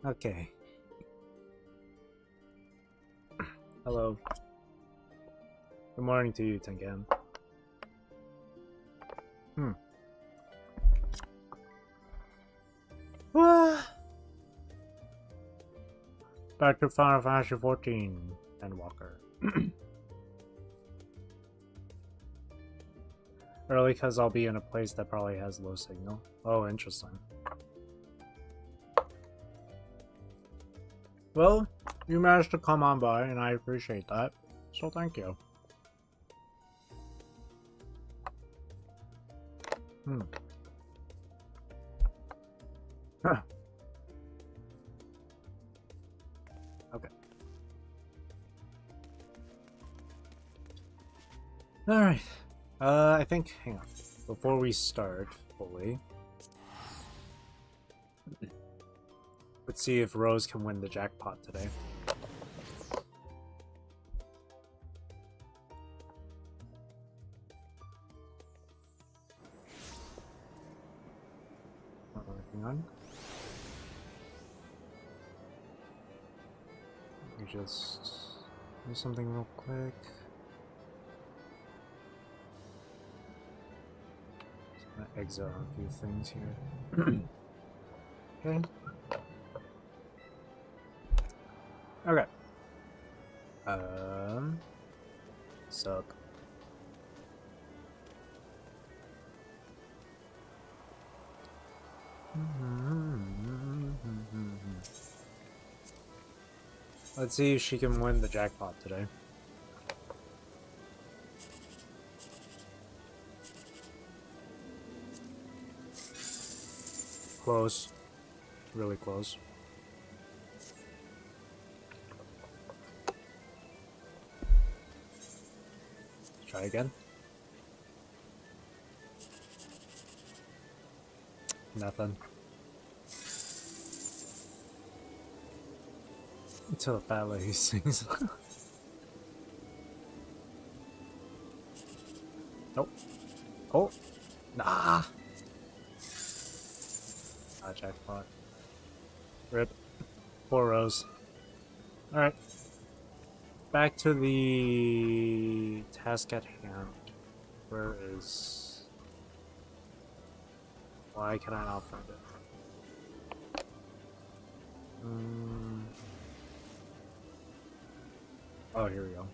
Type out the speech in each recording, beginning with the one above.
Okay. Hello. Good morning to you, Tengen. Back to Final Fantasy 14 and Walker. Early because I'll be in a place that probably has low signal. Oh, interesting. Well, you managed to come on by, and I appreciate that. So thank you. Huh. Okay. Alright. I think, hang on. Before we start fully, let's see if Rose can win the jackpot today. Hang on. Let me just do something real quick. Just gonna exit a few things here. Okay. Okay. Sup. Let's see if she can win the jackpot today. Close. Really close. Try again. Nothing. Until the fat lady sings. Nope. Oh! Nah! Ah, jackpot. Rip. Poor Rose. Alright. Back to the task at hand. Where is... Why can I not find it? Oh, here we go.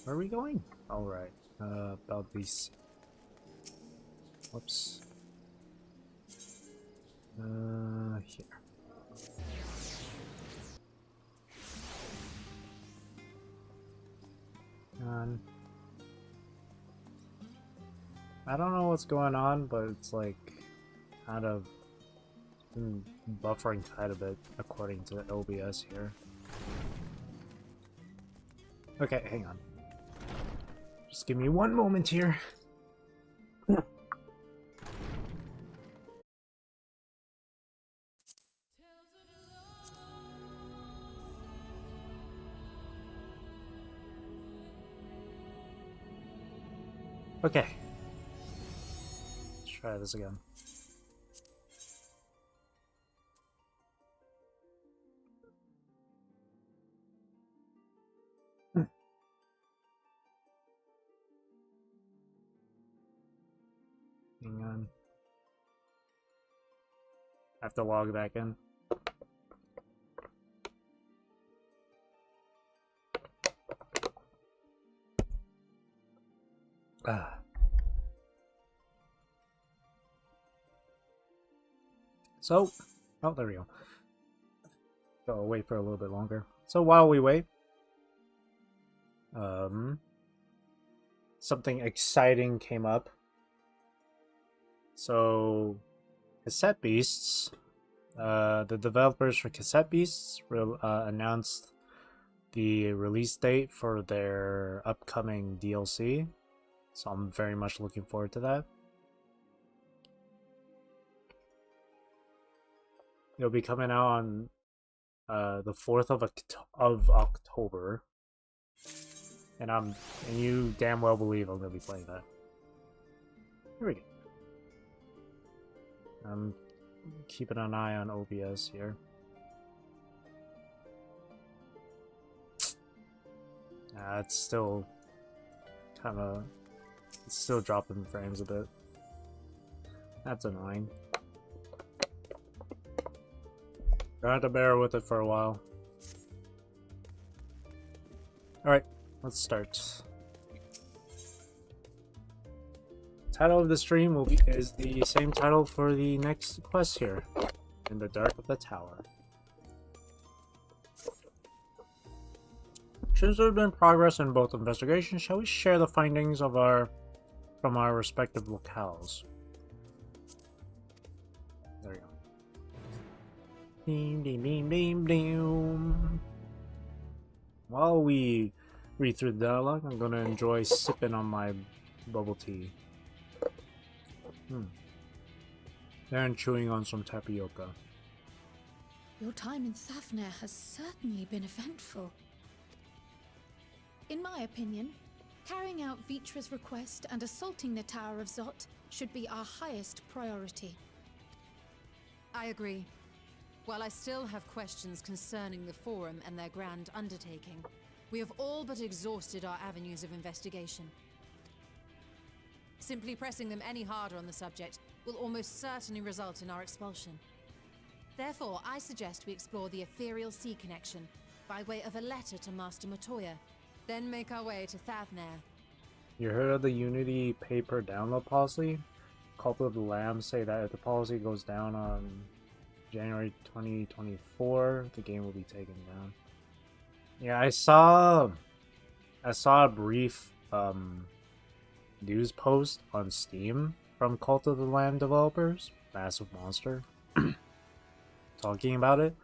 Where are we going? Alright, about these. Whoops. Here. I don't know what's going on, but it's like kind of buffering quite a bit according to OBS here. Okay, hang on. Just give me one moment here. Okay. Let's try this again. Hang on. I have to log back in. So, oh, there we go. So I'll wait for a little bit longer. So while we wait, something exciting came up. So, Cassette Beasts, the developers for Cassette Beasts announced the release date for their upcoming DLC. So I'm very much looking forward to that. It'll be coming out on the 4th of October. And you damn well believe I'm gonna be playing that. Here we go. I'm keeping an eye on OBS here. It's still it's still dropping frames a bit. That's annoying. Gonna have to bear with it for a while. Alright, let's start. Title of the stream is the same title for the next quest here, In the Dark of the Tower. Since there have been progress in both investigations, shall we share the findings of from our respective locales? There we go. Beam, beam, beam, beam, beam. While we read through the dialogue, I'm gonna enjoy sipping on my bubble tea. And chewing on some tapioca. Your time in Thafnir has certainly been eventful. In my opinion, carrying out Vitra's request and assaulting the Tower of Zot should be our highest priority. I agree. While I still have questions concerning the Forum and their grand undertaking, we have all but exhausted our avenues of investigation. Simply pressing them any harder on the subject will almost certainly result in our expulsion. Therefore, I suggest we explore the ethereal sea connection by way of a letter to Master Matoya, then make our way to Thafnir. You heard of the Unity paper download policy? Cult of the Lamb say that if the policy goes down on January 2024, the game will be taken down. Yeah, I saw a brief news post on Steam from Cult of the Lamb developers, Massive Monster, talking about it.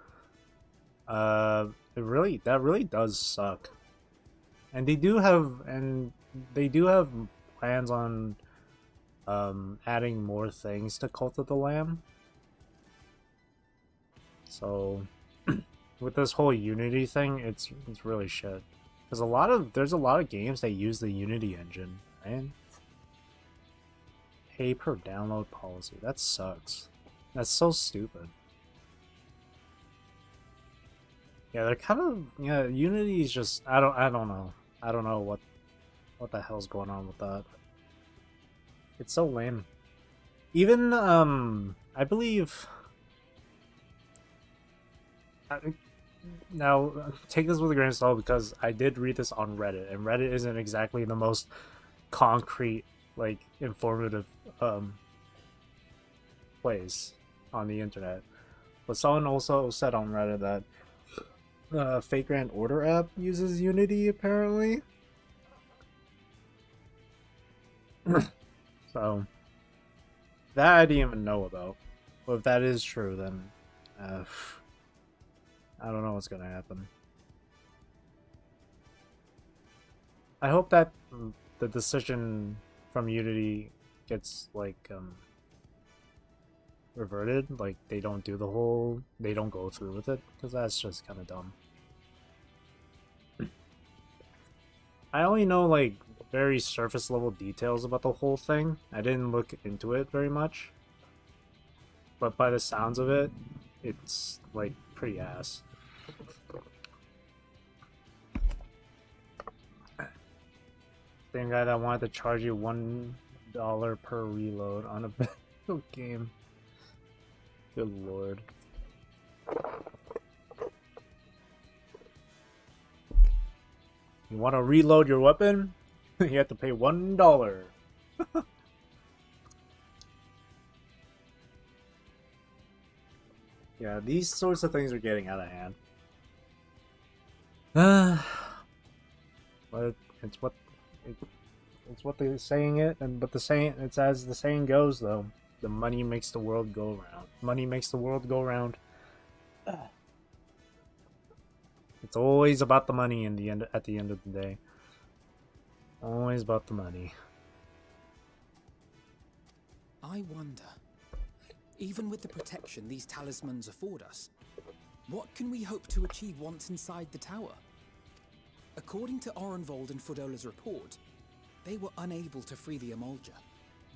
That really does suck. And they do have plans on adding more things to Cult of the Lamb. So with this whole Unity thing, it's really shit. Because there's a lot of games that use the Unity engine, right? Pay per download policy. That sucks. That's so stupid. Yeah, they're kind of Unity is just I don't know. I don't know what the hell's going on with that. It's so lame. Even I believe now take this with a grain of salt because I did read this on Reddit, and Reddit isn't exactly the most concrete, like, informative place on the internet. But someone also said on Reddit that the Fate Grand Order app uses Unity apparently. So that I didn't even know about. But if that is true, then I don't know what's gonna happen. I hope that the decision from Unity gets like reverted, like they don't go through with it, because that's just kind of dumb. I only know like very surface level details about the whole thing. I didn't look into it very much, but by the sounds of it, it's like pretty ass. Same guy that wanted to charge you $1 per reload on a video game. Good lord. You want to reload your weapon? You have to pay $1. Yeah, these sorts of things are getting out of hand. But it's what it, it's what they're saying it, and but the saying it's as the saying goes though. The money makes the world go round. Money makes the world go round. It's always about the money in the end. At the end of the day, always about the money. I wonder, even with the protection these talismans afford us, what can we hope to achieve once inside the tower? According to Orenvold and Fodola's report, they were unable to free the Emolja.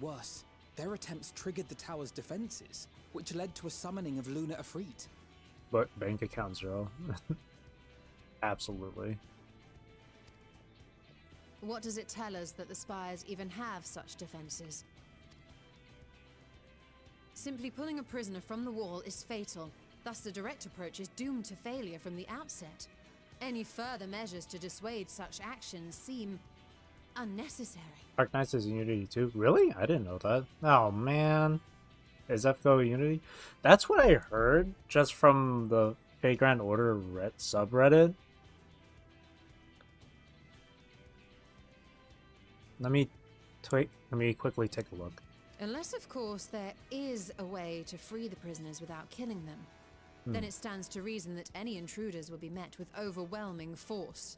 Worse, their attempts triggered the tower's defenses, which led to a summoning of Luna Ifrit. But bank account zero. Absolutely. What does it tell us that the Spires even have such defenses? Simply pulling a prisoner from the wall is fatal, thus the direct approach is doomed to failure from the outset. Any further measures to dissuade such actions seem unnecessary. Dark Knights is Unity too? Really? I didn't know that. Oh man. Is FGO Unity? That's what I heard just from the Vagrant Order subreddit. Let me quickly take a look. Unless, of course, there is a way to free the prisoners without killing them. Then it stands to reason that any intruders will be met with overwhelming force.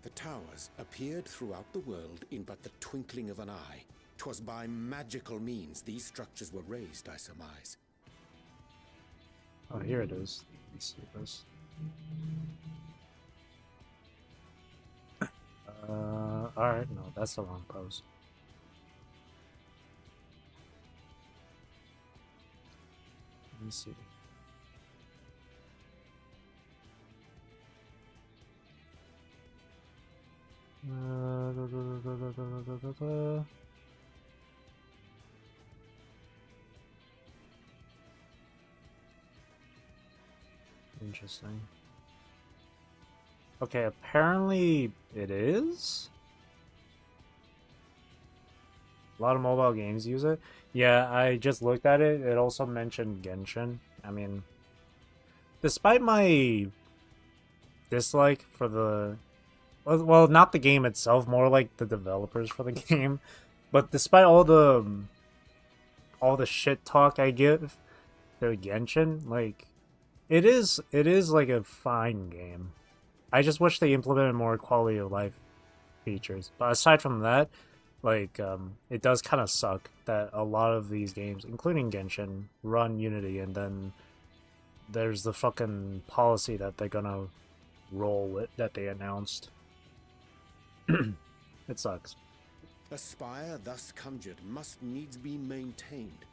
The towers appeared throughout the world in but the twinkling of an eye. 'Twas by magical means these structures were raised, I surmise. Oh, here it is. Let's see this. Alright, no, that's the wrong post. Let me see. Interesting. Okay, apparently it is. A lot of mobile games use it. Yeah, I just looked at it. It also mentioned Genshin. I mean, despite my dislike for the... Well, not the game itself, more like the developers for the game. But despite all the shit talk I give to Genshin, like, it is like a fine game. I just wish they implemented more quality of life features. But aside from that, like, it does kind of suck that a lot of these games, including Genshin, run Unity, and then there's the fucking policy that they're gonna roll with that they announced. It sucks. A spire thus conjured must needs be maintained,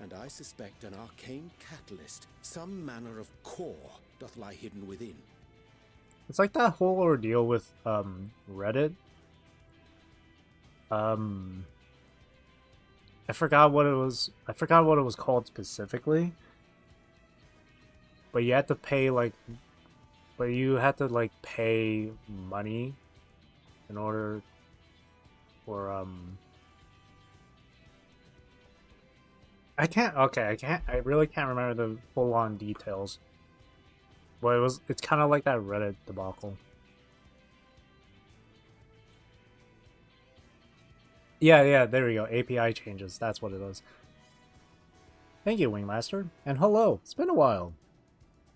and I suspect an arcane catalyst, some manner of core, doth lie hidden within. It's like that whole ordeal with Reddit. I forgot what it was. I forgot what it was called specifically. But you had to pay pay money in order for I really can't remember the full on details. But it's kind of like that Reddit debacle. Yeah, there we go. API changes. That's what it is. Thank you, Wingmaster. And hello. It's been a while.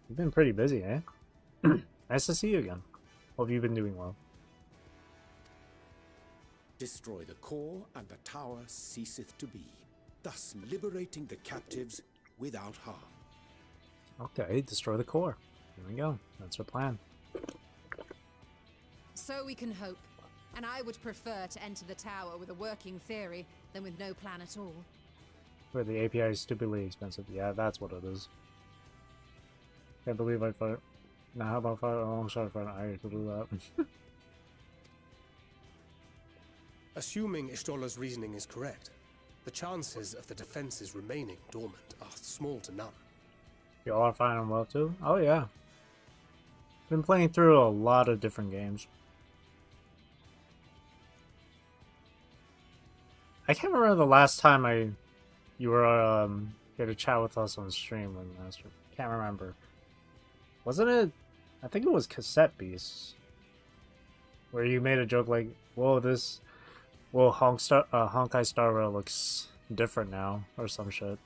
You've been pretty busy, eh? Nice to see you again. Hope you've been doing well. Destroy the core, and the tower ceaseth to be, thus liberating the captives without harm. Okay, destroy the core. There we go. That's our plan. So we can hope. And I would prefer to enter the tower with a working theory than with no plan at all. Where the API is stupidly expensive. Yeah, that's what it is. Can't believe I fought. Now how about fight alongside an eye to do that? Assuming Ishtola's reasoning is correct, the chances of the defenses remaining dormant are small to none. You all are finding well too? Oh yeah. Been playing through a lot of different games. I can't remember the last time you were here to chat with us on stream, Master. Can't remember. Wasn't it? I think it was Cassette Beasts. Where you made a joke like, whoa, Honkai Star Rail looks different now, or some shit.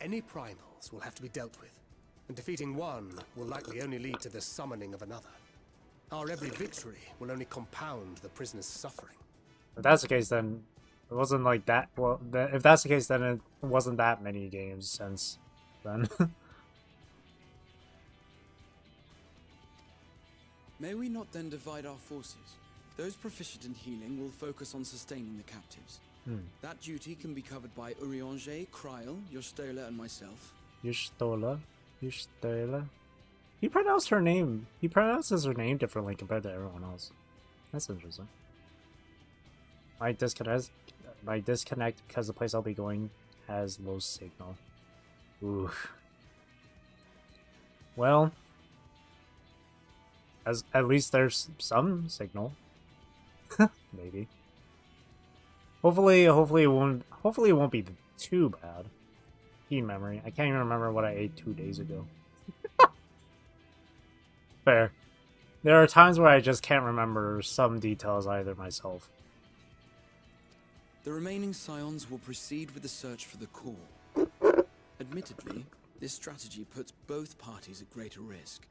Any primals will have to be dealt with, and defeating one will likely only lead to the summoning of another. Our every victory will only compound the prisoner's suffering. If that's the case, then it wasn't like that. Well, if that's the case, then it wasn't that many games since then. May we not then divide our forces? Those proficient in healing will focus on sustaining the captives. That duty can be covered by Urianger, Kryl, Jostola, and myself. Jostola? He pronounced her name. He pronounces her name differently compared to everyone else. That's interesting. Might disconnect because the place I'll be going has low signal. Ooh. Well, at least there's some signal. Maybe. Hopefully it won't be too bad. Key memory. I can't even remember what I ate 2 days ago. Fair. There are times where I just can't remember some details either myself. The remaining scions will proceed with the search for the core. Admittedly, this strategy puts both parties at greater risk,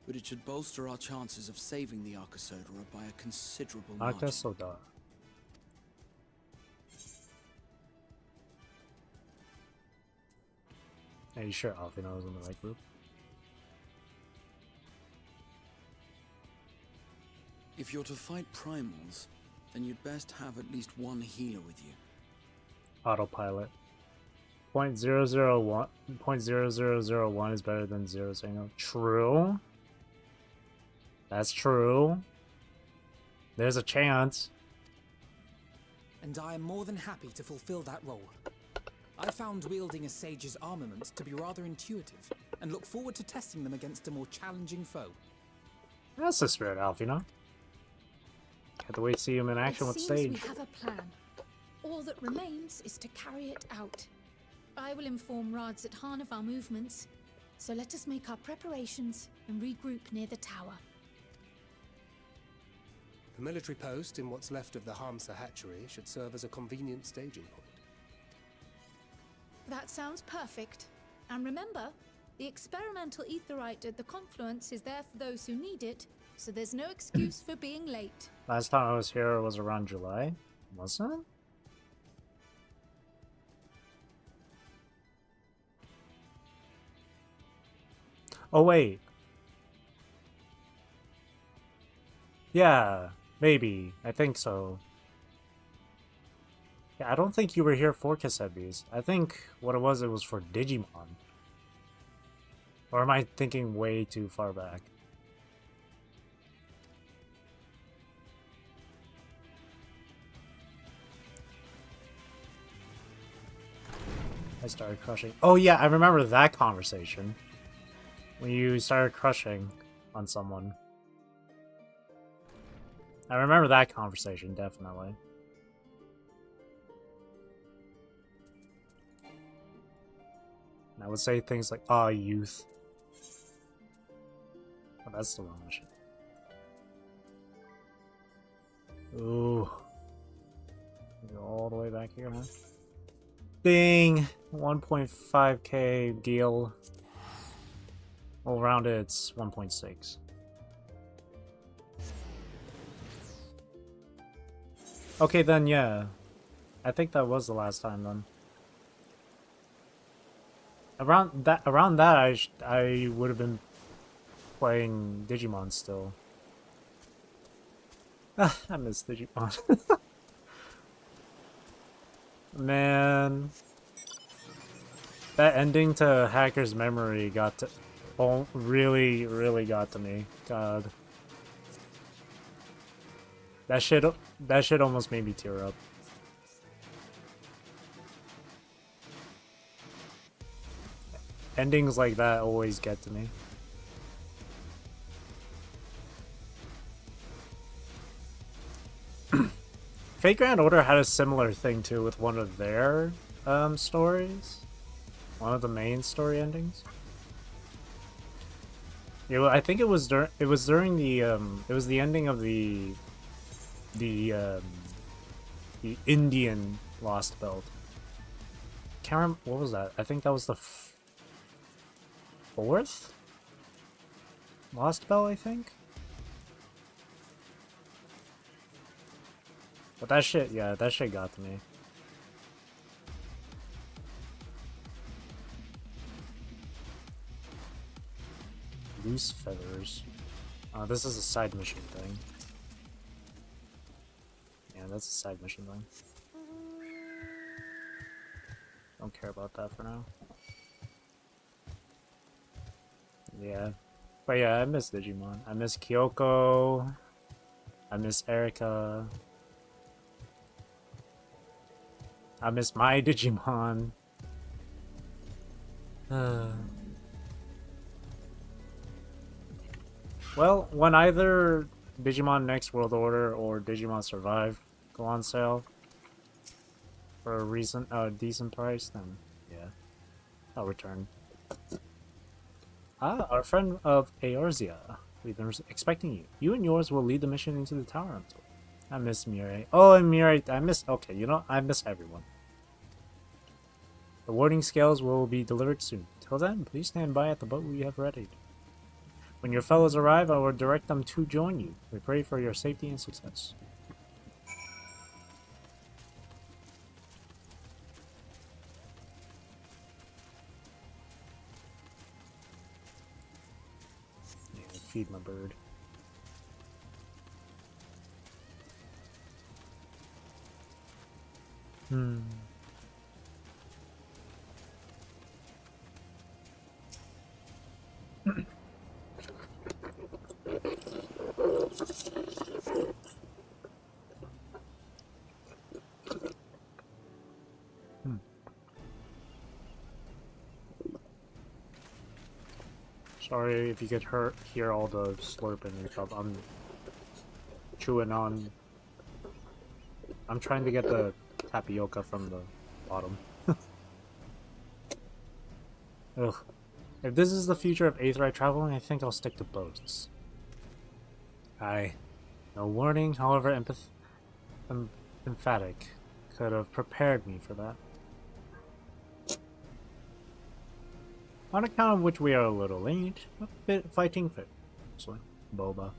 but it should bolster our chances of saving the Arcosodora by a considerable margin. Arcosodora. Are you sure Alfina was in the right group? If you're to fight primals, then you'd best have at least one healer with you. Autopilot. 0.0001 is better than 0. True. That's true. There's a chance. And I am more than happy to fulfill that role. I found wielding a sage's armaments to be rather intuitive, and look forward to testing them against a more challenging foe. That's the spirit, Alfina. Have to wait to see him in action with Sage. We have a plan. All that remains is to carry it out. I will inform Rads at Han of our movements, so let us make our preparations and regroup near the tower. The military post in what's left of the Hamsa hatchery should serve as a convenient staging point. That sounds perfect. And remember, the experimental aetherite at the confluence is there for those who need it, so there's no excuse for being late. Last time I was here was around July, wasn't it? Oh wait. Yeah, maybe. I think so. Yeah, I don't think you were here for Cassette Beasts. I think what it was for Digimon. Or am I thinking way too far back? I started crushing. Oh yeah, I remember that conversation. When you started crushing on someone. I remember that conversation, definitely. And I would say things like, "Ah, youth." Oh, that's the wrong mission. Ooh. Go all the way back here, huh? Ding! 1.5k Gil. Well, around it, it's 1.6. Okay, then, yeah. I think that was the last time, then. Around that, I would have been playing Digimon still. I miss Digimon. Man, that ending to Hacker's Memory got to, really got to me. God, that shit almost made me tear up. Endings like that always get to me. Fate Grand Order had a similar thing too with one of their stories. One of the main story endings. I think it was during the it was the ending of the the Indian Lost Belt. Can't remember what was that. I think that was the fourth Lost Belt, I think. But that shit, yeah, that shit got to me. Loose feathers. This is a side mission thing. Yeah, that's a side mission thing. Don't care about that for now. Yeah. But yeah, I miss Digimon. I miss Kyoko. I miss Erika. I miss my Digimon. Well, when either Digimon Next World Order or Digimon Survive go on sale for a decent price, then yeah, I'll return. Ah, our friend of Eorzea. We've been expecting you. You and yours will lead the mission into the tower. I miss Mirai. Oh, and Mirai, I miss... Okay, you know, I miss everyone. The warding scales will be delivered soon. Till then, please stand by at the boat we have readied. When your fellows arrive, I will direct them to join you. We pray for your safety and success. Yeah, feed my bird. Sorry if you could hear all the slurping and stuff. I'm chewing on... I'm trying to get the tapioca from the bottom. Ugh. If this is the future of Aetheryte traveling, I think I'll stick to boats. No warning, however emphatic, could have prepared me for that. On account of which we are a little late, but fighting fit. So, Boba.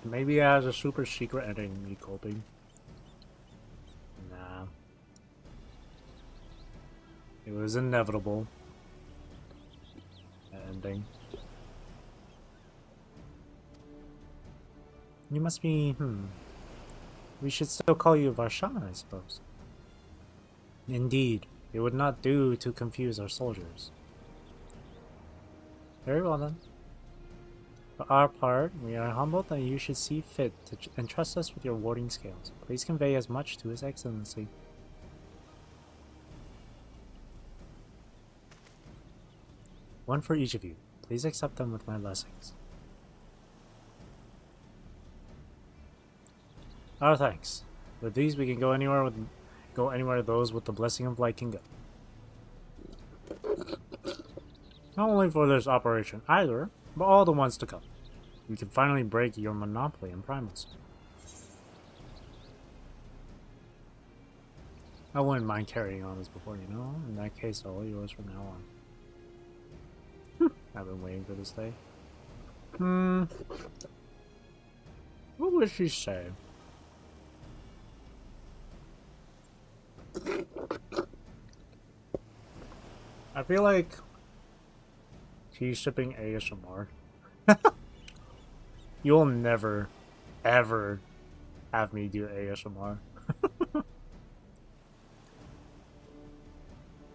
Maybe it has a super secret ending, me coping. Nah. It was inevitable. That ending. You must be, We should still call you Varshan, I suppose. Indeed, it would not do to confuse our soldiers. Very well then. For our part, we are humbled that you should see fit to entrust us with your warding scales. Please convey as much to His Excellency. One for each of you. Please accept them with my blessings. Our thanks. With these, we can go anywhere those with the blessing of light can go. Not only for this operation either, but all the ones to come. We can finally break your monopoly in primals. I wouldn't mind carrying on as before, you know? In that case, all yours from now on. I've been waiting for this day. What would she say? I feel like she's shipping ASMR. You'll never, ever have me do ASMR.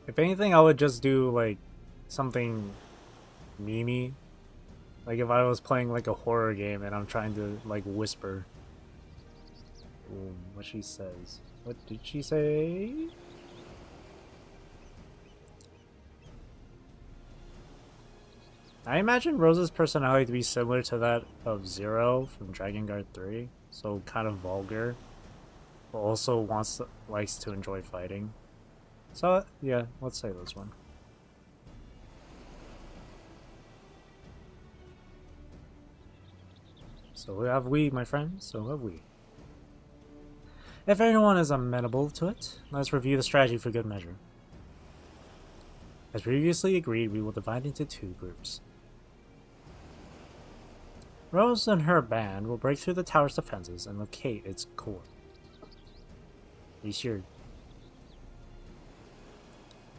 If anything, I would just do, like, something memey. Like, if I was playing, like, a horror game and I'm trying to, like, whisper. Boom, what she says. What did she say? I imagine Rose's personality to be similar to that of Zero from Dragon Guard 3, so kind of vulgar. but also likes to enjoy fighting. So yeah, let's say this one. So have we, my friend. So have we. If anyone is amenable to it, let's review the strategy for good measure. As previously agreed, we will divide into 2 groups. Rose and her band will break through the tower's defenses and locate its core. Be sure.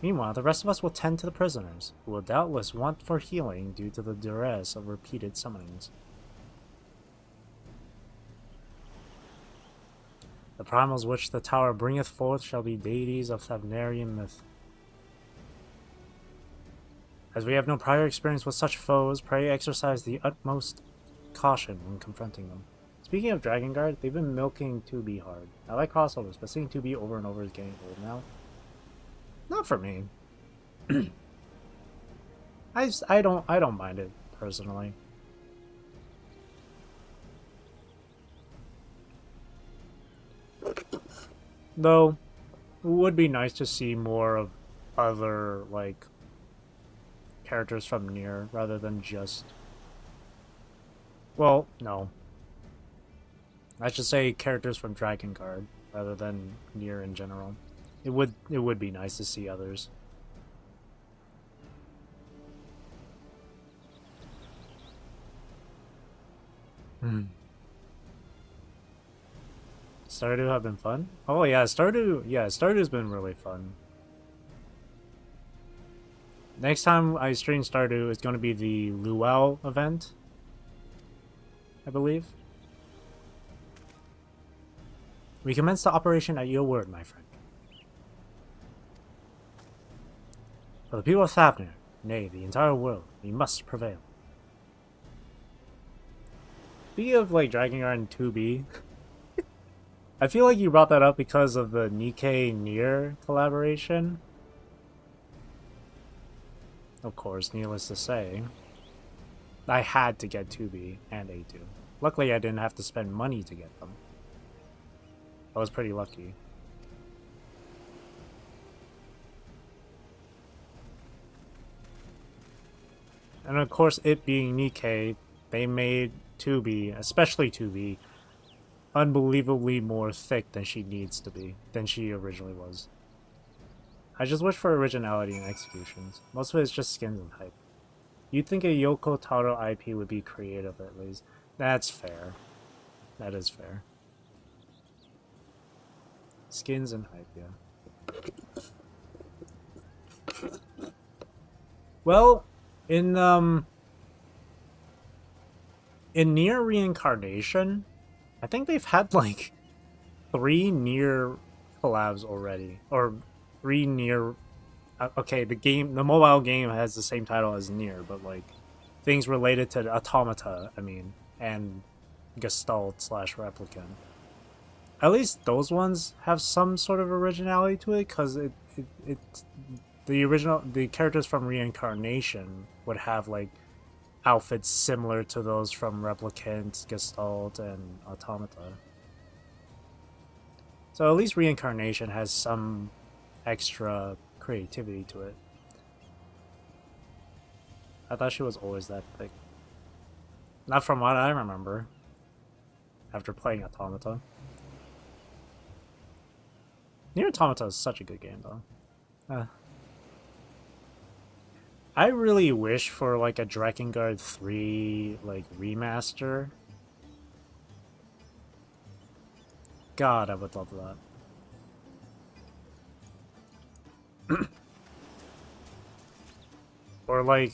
Meanwhile, the rest of us will tend to the prisoners, who will doubtless want for healing due to the duress of repeated summonings. The primals which the tower bringeth forth shall be deities of Thavnarian myth. As we have no prior experience with such foes, pray exercise the utmost caution when confronting them. Speaking of Dragon Guard, they've been milking 2B hard. I like crossovers, but seeing 2B over and over is getting old now. Not for me. I don't mind it personally. Though it would be nice to see more of other like characters from Nier rather than just, well, no. I should say characters from Dragon Guard rather than Nier in general. It would be nice to see others. Stardew have been fun? Oh yeah, Stardew's been really fun. Next time I stream Stardew is going to be the Luau event, I believe. We commence the operation at your word, my friend. For the people of Thavnir, nay, the entire world, we must prevail. Speaking of like Dragon Guard and 2B, I feel like you brought that up because of the Nikke Nier collaboration. Of course, needless to say, I had to get 2B and A2. Luckily, I didn't have to spend money to get them. I was pretty lucky. And of course, it being Nikke, they made 2B, especially 2B, unbelievably more thick than she needs to be, than she originally was. I just wish for originality in executions. Most of it is just skins and hype. You'd think a Yoko Taro IP would be creative at least. That's fair. That is fair. Skins and hype, yeah. Well, in Nier Reincarnation, I think they've had like 3 Nier collabs already, or 3 Nier. Okay, the mobile game has the same title as Nier, but like things related to Automata, I mean, and Gestalt / Replicant. At least those ones have some sort of originality to it, because the characters from Reincarnation would have like outfits similar to those from Replicant, Gestalt, and Automata. So at least Reincarnation has some extra creativity to it. I thought she was always that thick. Not from what I remember. After playing Automata. Nier Automata is such a good game, though. I really wish for like a Dragon Guard 3 like remaster. God, I would love that. Or like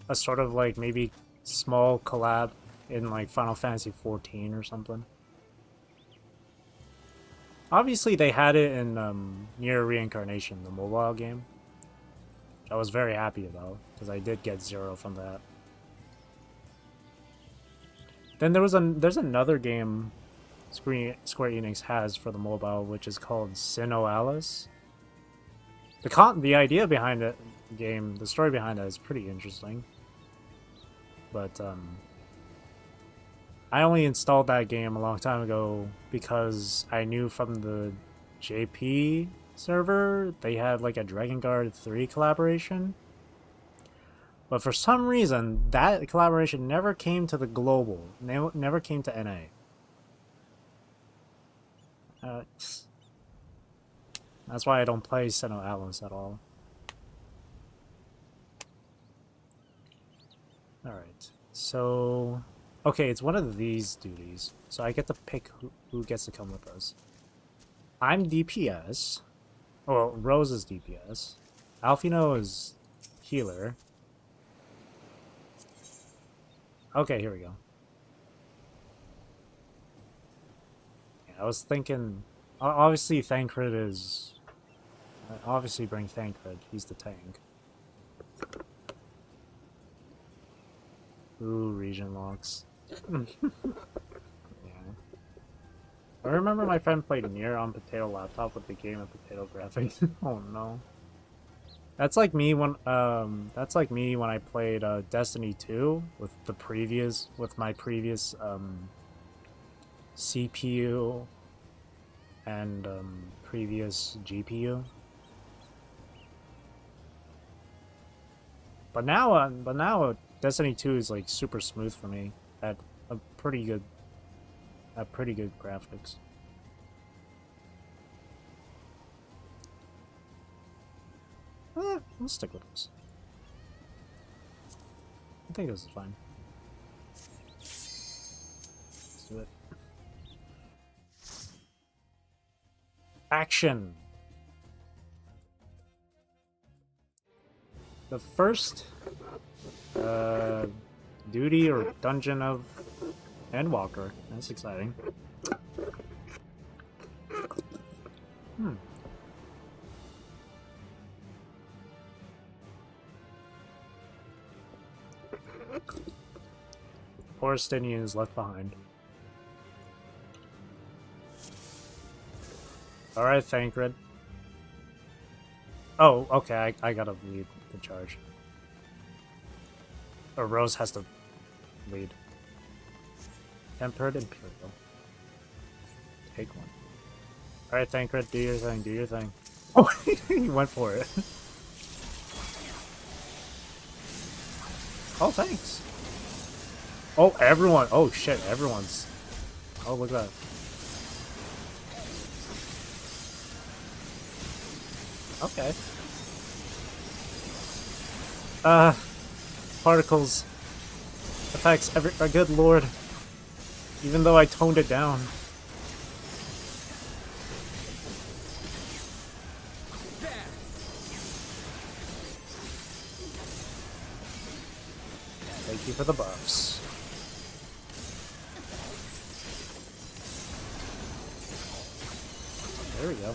a sort of like maybe small collab in like Final Fantasy 14 or something. Obviously they had it in Nier Reincarnation, the mobile game. I was very happy about, because I did get 0 from that. Then there's another game Square Enix has for the mobile, which is called Sinnoh Alice. The idea behind the game, the story behind it is pretty interesting. But I only installed that game a long time ago because I knew from the JP server they had like a Dragon Guard 3 collaboration. But for some reason, that collaboration never came to the global. Never came to NA. That's why I don't play Senno Atlas at all. Alright, so... Okay, it's one of these duties. So I get to pick who gets to come with us. I'm DPS. Well, Rose is DPS. Alfino is healer. Okay, here we go. Yeah, I was thinking... Obviously, Thancred is... Obviously, bring Thancred. He's the tank. Ooh, region locks. Yeah. I remember my friend played Nier on Potato Laptop with the game of Potato graphics. Oh no. That's like me when I played Destiny 2 with my previous CPU and previous GPU. But now Destiny 2 is like super smooth for me at pretty good graphics. We'll stick with this. I think this is fine. Let's do it. Action! The first duty or dungeon of Endwalker. That's exciting. Poor Stinian is left behind. Alright, Thancred. Oh, okay, I gotta lead the charge. Or Rose has to lead. Tempered Imperial. Take one. Alright, Thancred, do your thing, do your thing. Oh, he went for it. Oh, thanks. Oh, everyone. Oh, shit, everyone's. Oh, look at that. Okay. Particles. Effects, good lord. Even though I toned it down. Thank you for the buffs. There we go.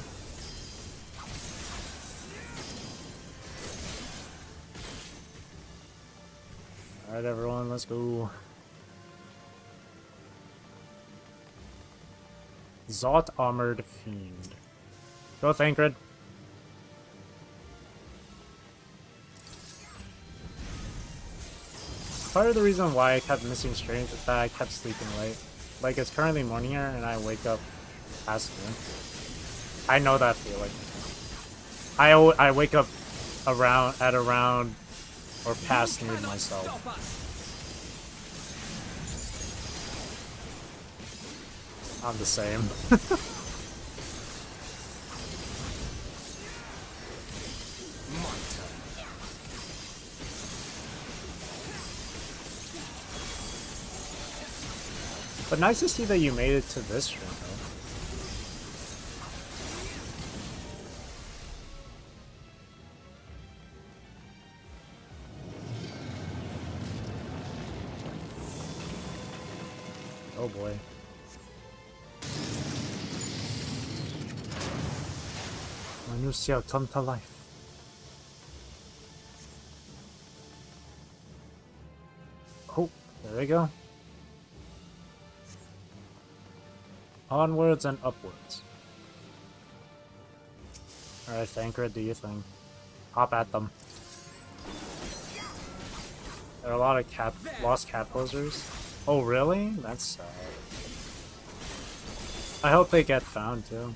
Alright everyone, let's go. Zot Armored Fiend. Go Thancred. Part of the reason why I kept missing streams is that I kept sleeping late. Like, it's currently morning here and I wake up past noon. I know that feeling. I wake up around or past noon myself. I'm the same. But nice to see that you made it to this stream, though. Oh boy. Manusia, come to life. Oh, there they go. Onwards and upwards. Alright, Thancred, do your thing. Hop at them. There are a lot of lost cat posers. Oh, really? That's sad. I hope they get found too.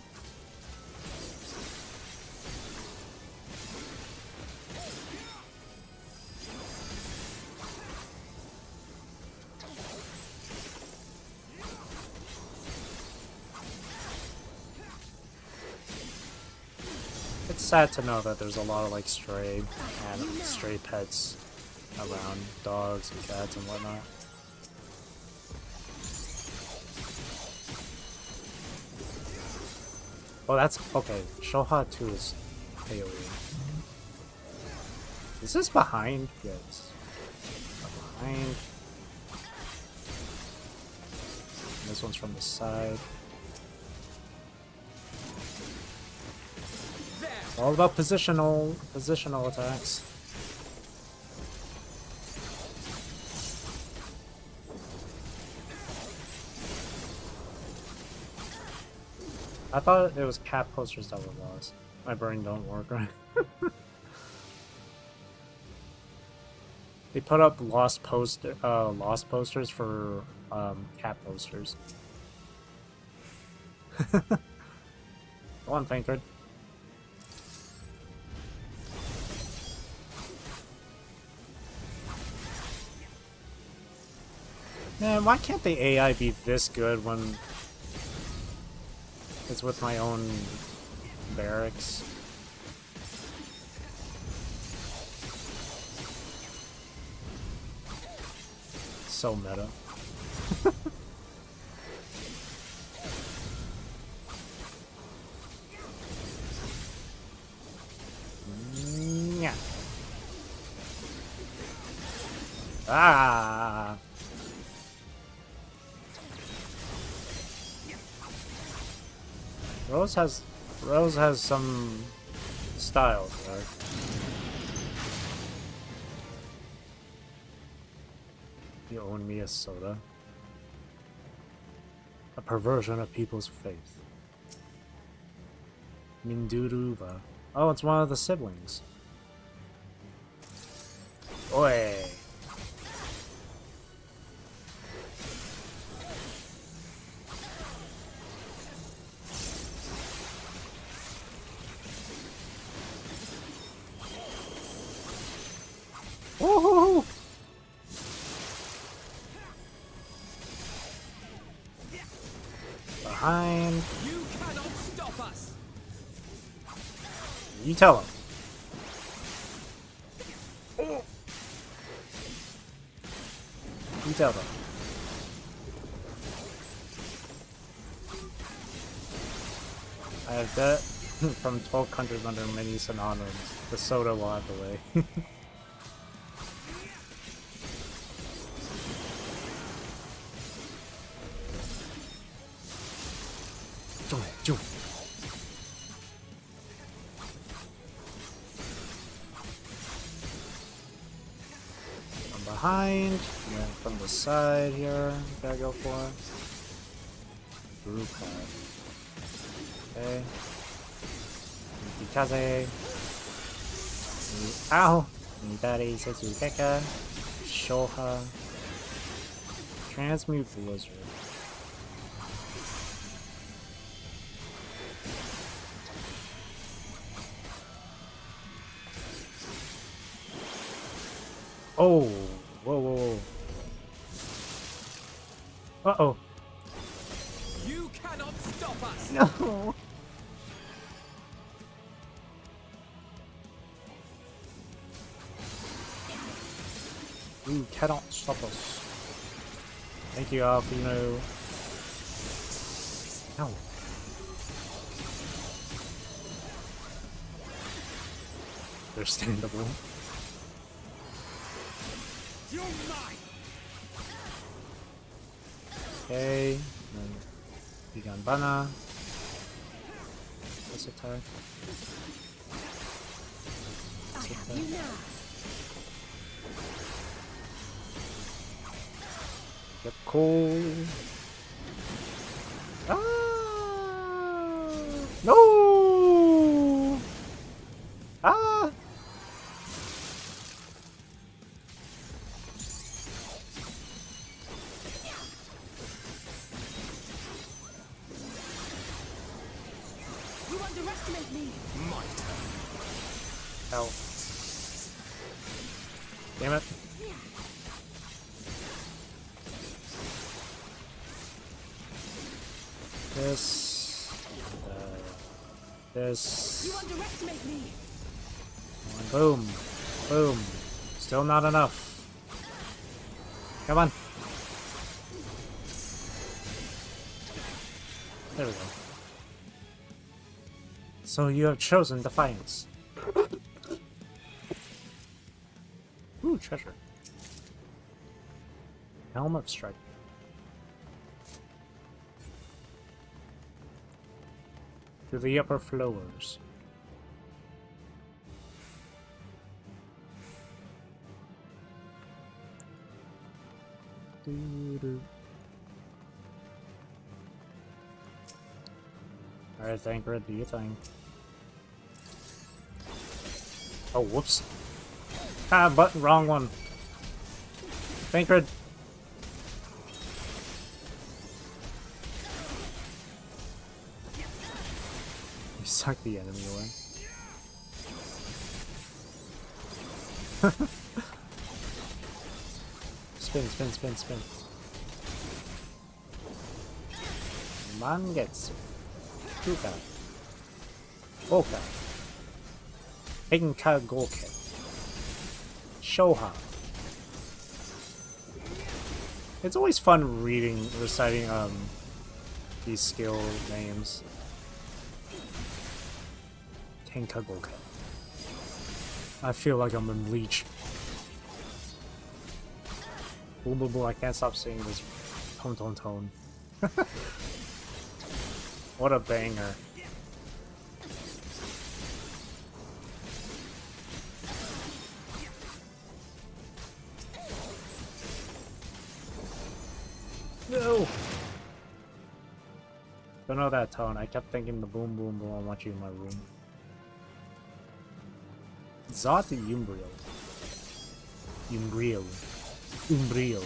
It's sad to know that there's a lot of like stray pets around, dogs and cats and whatnot. Oh, that's okay. Shoha 2 is AoE. Is this behind? Yes. Behind. This one's from the side. All about positional attacks. I thought it was cat posters that were lost. My brain don't work right. They put up lost posters for cat posters. Go on, Thancred. Man, why can't the AI be this good when it's with my own barracks? So meta. Yeah. Ah. Rose has some style, right? You own me a soda. A perversion of people's faith. Minduruva. Oh, it's one of the siblings. Oi! Woohoo! Behind. You cannot stop us. You tell him. You tell them. I have that from 12 countries under many synonyms. The soda will have the way. From behind, and then from the side here, gotta go for. Group okay. Mikaze. Ow! Midari Setsukeka. Shoha. Transmute Blizzard. Oh! Whoa, whoa, whoa. Uh-oh. You cannot stop us. No! You cannot stop us. Thank you, Alfino. No. Understandable. You're mine. Okay. Bigan Bana. This attack. This attack. You now. Get cool. Ah! No! Ah! underestimate me. Might. Hell. Damn it. This. This. You underestimate me. Boom. Boom. Still not enough. Come on. There we go. So you have chosen Defiance. Ooh, treasure. Helm of Strike. To the upper floors. Alright, Thancred, do your thing. Oh, whoops. Ah, button, wrong one. Thancred. You suck the enemy away. Spin, spin, spin, spin. Mangetsu. Kuka. Oka. Henka Goken. Shoha. It's always fun reciting these skill names. Henka Goken. I feel like I'm in Bleach. Boom boom boom, I can't stop saying this tone tone tone. What a banger. No! Don't know that tone. I kept thinking the boom boom boom, I want you in my room. Zot Umbrio. Umbrio. Umbrio.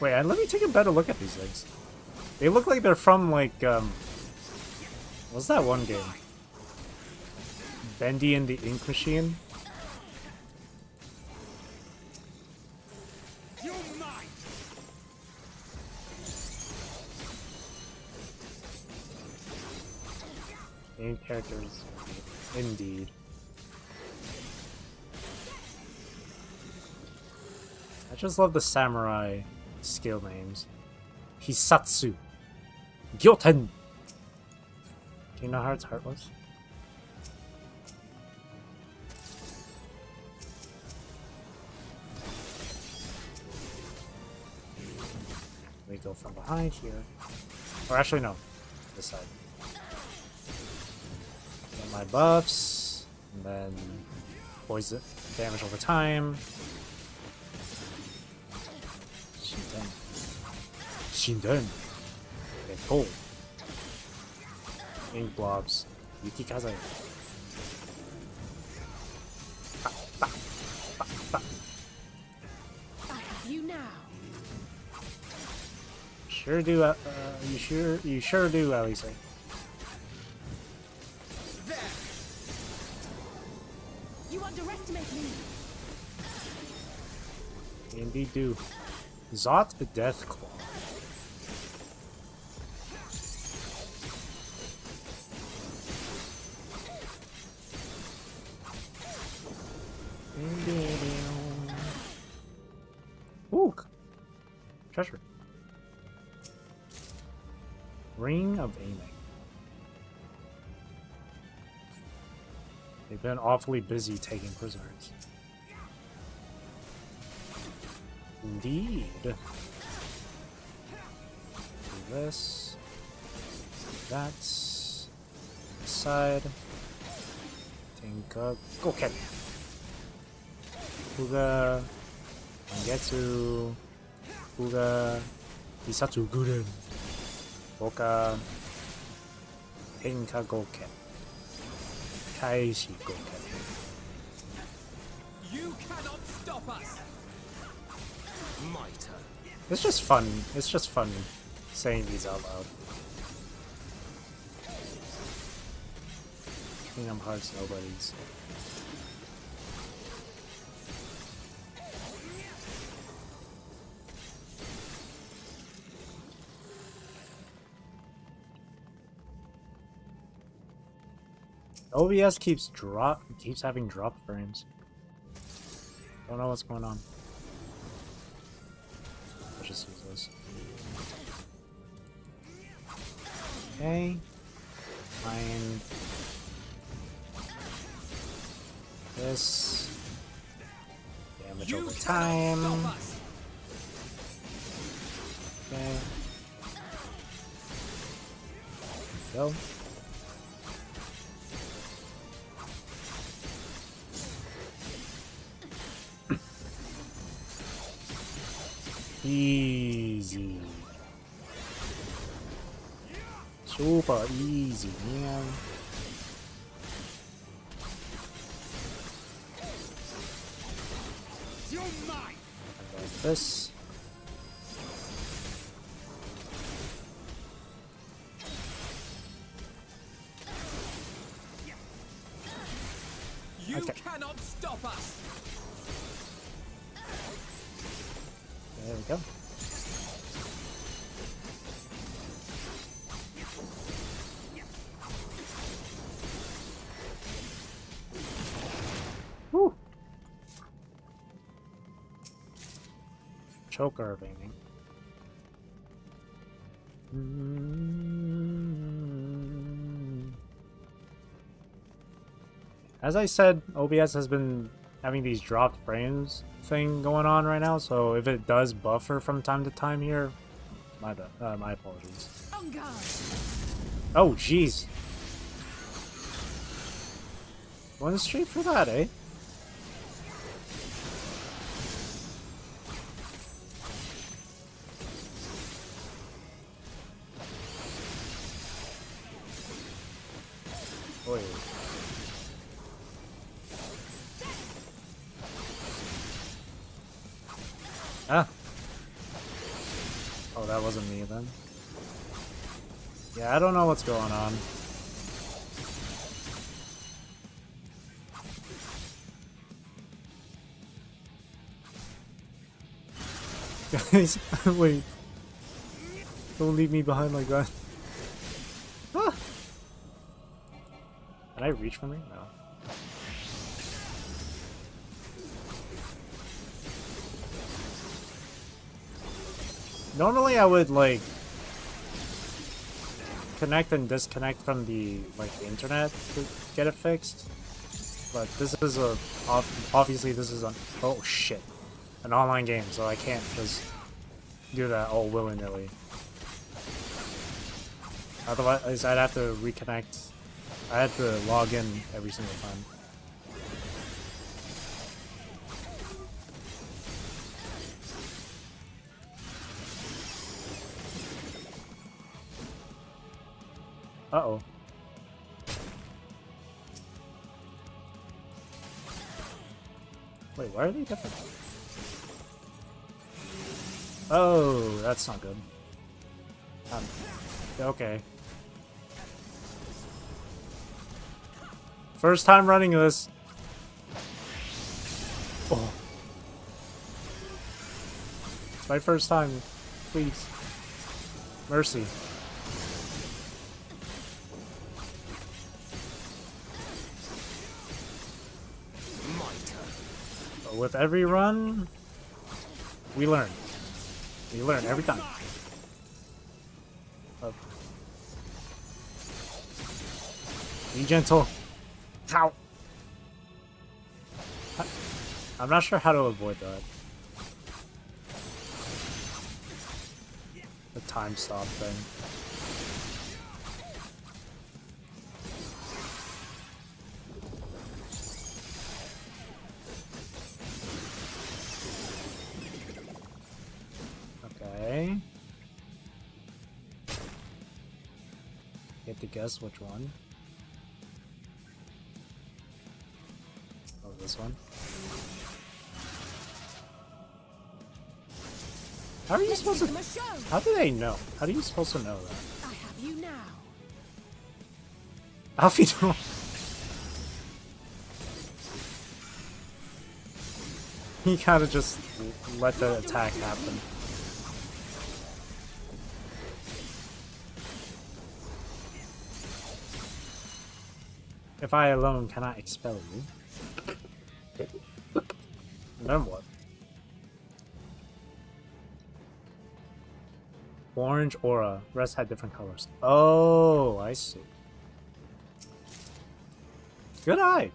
Wait, let me take a better look at these things. They look like they're from, like, what's that one game? Bendy and the Ink Machine? Main characters, indeed. I just love the samurai skill names. Hisatsu. Gyoten. Kingdom Hearts Heartless. We go from behind here. Or actually no. This side. Get my buffs. And then poison damage over time. Shinden. Okay, cool. Ink blobs. Yukikaze. I have you now. Sure do. You sure do, Alice. You underestimate me. Indeed do. Zot Deathclaw. Ooh! Treasure. Ring of Aiming. They've been awfully busy taking prisoners. Indeed. Do this. That. This side. Tinka. Goken. Kuga. Mangetsu. Kuga. Hisatsu Guden. Oka. Henka Goken. Kaishi Goken. You cannot stop us! Might. It's just fun. It's just fun saying these out loud. Kingdom Hearts nobodies. OBS keeps having drop frames. Don't know what's going on. Let's just use this. Okay. Fine. This. Damage over time. Okay. Go. Easy. Super easy, man. Like this. You Okay. cannot stop us. There we go. Woo! Choker aiming. As I said, OBS has been having these dropped frames thing going on right now, so if it does buffer from time to time here, my apologies. On guard. Oh, jeez. Went straight for that, eh? Boy. Ah. Oh, that wasn't me then. Yeah, I don't know what's going on. Guys, wait. Don't leave me behind like that. Ah. Can I reach from here? No. Normally I would like connect and disconnect from the internet to get it fixed, but this is obviously this is oh shit, an online game, so I can't just do that all willy-nilly. Otherwise I'd have to reconnect. I had to log in every single time. Uh-oh. Wait, why are they different? Oh, that's not good. Okay. First time running this. Oh. It's my first time. Please. Mercy. With every run, we learn. We learn every time. Oh. Be gentle. Ow. I'm not sure how to avoid that. The time stop thing. Okay. Get to guess which one. Oh, this one. How are you Let's supposed give to? them a show. How do they know? How are you supposed to know that? I have you now. Alfie don't. He kind of just let the attack happen. If I alone cannot expel you, then what? Orange aura. Rest had different colors. Oh, I see. Good eye.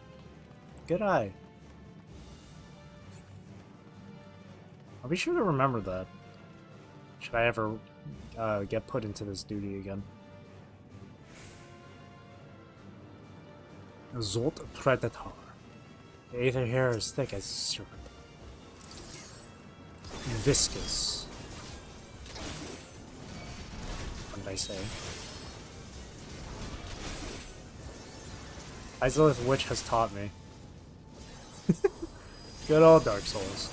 Good eye. I'll be sure to remember that. Should I ever get put into this duty again. Zot Predator. The aether hair is thick as serpent. Viscous. What did I say? Izalith Witch has taught me. Good old Dark Souls.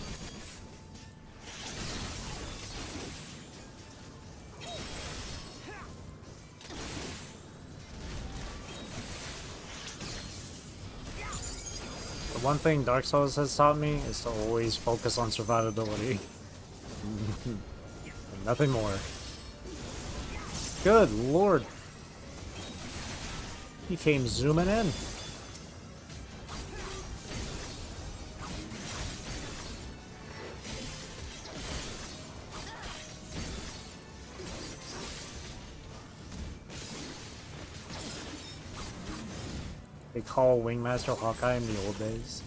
The one thing Dark Souls has taught me is to always focus on survivability. And nothing more. Good lord. He came zooming in. They call Wingmaster Hawkeye in the old days.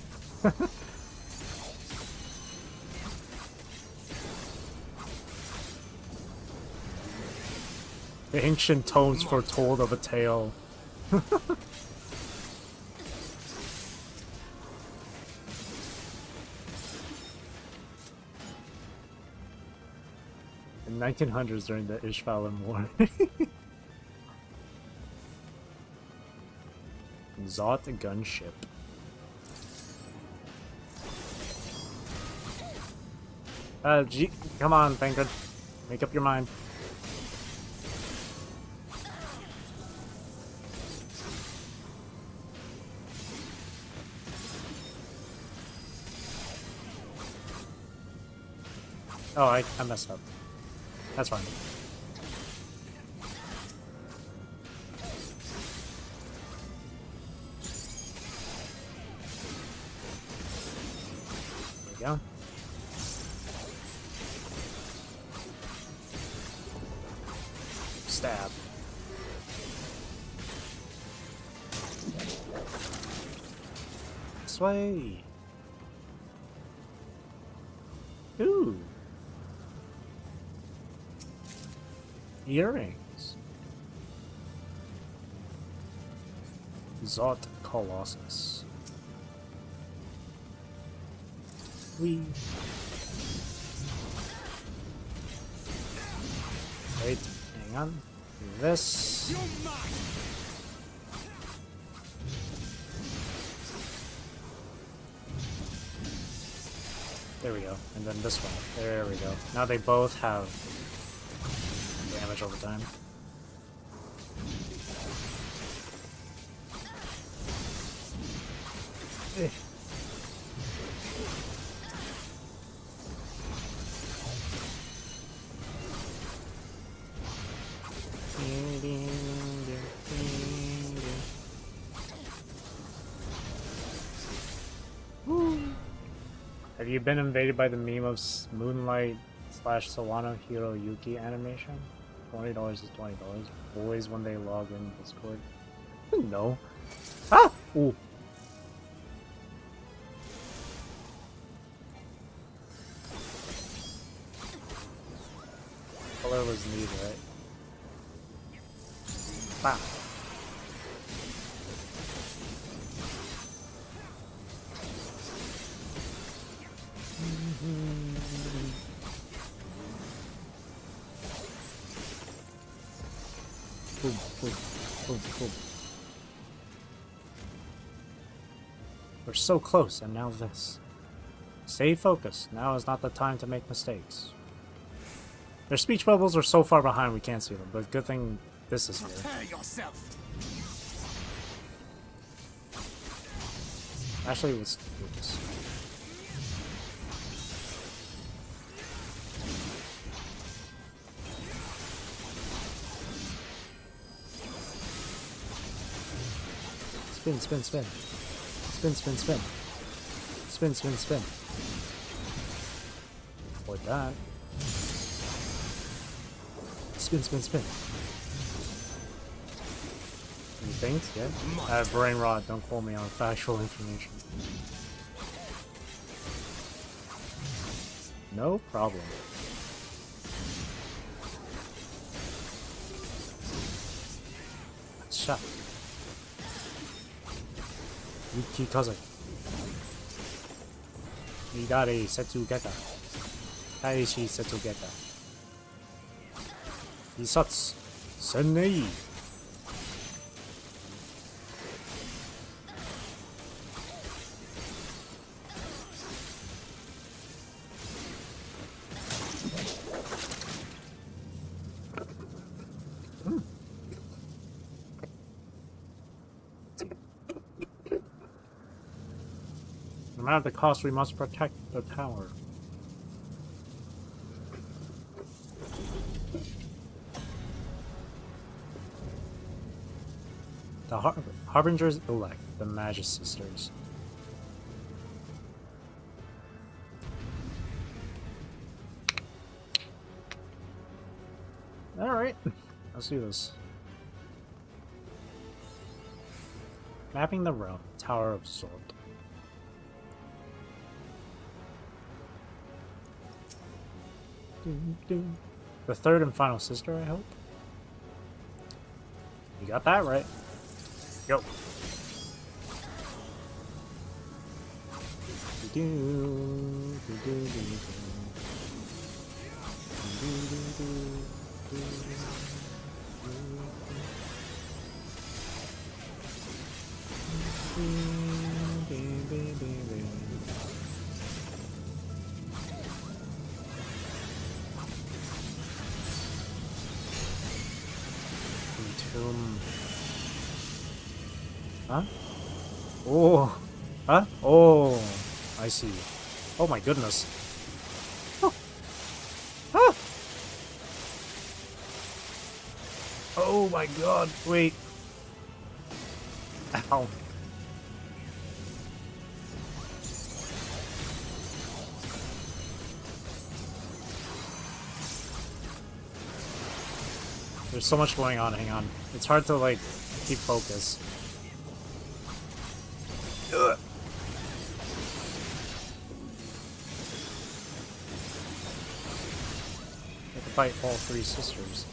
The ancient tones foretold of a tale. In 1900s during the Ishvalan War. Zot gunship. Come on, Thancred. Make up your mind. Oh, I messed up. That's fine. There we go. Stab. Sway. Ooh. Earrings. Zot Colossus. Wait, hang on. Do this. There we go. And then this one. There we go. Now they both have damage over time. Eh. Have you been invaded by the meme of Moonlight / Sawano Hiro Yuki animation? $20 is $20. Always when they log in Discord. No. Ah! Ooh. Color was neat, right? Bam. Boom, boom, boom, boom. We're so close, and now this. Stay focused. Now is not the time to make mistakes. Their speech bubbles are so far behind we can't see them, but good thing this is here. Prepare yourself. Actually, let's do this. Spin, spin, spin. Spin, spin, spin. Spin, spin, spin. Avoid that. Spin, spin, spin. You think? Yeah? I have brain rot, don't quote me on factual information. No problem. Shut. Yuki Kaze. Igare Setsugeta. Taishi Setsugeta. Isatsu. Sennei. No matter the cost, we must protect the tower. The Harbingers elect, the Magus Sisters. Alright, let's do this. Mapping the realm, Tower of Sword. The third and final sister, I hope. You got that right. Go. Huh? Oh. Huh? Oh. I see. Oh my goodness. Oh. Ah. Oh my god. Wait. Ow. There's so much going on, hang on. It's hard to, like, keep focus. Ugh. I have to fight all three sisters.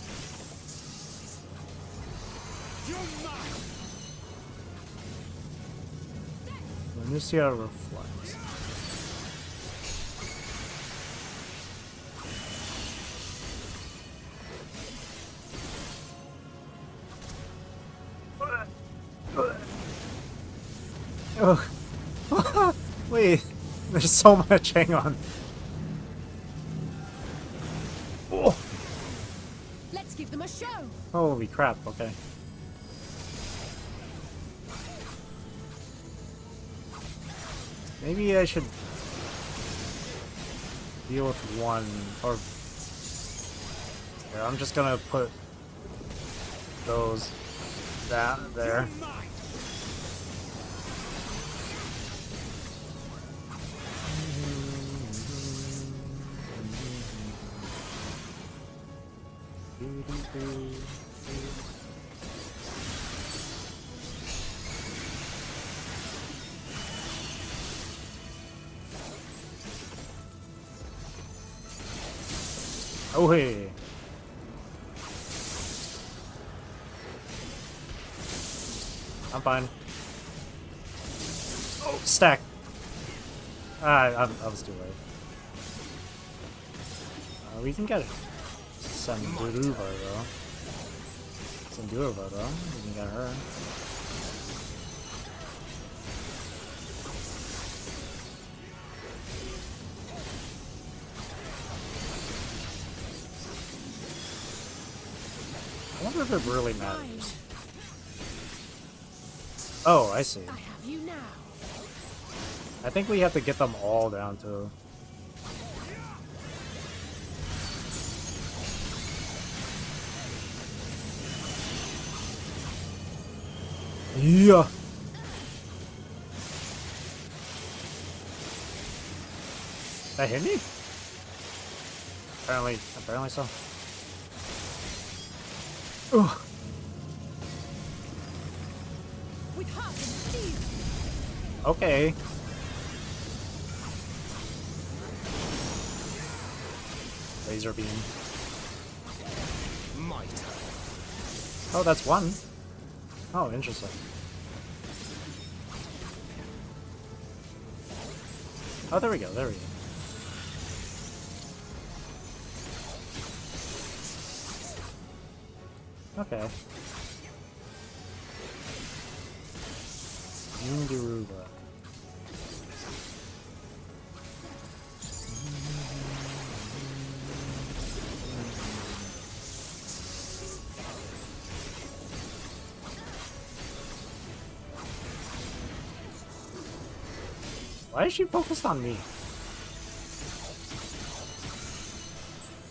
Venusia reflects. Oh. Wait, there's so much, hang on. Oh. Let's give them a show. Holy crap, okay. Maybe I should deal with one, or here, I'm just gonna put those that there. Oh hey. I'm fine. Oh, stack. I was too late. We can get Sanduruva though. Sanduruva though. We can get her. I wonder if it really matters. Oh, I see. I have you now. I think we have to get them all down to... Yeah! That hit me? Apparently so. Ugh. With heart and steel. Okay. Laser beam. My turn. Oh, that's one. Oh, interesting. Oh, there we go, there we go. Okay. Yungaruba. Why is she focused on me?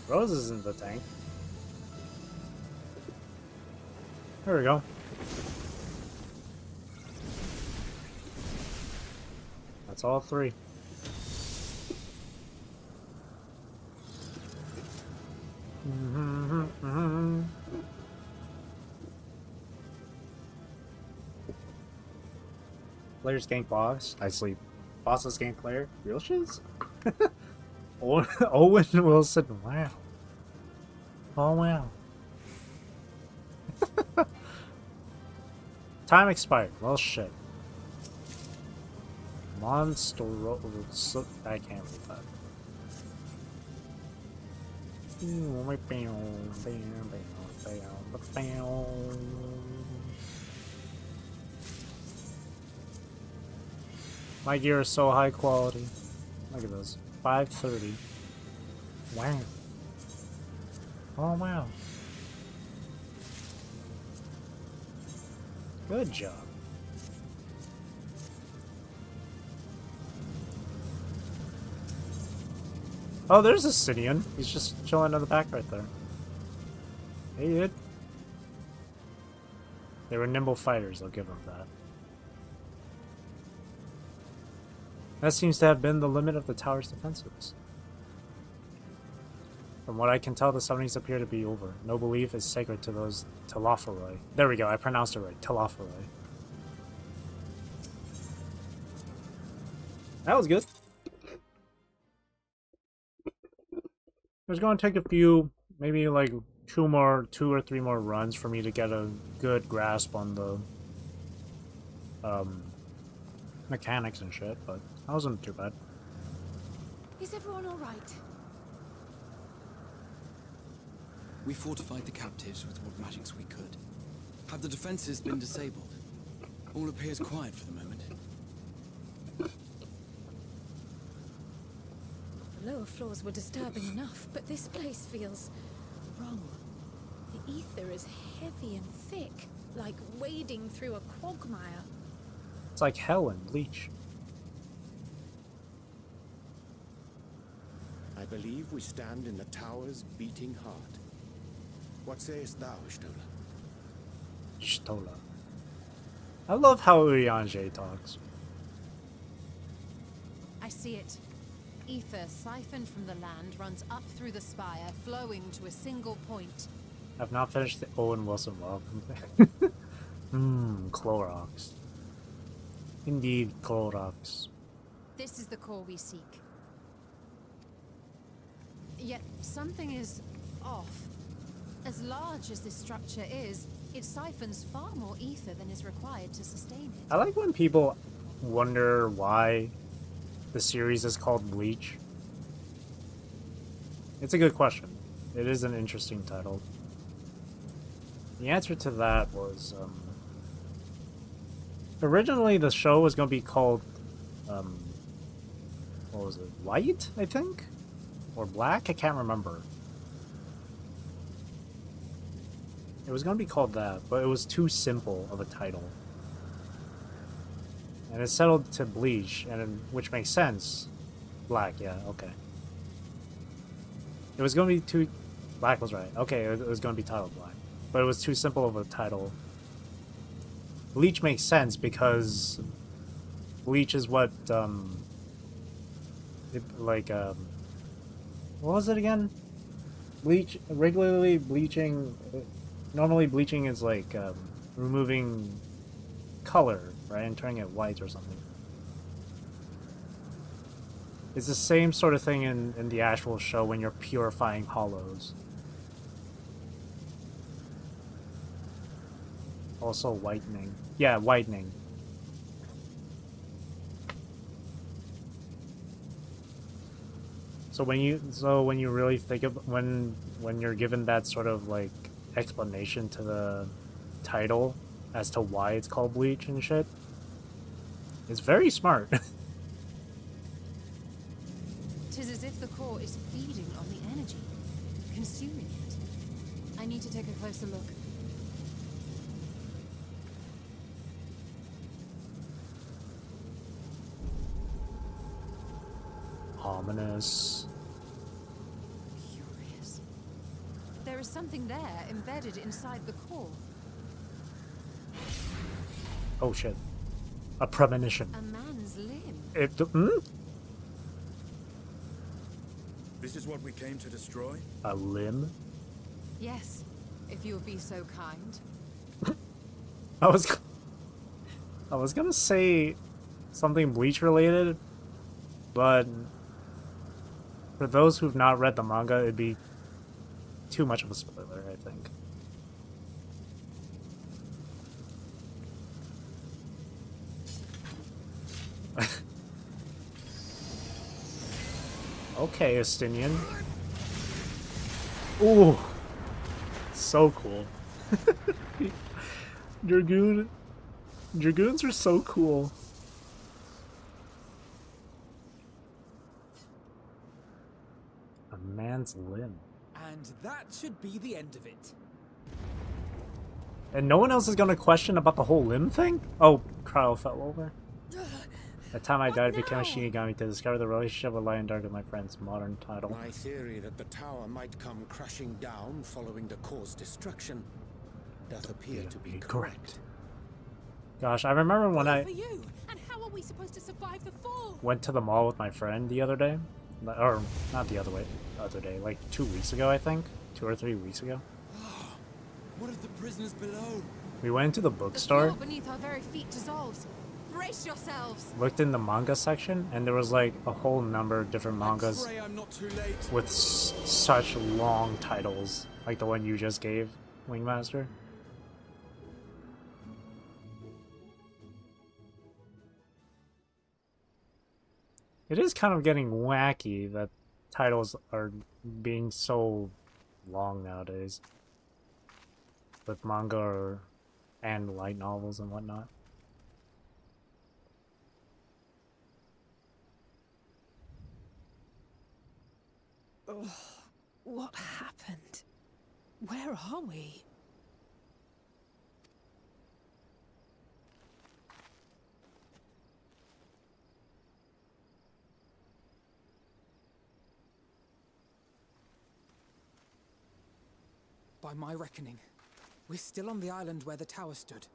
Rose is in the tank. There we go. That's all three. Players gank boss. I sleep. Bosses gank player. Real shiz? Owen Wilson. Wow. Oh wow. Time expired. Well, shit. Monster. I can't read that. My gear is so high quality. Look at this. 530. Wow. Oh wow. Good job. Oh, there's a Sidian. He's just chilling in the back right there. Hey, dude. They were nimble fighters, I'll give them that. That seems to have been the limit of the tower's defenses. From what I can tell, the summonings appear to be over. No belief is sacred to those Telophoroi. There we go, I pronounced it right. Telophoroi. That was good. It's going to take a few, maybe like two or three more runs for me to get a good grasp on the mechanics and shit, but that wasn't too bad. Is everyone all right? We fortified the captives with what magics we could. Have the defenses been disabled? All appears quiet for the moment. The lower floors were disturbing enough, but this place feels wrong. The ether is heavy and thick, like wading through a quagmire. It's like hell in Bleach. I believe we stand in the tower's beating heart. What sayest thou, Stola? Stola. I love how Urianger talks. I see it. Ether siphoned from the land runs up through the spire, flowing to a single point. I've not finished the Owen Wilson welcome. Clorox. Indeed, Clorox. This is the core we seek. Yet something is off. As large as this structure is, it siphons far more ether than is required to sustain it. I like when people wonder why the series is called Bleach. It's a good question. It is an interesting title. The answer to that was, originally the show was going to be called, what was it, White, I think? Or Black? I can't remember. It was gonna be called that, but it was too simple of a title. And it settled to Bleach, which makes sense. Black, yeah, okay. It was gonna be too... Black was right. Okay, it was gonna be titled Black. But it was too simple of a title. Bleach makes sense because Bleach is what, what was it again? Regularly bleaching... Normally bleaching is like, removing color, right? And turning it white or something. It's the same sort of thing in the actual show when you're purifying hollows. Also whitening. Yeah, whitening. So when you really think of when you're given that sort of like explanation to the title as to why it's called Bleach and shit, it's very smart. Tis as if the core is feeding on the energy, consuming it. I need to take a closer look. Ominous. Curious. There is something there embedded inside the core. Oh shit. A premonition. A man's limb. This is what we came to destroy? A limb? Yes, if you would be so kind. I was gonna say something Bleach related, but for those who've not read the manga, it'd be too much of a spoiler, I think. Okay, Estinian. Ooh, so cool. Dragoons are so cool. A man's limb. And that should be the end of it. And no one else is gonna question about the whole limb thing? Oh, Cryo fell over. The time I died, I became a Shinigami to discover the relationship with Light and Dark with my friend's modern title. My theory that the tower might come crashing down following the core's destruction doth appear to be correct. Gosh, I remember when I For you. And how are we supposed to survive the fall? went to the mall with my friend the other day. Or, not the other day, like 2 weeks ago, I think. 2 or 3 weeks ago. What of the prisoners below? We went into the The bookstore, floor beneath our very feet dissolves. Brace yourselves. looked in the manga section, and there was like a whole number of different mangas Pray I'm not too late. with such long titles, like the one you just gave, Wingmaster. It is kind of getting wacky that titles are being so long nowadays. With manga and light novels and whatnot. What happened? Where are we? By my reckoning, we're still on the island where the tower stood.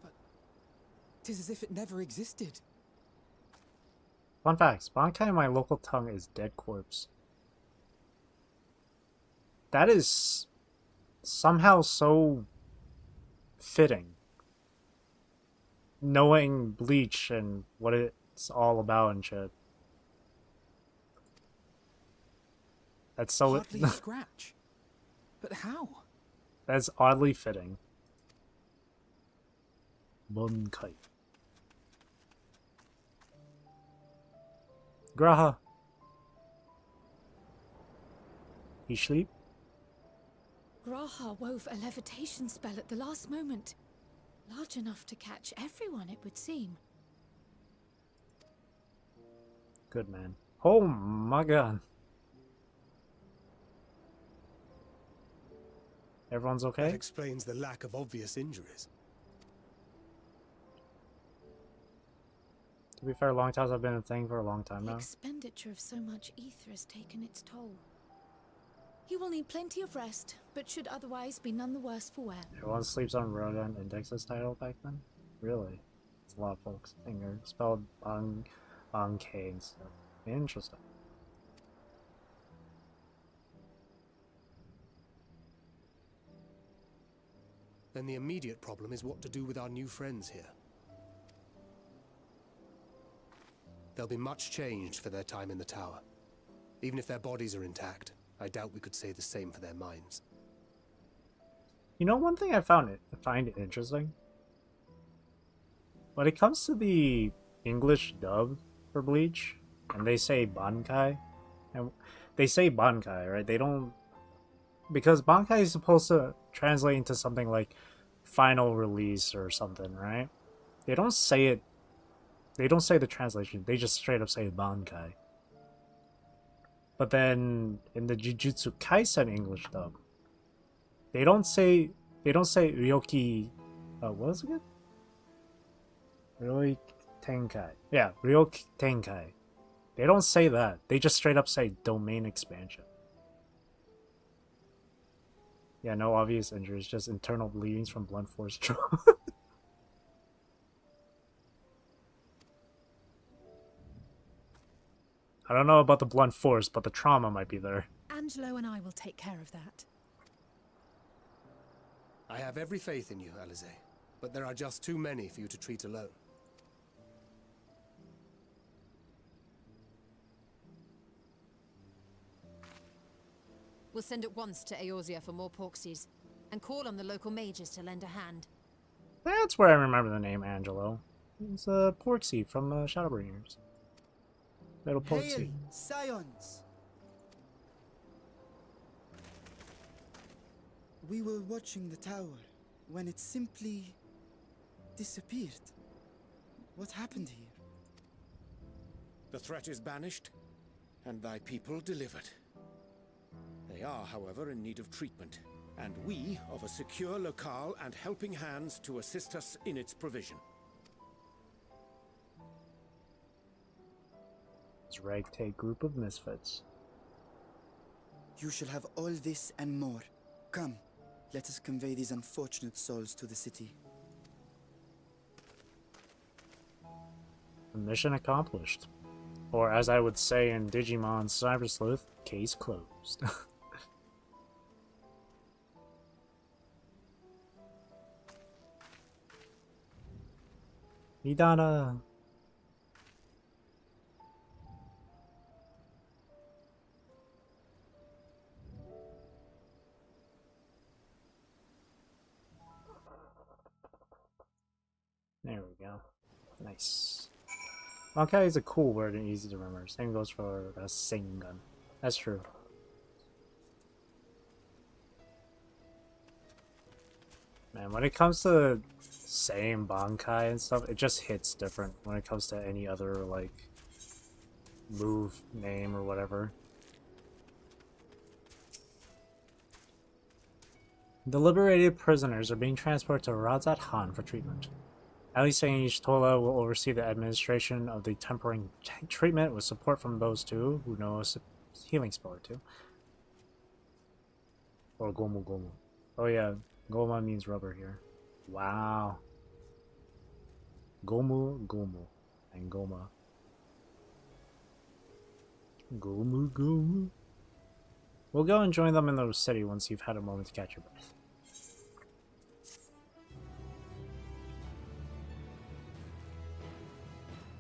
But 'tis as if it never existed. Fun fact, Bankai in my local tongue is dead corpse. That is somehow so fitting. Knowing Bleach and what it's all about and shit. That's so... Hardly a scratch. But how? That's oddly fitting. Bankai. Graha. You sleep? Graha wove a levitation spell at the last moment. Large enough to catch everyone, it would seem. Good man. Oh my god. Everyone's That okay? explains the lack of obvious injuries. To be fair, long times have been a thing for a long time The now. expenditure of so much ether has taken its toll. He will need plenty of rest, but should otherwise be none the worse for wear. Everyone sleeps on Rodon Index's title back then? Really? It's a lot of folks. Finger spelled on K and stuff. Interesting. Then the immediate problem is what to do with our new friends here. They'll be much changed for their time in the tower. Even if their bodies are intact, I doubt we could say the same for their minds. You know, one thing I find interesting? When it comes to the English dub for Bleach, and they say Bankai, and they say Bankai, right? They don't... Because Bankai is supposed to translate into something like final release or something, right? They don't say it... They don't say the translation, they just straight up say Bankai. But then, in the Jujutsu Kaisen English dub, they don't say Ryoki... what was it again? Ryoki Tenkai. Yeah, Ryoki Tenkai. They don't say that. They just straight up say domain expansion. Yeah, no obvious injuries, just internal bleedings from blunt force trauma. I don't know about the blunt force, but the trauma might be there. Angelo and I will take care of that. I have every faith in you, Alize, but there are just too many for you to treat alone. We'll send at once to Eorzea for more Porksies, and call on the local mages to lend a hand. That's where I remember the name Angelo. It's Porksy from Shadowbringers. Little Porksy. Hail, Scions! We were watching the tower when it simply disappeared. What happened here? The threat is banished, and thy people delivered. They are, however, in need of treatment, and we of a secure locale and helping hands to assist us in its provision. This ragtag group of misfits. You shall have all this and more. Come, let us convey these unfortunate souls to the city. Mission accomplished. Or as I would say in Digimon Cyber Sleuth, case closed. Idana. There we go. Nice. Bankai is a cool word and easy to remember. Same goes for a sing gun. That's true. Man, when it comes to saying Bankai and stuff, it just hits different when it comes to any other, like, move name or whatever. The liberated prisoners are being transported to Razat Han for treatment. Alice and Ishtola will oversee the administration of the temporary treatment with support from those two who know a healing spell or two. Or Gomu Gomu. Oh yeah, Goma means rubber here. Wow. Gomu Gomu and Goma. Gomu Gomu. We'll go and join them in the city once you've had a moment to catch your breath.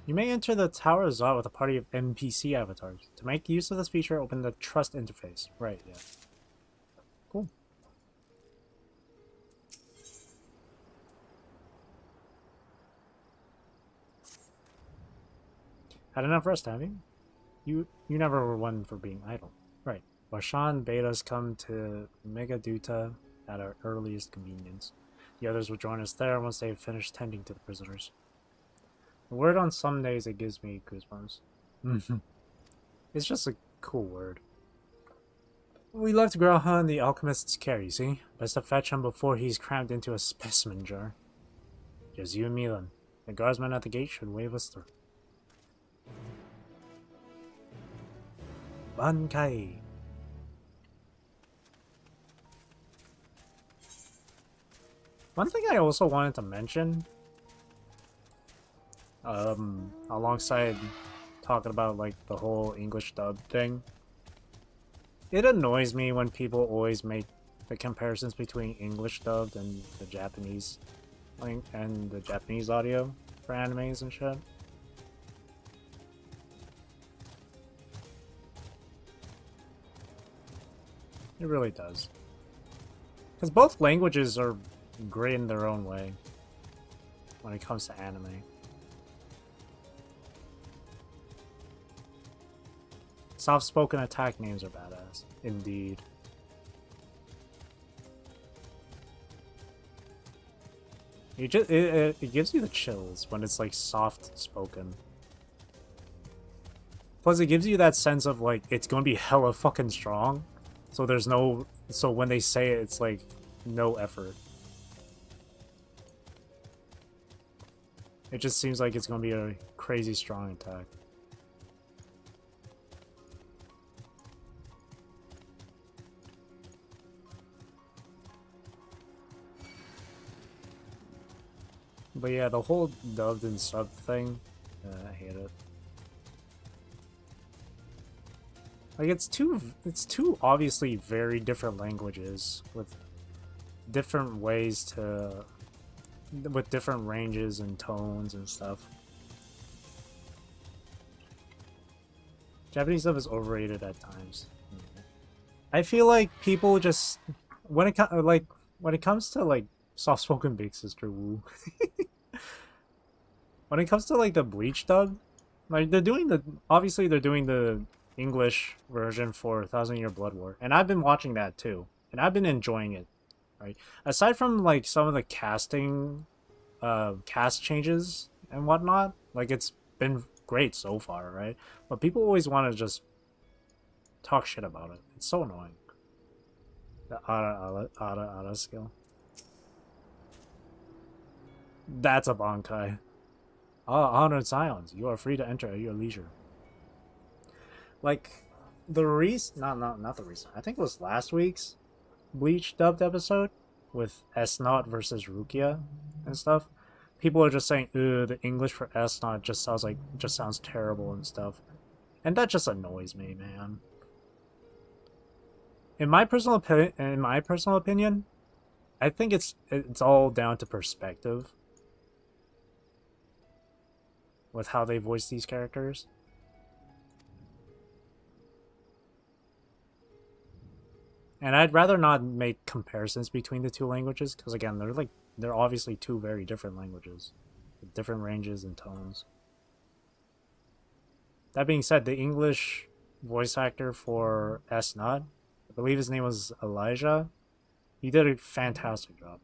You may enter the Tower of Zot with a party of NPC avatars. To make use of this feature, open the Trust interface. Right, yeah. Cool. Had enough rest, have you? You never were one for being idle. Right. Washan bade us come to Megaduta at our earliest convenience. The others will join us there once they have finished tending to the prisoners. The word on some days it gives me goosebumps. It's just a cool word. We left Graha in the alchemist's care, you see? Best to fetch him before he's crammed into a specimen jar. Just you and me then. The guardsman at the gate should wave us through. Bankai. One thing I also wanted to mention, alongside talking about like the whole English dub thing, it annoys me when people always make the comparisons between English dubbed and the Japanese, and the Japanese audio for animes and shit. It really does. Because both languages are great in their own way when it comes to anime. Soft-spoken attack names are badass. Indeed. It gives you the chills when it's like soft-spoken. Plus it gives you that sense of like it's gonna be hella fucking strong. So there's no... So when they say it, it's like no effort. It just seems like it's gonna be a crazy strong attack. But yeah, the whole dubbed and subbed thing, I hate it. Like it's two obviously very different languages with different ways to, with different ranges and tones and stuff. Japanese stuff is overrated at times. I feel like people just when it comes to like soft-spoken big sister woo. When it comes to like the Bleach dub, like they're doing the English version for Thousand Year Blood War, and I've been watching that too, and I've been enjoying it. Right, aside from like some of the casting, cast changes and whatnot, like it's been great so far, right? But people always want to just talk shit about it. It's so annoying. The Ara skill. That's a Bankai. Honored Scions, you are free to enter at your leisure. Like, the reason... Not the reason. I think it was last week's Bleach dubbed episode with S-Naut versus Rukia and stuff. People are just saying, "Ugh, the English for S-Naut just sounds terrible and stuff." And that just annoys me, man. In my personal opinion, I think it's all down to perspective with how they voice these characters. And I'd rather not make comparisons between the two languages, because again, they're obviously two very different languages with different ranges and tones. That being said, the English voice actor for S-Naut, I believe his name was Elijah, he did a fantastic job.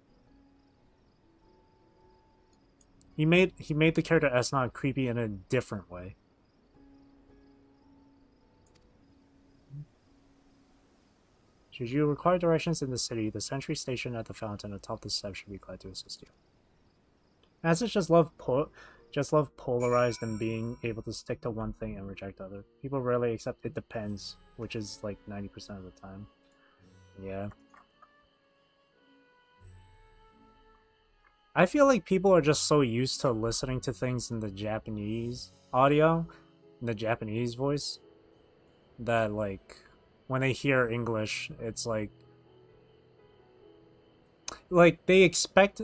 He made the character S-Naut creepy in a different way. Should you require directions in the city, the sentry station at the fountain atop the steps should be glad to assist you. As it's just love polarized and being able to stick to one thing and reject other. People rarely accept it depends, which is like 90% of the time. Yeah. I feel like people are just so used to listening to things in the Japanese audio, in the Japanese voice, that like when they hear English, it's like they expect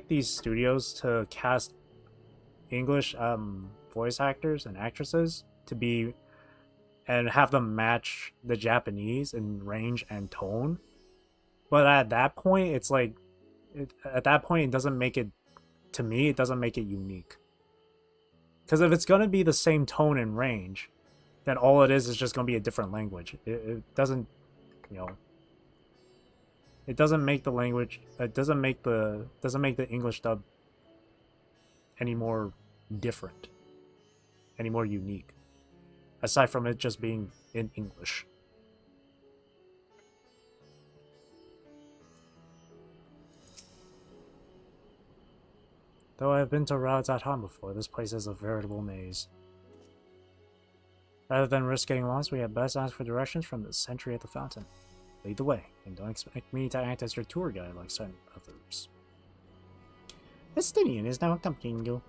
these studios to cast English voice actors and actresses to be and have them match the Japanese in range and tone. But at that point, it's like it doesn't make it, to me, it doesn't make it unique. Because if it's going to be the same tone and range, then all it is just going to be a different language. It doesn't, it doesn't make the language, it doesn't make the English dub any more different, any more unique. Aside from it just being in English. Though I have been to Razathan before, this place is a veritable maze. Rather than risk getting lost, we had best ask for directions from the sentry at the fountain. Lead the way, and don't expect me to act as your tour guide like some others. Estinian is now accompanying you.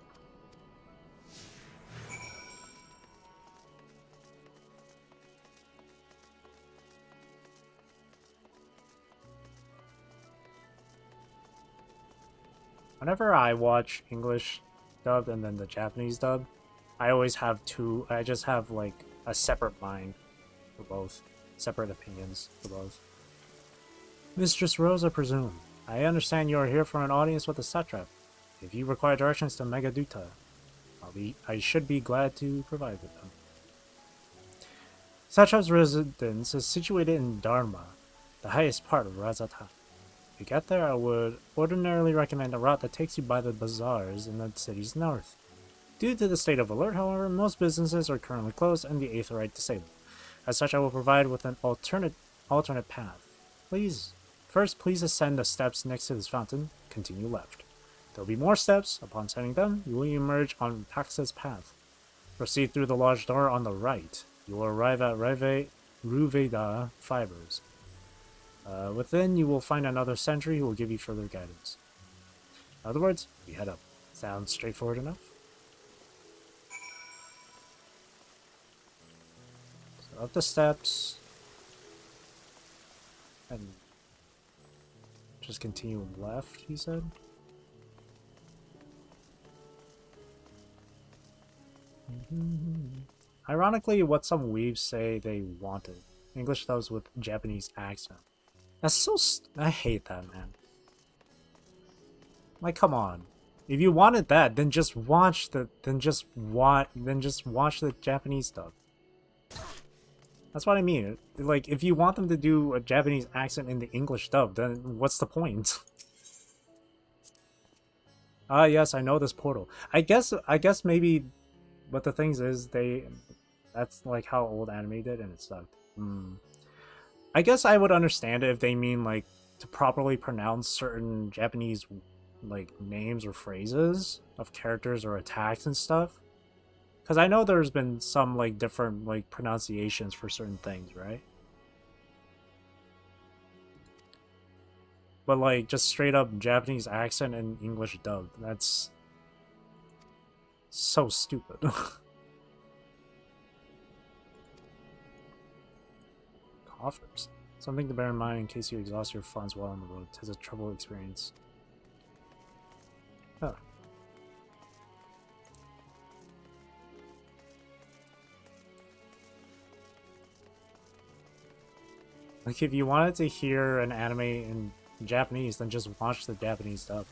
Whenever I watch English dubbed and then the Japanese dub, I always have two. I just have like a separate mind for both, separate opinions for both. Mistress Rose, I presume. I understand you are here for an audience with the satrap. If you require directions to Megaduta, I should be glad to provide with them. Satrap's residence is situated in Dharma, the highest part of Razathan. If you get there, I would ordinarily recommend a route that takes you by the bazaars in the city's north. Due to the state of alert, however, most businesses are currently closed and the Aetherite disabled. As such, I will provide with an alternate path. Please ascend the steps next to this fountain. Continue left. There will be more steps. Upon ascending them, you will emerge on Paxa's path. Proceed through the large door on the right. You will arrive at Ruveda Fibers. Within, you will find another sentry who will give you further guidance. In other words, we head up. Sounds straightforward enough? So up the steps. And just continue left, he said. Ironically, what some weebs say they wanted. English dubs with Japanese accent. That's so I hate that, man. Like, come on. If you wanted that, then just watch the Japanese dub. That's what I mean. Like, if you want them to do a Japanese accent in the English dub, then what's the point? Ah, yes, I know this portal. I guess maybe, but the thing is, that's like how old anime did, and it sucked. I guess I would understand it if they mean like to properly pronounce certain Japanese like names or phrases of characters or attacks and stuff. Because I know there's been some like different like pronunciations for certain things, right? But like just straight up Japanese accent and English dub, that's so stupid. Offers. Something to bear in mind in case you exhaust your funds while on the road. 'Tis a troubled experience. Oh. Like, if you wanted to hear an anime in Japanese, then just watch the Japanese dub.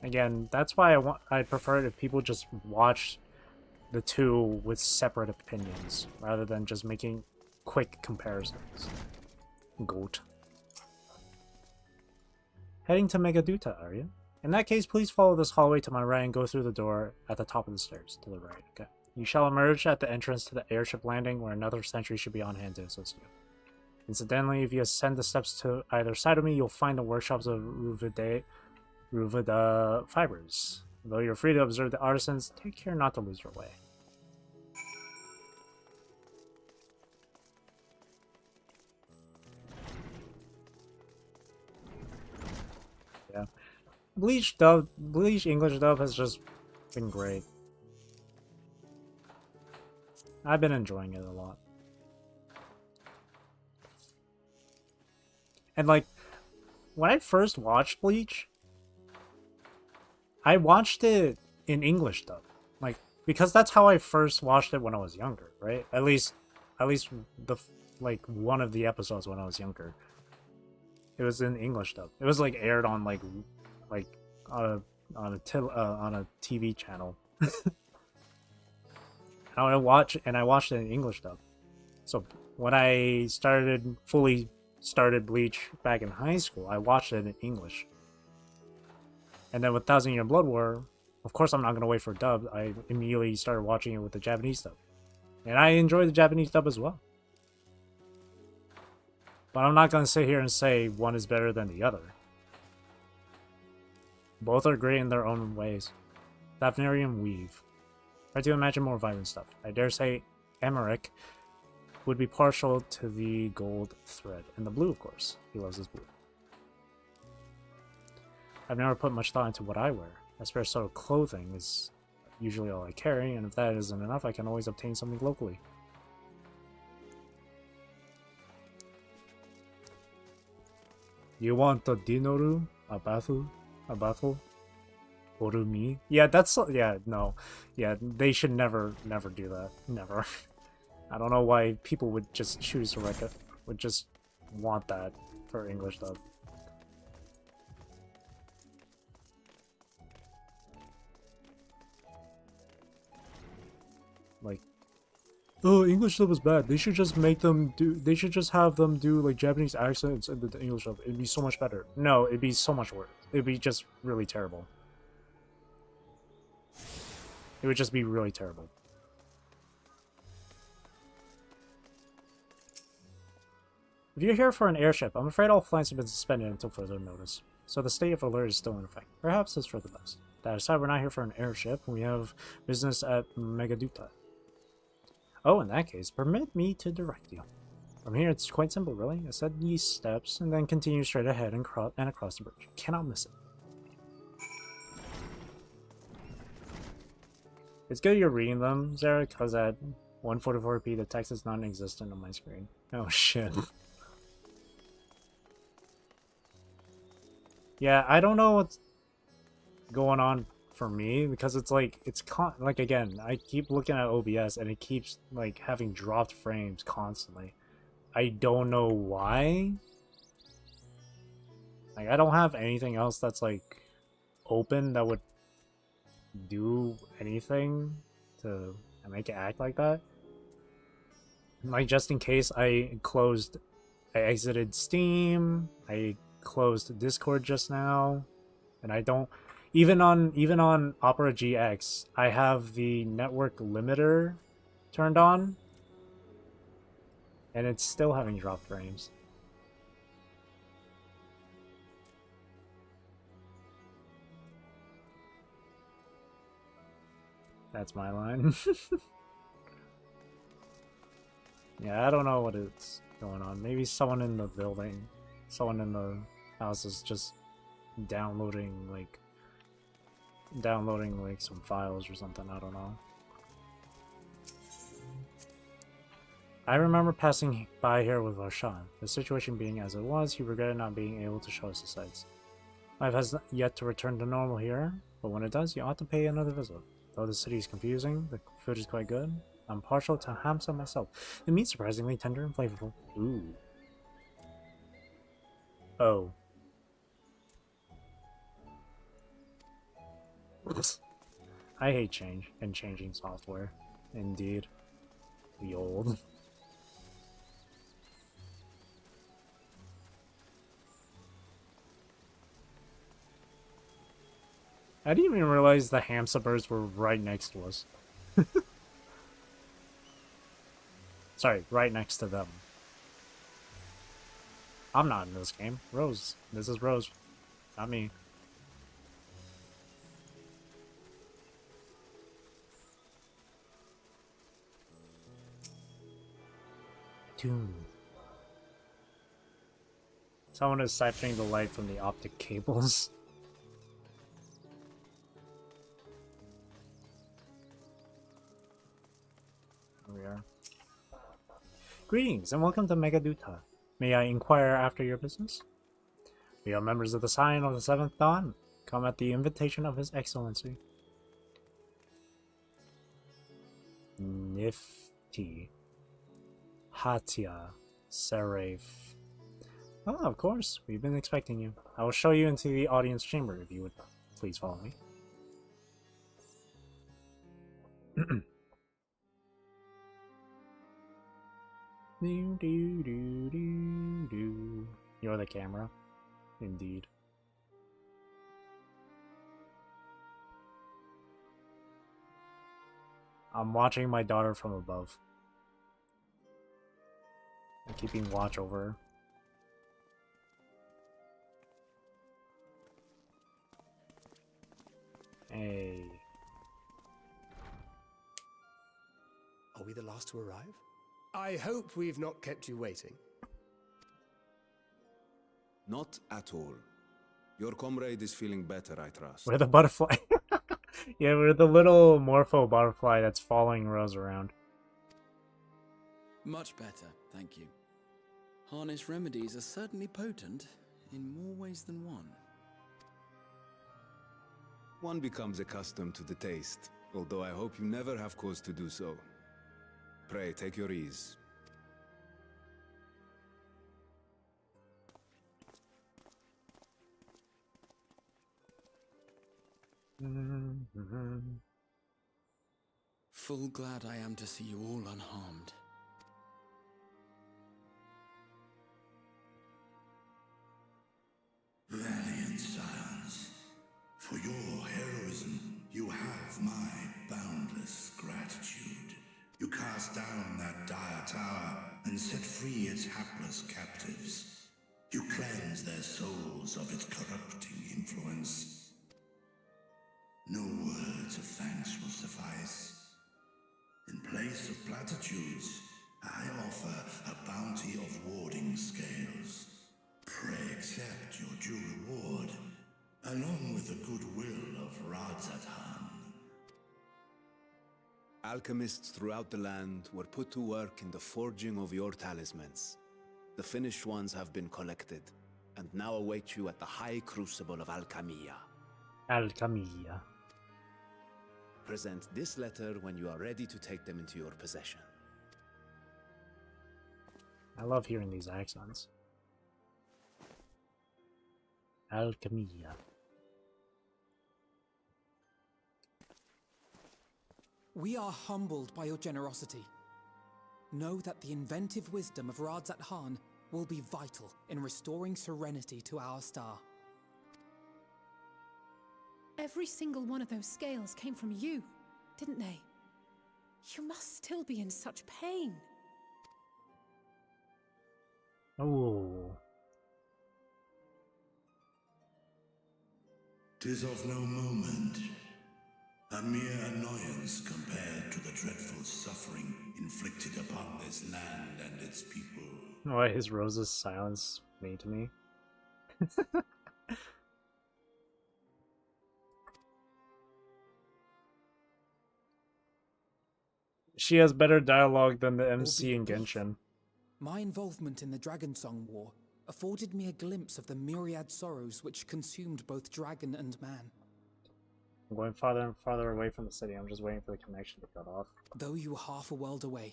Again, that's why I prefer it if people just watch the two with separate opinions, rather than just making quick comparisons. Goat. Heading to Megaduta, are you? In that case, please follow this hallway to my right and go through the door at the top of the stairs, to the right, okay? You shall emerge at the entrance to the airship landing, where another sentry should be on hand to assist you. Incidentally, if you ascend the steps to either side of me, you'll find the workshops of Ruveda Fibers. Though you're free to observe the artisans, take care not to lose your way. Yeah. Bleach English dub has just been great. I've been enjoying it a lot. And like, when I first watched Bleach, I watched it in English dub, like, because that's how I first watched it when I was younger, right? At least the like one of the episodes when I was younger, it was in English dub. It was like aired on like on a TV channel. I watched it in English dub. So when I fully started Bleach back in high school, I watched it in English. And then with 1000 Year Blood War, of course I'm not going to wait for dub. I immediately started watching it with the Japanese dub. And I enjoy the Japanese dub as well. But I'm not going to sit here and say one is better than the other. Both are great in their own ways. Daphne Weave. Try to imagine more violent stuff. I dare say Emmerich would be partial to the gold thread. And the blue, of course. He loves his blue. I've never put much thought into what I wear. A spare set of clothing is usually all I carry, and if that isn't enough, I can always obtain something locally. You want a dinoru? A bathel? Orumi? Yeah, that's... yeah, no. Yeah, they should never do that. Never. I don't know why people would just choose to write it. Would just want that for English dub. Like, oh, English dub is bad. They should just make them do... They should just have them do, like, Japanese accents in the English dub. It'd be so much better. No, it'd be so much worse. It'd be just really terrible. It would just be really terrible. If you're here for an airship, I'm afraid all flights have been suspended until further notice. So the state of alert is still in effect. Perhaps it's for the best. That aside, we're not here for an airship. We have business at Megaduta. Oh, in that case, permit me to direct you. From here, it's quite simple, really. Ascend these steps, and then continue straight ahead and across the bridge. Cannot miss it. It's good you're reading them, Zara, because at 144p, the text is non-existent on my screen. Oh, shit. Yeah, I don't know what's going on for me, because it's like, like, again, I keep looking at OBS, and it keeps, like, having dropped frames constantly. I don't know why. Like, I don't have anything else that's, like, open that would do anything to make it act like that. Like, just in case, I exited Steam, I closed Discord just now, and I don't even on Opera GX, I have the network limiter turned on, and it's still having drop frames. That's my line. Yeah, I don't know what is going on. Maybe someone in the building, someone in the house is just downloading like some files or something. I don't know. I remember passing by here with Varshan. The situation being as it was, he regretted not being able to show us the sights. Life has yet to return to normal here, but when it does, you ought to pay another visit. Though the city is confusing, the food is quite good. I'm partial to hamsa myself. The meat's surprisingly tender and flavorful. Ooh. Oh. I hate change and changing software. Indeed. The old. I didn't even realize the hamster birds were right next to us. Sorry, right next to them. I'm not in this game. Rose. This is Rose. Not me. Doom. Someone is siphoning the light from the optic cables. Here we are. Greetings and welcome to Megaduta. May I inquire after your business? We are members of the Sign of the Seventh Dawn. Come at the invitation of His Excellency. Nifty. Hatia. Seraph. Oh, of course. We've been expecting you. I will show you into the audience chamber if you would please follow me. You're the camera. Indeed. I'm watching my daughter from above. keeping watch over her. Hey. Are we the last to arrive? I hope we've not kept you waiting. Not at all. Your comrade is feeling better, I trust. We're the butterfly. Yeah, we're the little morpho butterfly that's following Rose around. Much better, thank you. Harness remedies are certainly potent in more ways than one. One becomes accustomed to the taste, although I hope you never have cause to do so. Pray, take your ease. Full glad I am to see you all unharmed. Valiant scions, for your heroism, you have my boundless gratitude. You cast down that dire tower and set free its hapless captives. You cleanse their souls of its corrupting influence. No words of thanks will suffice. In place of platitudes, I offer a bounty of warding scales. Pray accept your due reward, along with the goodwill of Radzathan. Alchemists throughout the land were put to work in the forging of your talismans. The finished ones have been collected, and now await you at the High Crucible of Alchemia. Alchemia. Present this letter when you are ready to take them into your possession. I love hearing these accents. Alchemia. We are humbled by your generosity. Know that the inventive wisdom of Radzathan will be vital in restoring serenity to our star. Every single one of those scales came from you, didn't they? You must still be in such pain. Oh. 'Tis of no moment. A mere annoyance compared to the dreadful suffering inflicted upon this land and its people. Why is Rose's silence mean to me? She has better dialogue than the MC in Genshin. My involvement in the Dragonsong War afforded me a glimpse of the myriad sorrows which consumed both dragon and man. I'm going farther and farther away from the city. I'm just waiting for the connection to cut off. Though you were half a world away,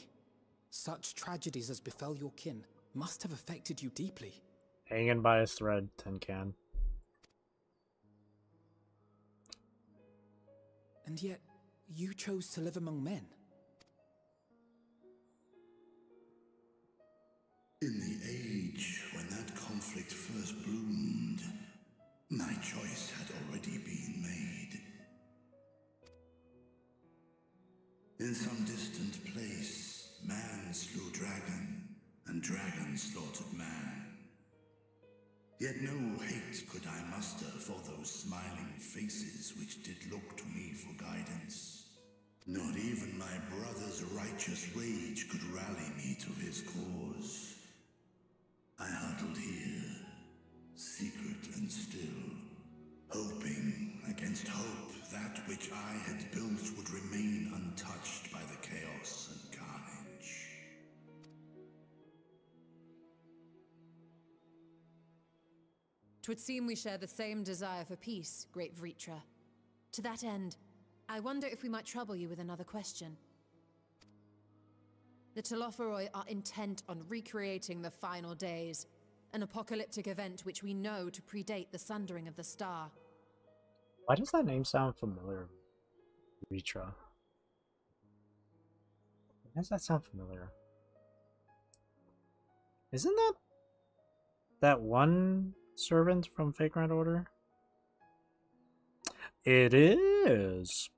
such tragedies as befell your kin must have affected you deeply. Hanging by a thread, Tin Can. And yet, you chose to live among men. In the age when that conflict first bloomed, my choice had already been made. In some distant place, man slew dragon, and dragon slaughtered man. Yet no hate could I muster for those smiling faces which did look to me for guidance. Not even my brother's righteous rage could rally me to his cause. I huddled here, secret and still, hoping against hope that which I had built would remain untouched by the chaos and carnage. Twould seem we share the same desire for peace, great Vritra. To that end, I wonder if we might trouble you with another question. The Telophoroi are intent on recreating the final days, an apocalyptic event which we know to predate the sundering of the star. Why does that name sound familiar? Ritra. Why does that sound familiar? Isn't that one servant from Vagrant Order? It is.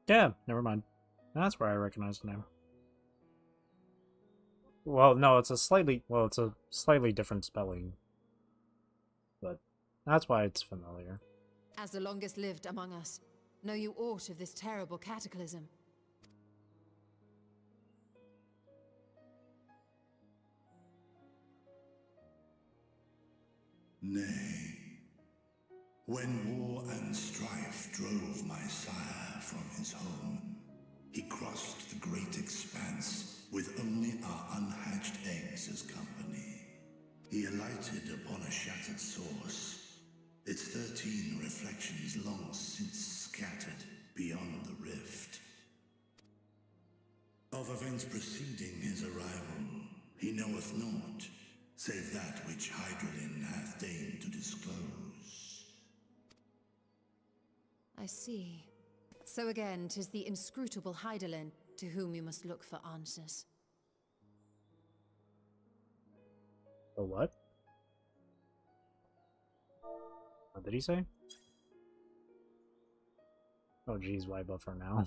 Yeah, never mind. That's where I recognize the name. Well, no, it's a slightly different spelling. But that's why it's familiar. As the longest lived among us, know you aught of this terrible cataclysm? Nay. When war and strife drove my sire from his home, he crossed the great expanse with only our unhatched eggs as company. He alighted upon a shattered source, its 13 reflections long since scattered beyond the rift. Of events preceding his arrival, he knoweth naught, save that which Hydralin hath deigned to disclose. I see. So again, 'tis the inscrutable Hydaelyn to whom you must look for answers. The what? What did he say? Oh geez, why buffer now?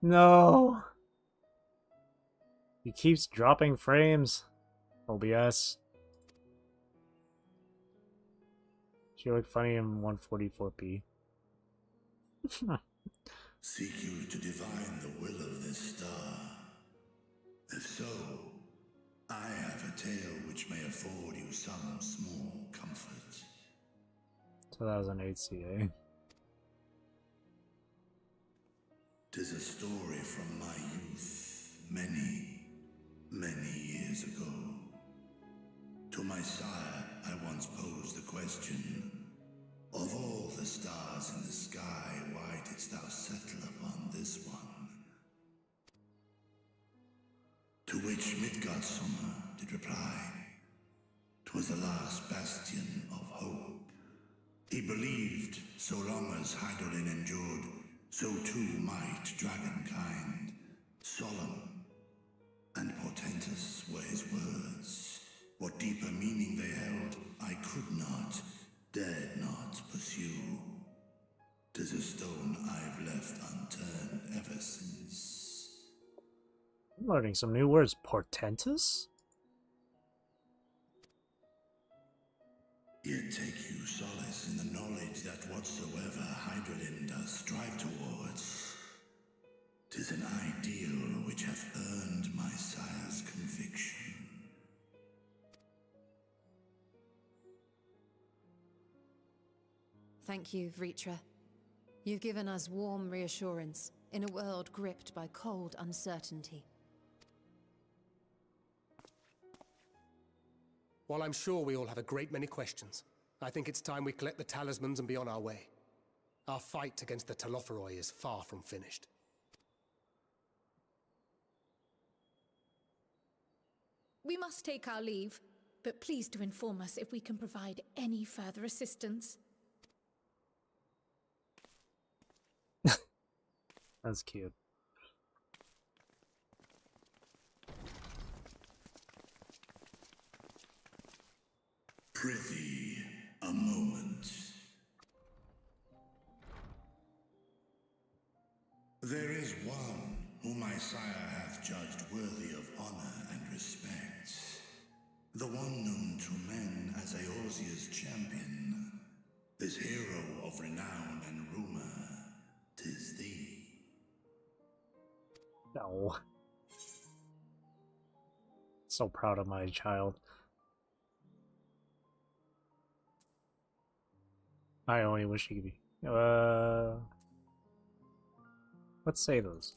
No! He keeps dropping frames. OBS. She looked funny in 144p. Seek you to divine the will of this star? If so, I have a tale which may afford you some small comfort. 2008 CA. 'Tis a story from my youth, many, many years ago. To my sire, I once posed the question, of all the stars in the sky, why didst thou settle upon this one? To which Midgardsummer did reply, 'twas the last bastion of hope. He believed so long as Hydaelyn endured, so too might dragonkind. Solemn and portentous were his words. What deeper meaning they held, I could not, dared not pursue. 'Tis a stone I've left unturned ever since. I'm learning some new words. Portentous? Yet take you solace in the knowledge that whatsoever Hydaelyn does strive towards, 'tis an ideal which hath earned my sire's conviction. Thank you, Vritra. You've given us warm reassurance in a world gripped by cold uncertainty. While I'm sure we all have a great many questions, I think it's time we collect the talismans and be on our way. Our fight against the Telophoroi is far from finished. We must take our leave, but please do inform us if we can provide any further assistance. That's cute. Prithee, a moment. There is one whom my sire hath judged worthy of honor and respect. The one known to men as Eorzea's champion. This hero of renown and rumor, 'tis thee. No. So proud of my child. I only wish he could be. Let's say those.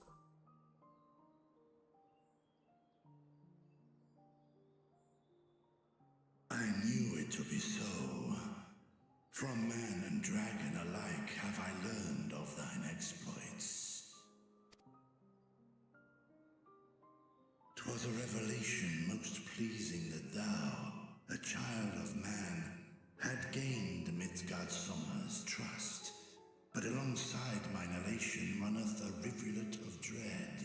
I knew it to be so. From man and dragon alike have I learned of thine exploits. 'Twas a revelation most pleasing that thou, a child of man, had gained Midgardsummer's trust. But alongside mine elation runneth a rivulet of dread.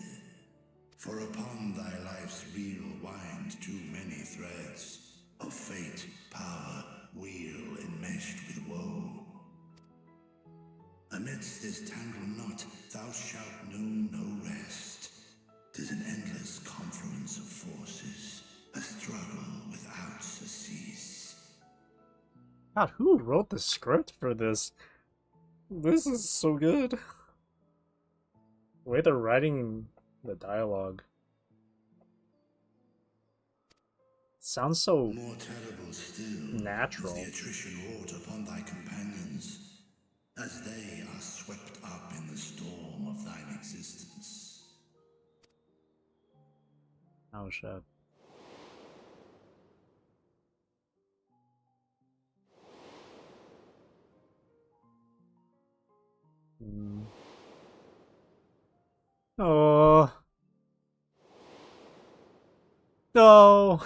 For upon thy life's reel wind too many threads of fate, power, weal enmeshed with woe. Amidst this tangled knot thou shalt know no rest. 'Tis an endless confluence of forces, a struggle without cease. God, who wrote the script for this? This is so good. The way they're writing the dialogue sounds so More terrible still natural. is the attrition wrought upon thy companions, as they are swept up in the storm of thine existence. Oh shit. Oh. No.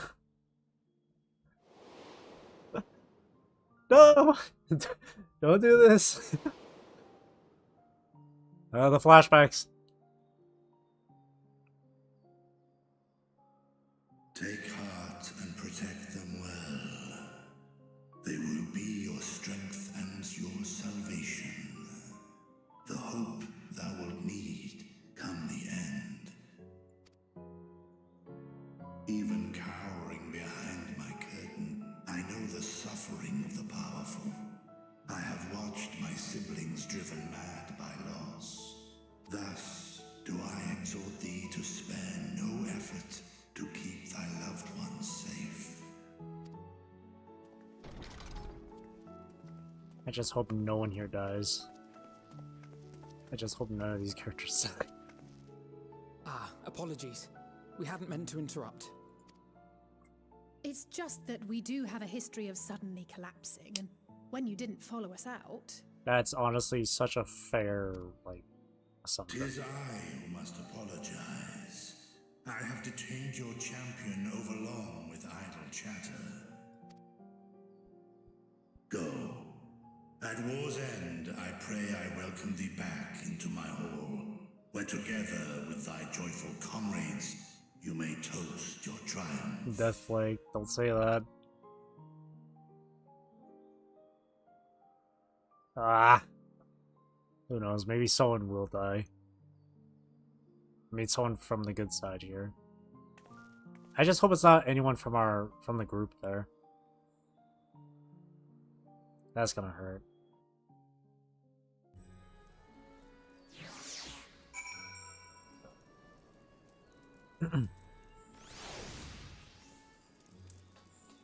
No. Don't do this. The flashbacks. Take heart and protect them well. They will be your strength and your salvation. The hope thou wilt need come the end. Even cowering behind my curtain, I know the suffering of the powerful. I have watched my siblings driven mad by loss. Thus do I exhort thee to spare no effort to keep thy loved ones safe. I just hope no one here dies. I just hope none of these characters die. Ah, apologies. We hadn't meant to interrupt. It's just that we do have a history of suddenly collapsing, and when you didn't follow us out... That's honestly such a fair, like, assumption. 'Tis I who must apologize. I have detained your champion overlong with idle chatter. Go. At war's end, I pray I welcome thee back into my hall, where together with thy joyful comrades, you may toast your triumph. Death Flake, don't say that. Ah. Who knows, maybe someone will die. I mean, someone from the good side here. I just hope it's not anyone from the group there. That's gonna hurt.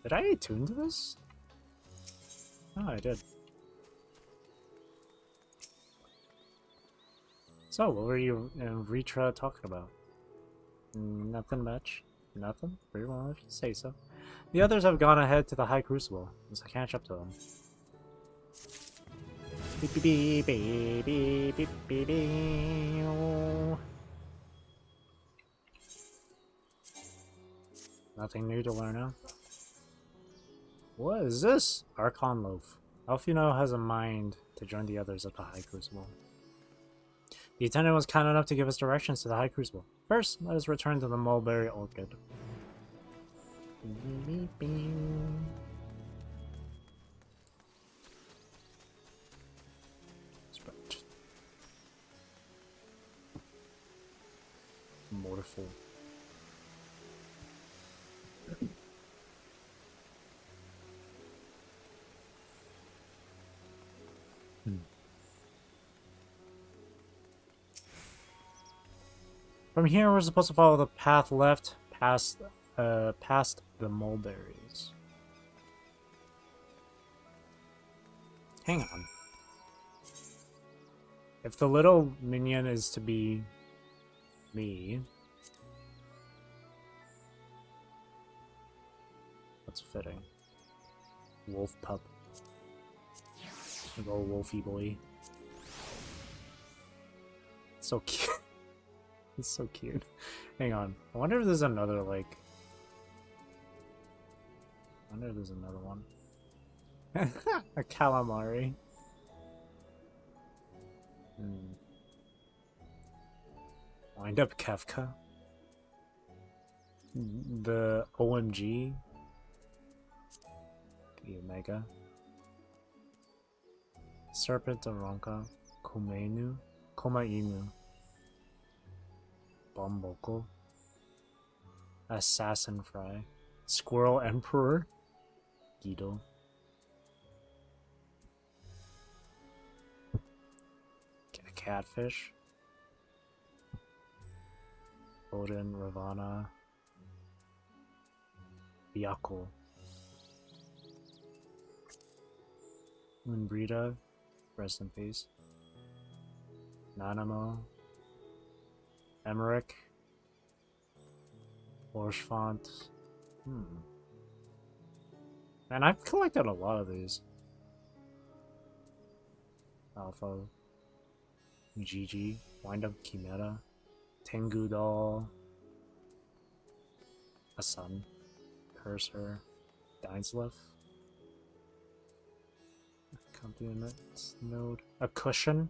Did I attune to this? Oh, I did. So, what were you and Ritra talking about? Nothing much. Nothing? Pretty well, if you say so. The others have gone ahead to the High Crucible, as I catch up to them. Beep beep beep beep beep beep beep. Nothing new to learn, huh? What is this? Archon Loaf. Alfino has a mind to join the others at the High Crucible. The attendant was kind enough to give us directions to the High Crucible. First, let us return to the Mulberry Orchid. Sprout. Mortal. From here, we're supposed to follow the path left past the mulberries. Hang on. If the little minion is to be me, that's fitting. Wolf pup. Little wolfy boy. So cute. It's so cute. Hang on. I wonder if there's another, like... I wonder if there's another one. A calamari. Wind up Kefka. The OMG. The Omega. Serpent Aronka. Komainu. Komainu. Bomboko. Assassin Fry. Squirrel Emperor. Guido. Catfish. Odin, Ravana. Byakull. Moonbrita. Rest in peace. Nanamo. Emmerich. Orshfont. Man, I've collected a lot of these. Alpha. Gigi. Wind Up Chimera. Tengu Doll. A Sun. Cursor. Dainsleif. Accompaniment node. A Cushion.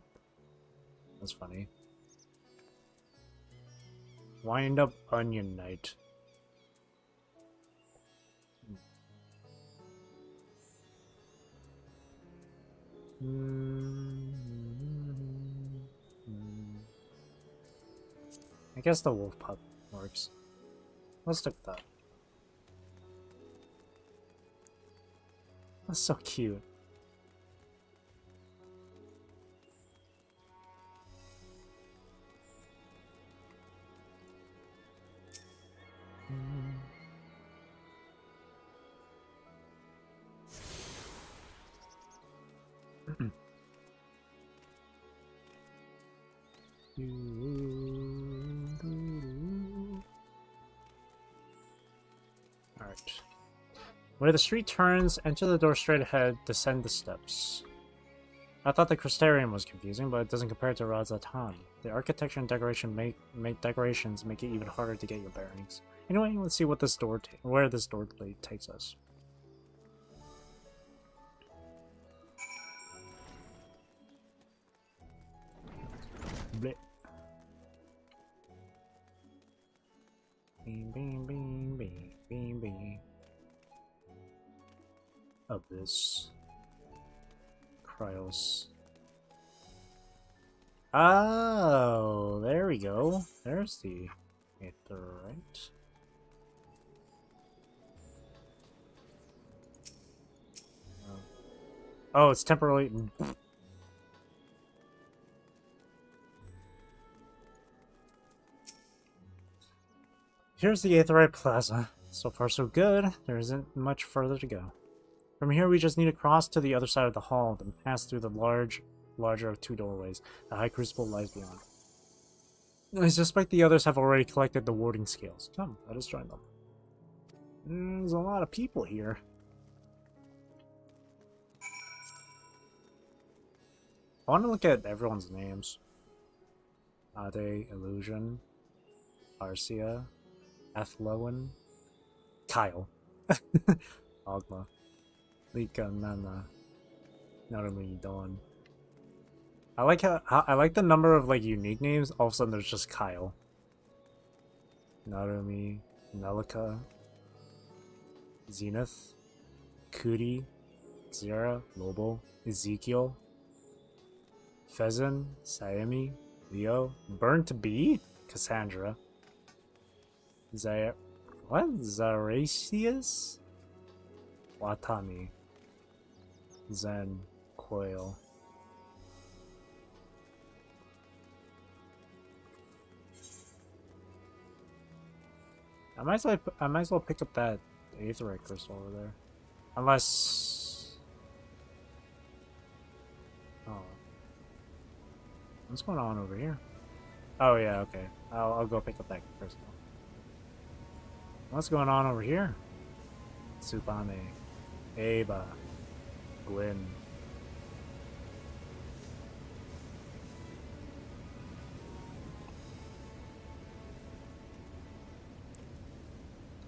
That's funny. Wind Up Onion Knight. I guess the wolf pup works. Let's stick with that. That's so cute. Alright. Where the street turns, enter the door straight ahead, descend the steps. I thought the Crystarium was confusing, but it doesn't compare to Razatan. The architecture and decoration decorations make it even harder to get your bearings. Anyway, let's see what this door where this door takes us. Blech. Beam, beam, beam, beam, beam, beam. Abyss. Cryos. Oh, there we go. There's the Aetheryte. Oh, it's temporarily. Here's the Aetheryte Plaza. So far so good. There isn't much further to go. From here we just need to cross to the other side of the hall, then pass through the larger of two doorways. The High Crucible lies beyond. I suspect the others have already collected the warding scales. Come, let us join them. There's a lot of people here. I want to look at everyone's names. Ade, Illusion, Arcia, Athloan, Kyle, Ogma, Lika, Nana, Narumi, Dawn. I like how I like the number of like unique names. All of a sudden, there's just Kyle, Narumi, Nelika, Zenith, Kuri, Zera, Lobo, Ezekiel, Pheasant, Sayemi, Leo, Burnt Bee, Cassandra, Zaracius, Watami, Zen, Quail. I might as well pick up that Aetheryte crystal over there, unless. Oh, what's going on over here? Oh yeah, okay. I'll go pick up that crystal. What's going on over here? Tsubame, Aba, Gwen.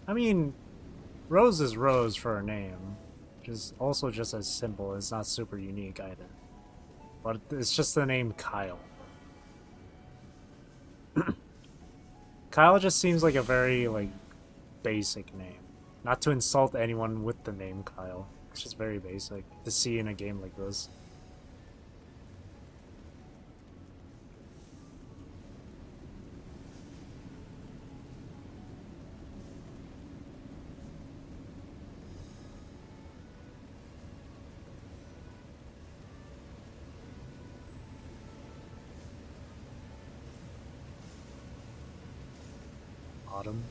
I mean, Rose is Rose for her name, which is also just as simple. It's not super unique either. But it's just the name Kyle. Kyle just seems like a very, like, basic name. Not to insult anyone with the name Kyle. It's just very basic to see in a game like this. Autumn.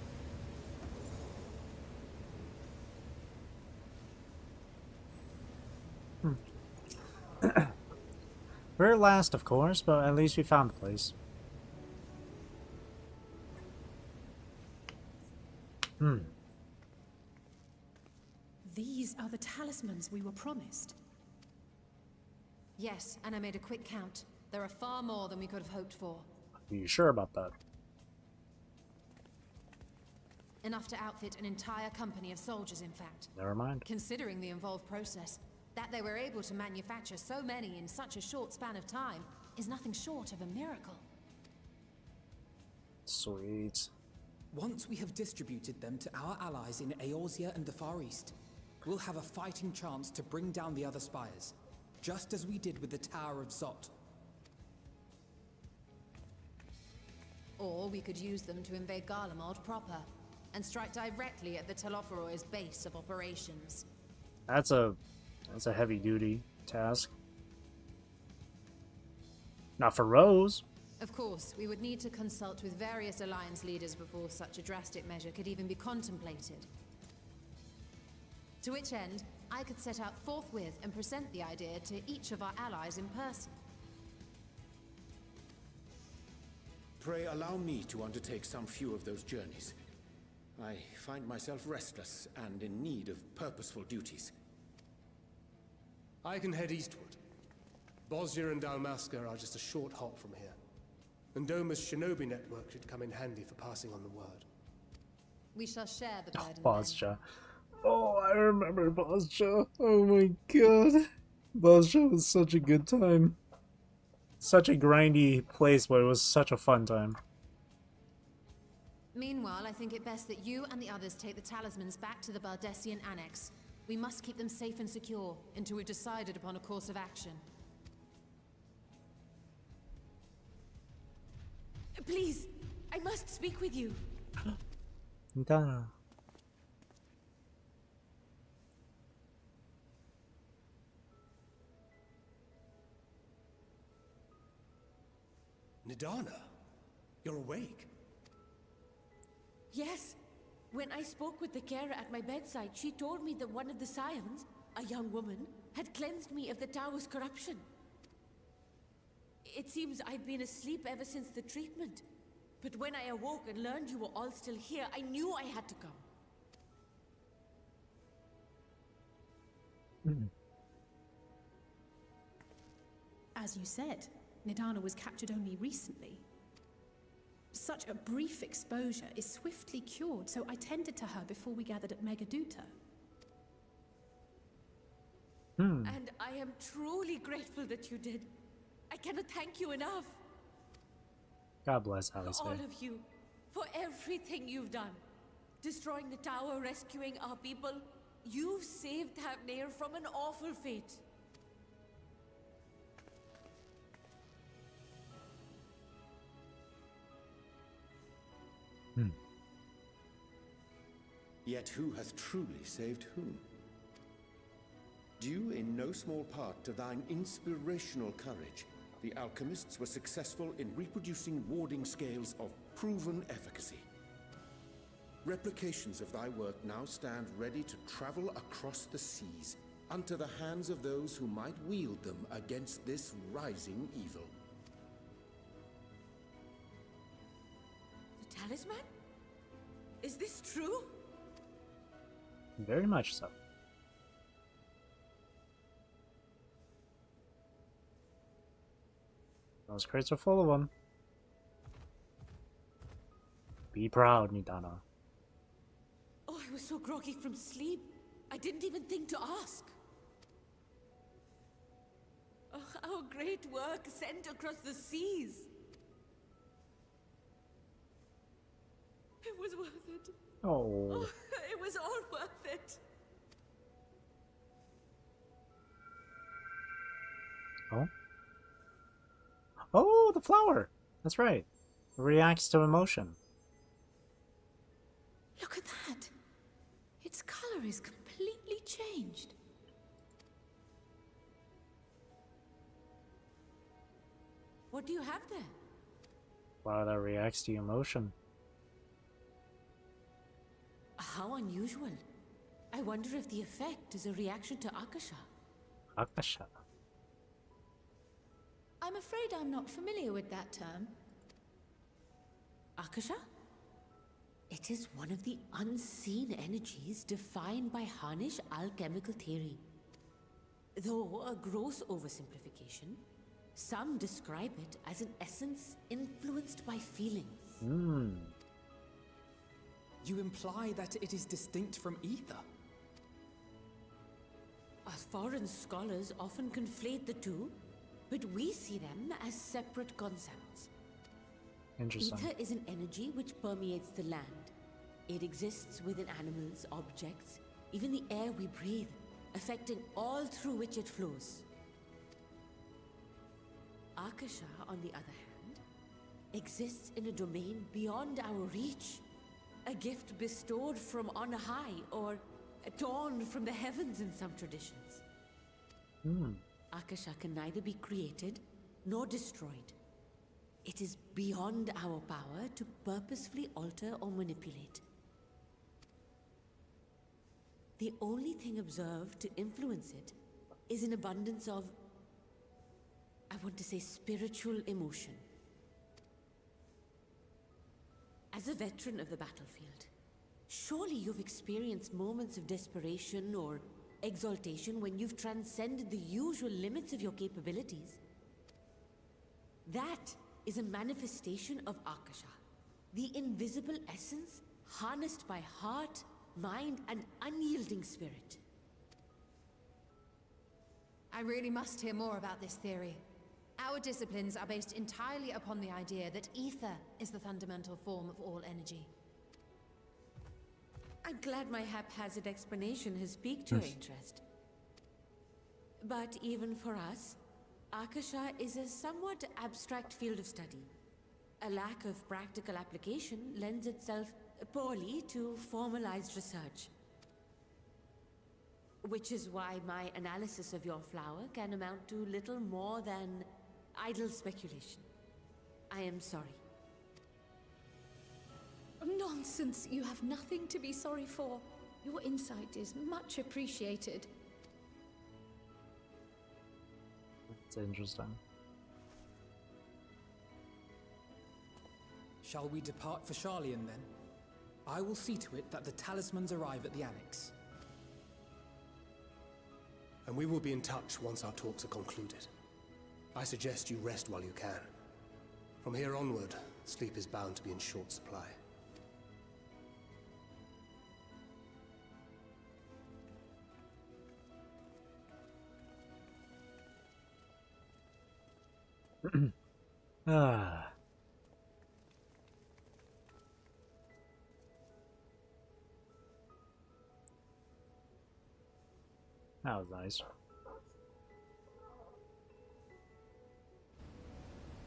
Very last, of course, but at least we found the place. These are the talismans we were promised. Yes, and I made a quick count. There are far more than we could have hoped for. Are you sure about that? Enough to outfit an entire company of soldiers, in fact. Never mind. Considering the involved process, that they were able to manufacture so many in such a short span of time is nothing short of a miracle. Sweet. Once we have distributed them to our allies in Eorzea and the Far East, we'll have a fighting chance to bring down the other spires, just as we did with the Tower of Zot. Or we could use them to invade Garlemald proper, and strike directly at the Telophoroid's base of operations. That's a heavy-duty task. Not for Rose. Of course, we would need to consult with various alliance leaders before such a drastic measure could even be contemplated. To which end, I could set out forthwith and present the idea to each of our allies in person. Pray allow me to undertake some few of those journeys. I find myself restless and in need of purposeful duties. I can head eastward. Bosnia and Dalmasca are just a short hop from here. And Doma's shinobi network should come in handy for passing on the word. We shall share the burden. Bosnia. Oh, I remember Bosnia. Oh my god. Bosnia was such a good time. Such a grindy place, but it was such a fun time. Meanwhile, I think it best that you and the others take the talismans back to the Baldessian Annex. We must keep them safe and secure until we've decided upon a course of action. Please, I must speak with you. Nidana. Nidana, you're awake. Yes. When I spoke with the carer at my bedside, she told me that one of the scions, a young woman, had cleansed me of the tower's corruption. It seems I'd been asleep ever since the treatment. But when I awoke and learned you were all still here, I knew I had to come. As you said, Nidana was captured only recently. Such a brief exposure is swiftly cured, so I tended to her before we gathered at Megaduta. And I am truly grateful that you did. I cannot thank you enough. God bless Alice. All of you, for everything you've done. Destroying the tower, rescuing our people. You've saved Thavnair from an awful fate. Yet who hath truly saved whom? Due in no small part to thine inspirational courage, the alchemists were successful in reproducing warding scales of proven efficacy. Replications of thy work now stand ready to travel across the seas, unto the hands of those who might wield them against this rising evil. The talisman? Is this true? Very much so. Those crates are full of them. Be proud, Nidana. Oh, I was so groggy from sleep. I didn't even think to ask. Oh, our great work sent across the seas. It was worth it. Oh. It was all worth it. Oh? Oh, the flower! That's right. It reacts to emotion. Look at that! Its color is completely changed. What do you have there? Wow, that reacts to emotion. How unusual. I wonder if the effect is a reaction to Akasha. Akasha. I'm afraid I'm not familiar with that term. Akasha? It is one of the unseen energies defined by Harnish alchemical theory. Though a gross oversimplification, some describe it as an essence influenced by feelings. You imply that it is distinct from ether? Foreign scholars often conflate the two, but we see them as separate concepts. Interesting. Ether is an energy which permeates the land. It exists within animals, objects, even the air we breathe, affecting all through which it flows. Akasha, on the other hand, exists in a domain beyond our reach. A gift bestowed from on high, or torn from the heavens in some traditions. Akasha can neither be created nor destroyed. It is beyond our power to purposefully alter or manipulate. The only thing observed to influence it is an abundance of, I want to say, spiritual emotion. As a veteran of the battlefield, surely you've experienced moments of desperation or exaltation when you've transcended the usual limits of your capabilities. That is a manifestation of Akasha, the invisible essence harnessed by heart, mind, and unyielding spirit. I really must hear more about this theory. Our disciplines are based entirely upon the idea that ether is the fundamental form of all energy. I'm glad my haphazard explanation has piqued your interest. But even for us, Akasha is a somewhat abstract field of study. A lack of practical application lends itself poorly to formalized research. Which is why my analysis of your flower can amount to little more than idle speculation. I am sorry. Nonsense! You have nothing to be sorry for. Your insight is much appreciated. It's interesting. Shall we depart for Sharlayan then? I will see to it that the talismans arrive at the Annex. And we will be in touch once our talks are concluded. I suggest you rest while you can. From here onward, sleep is bound to be in short supply. Ah. That was nice.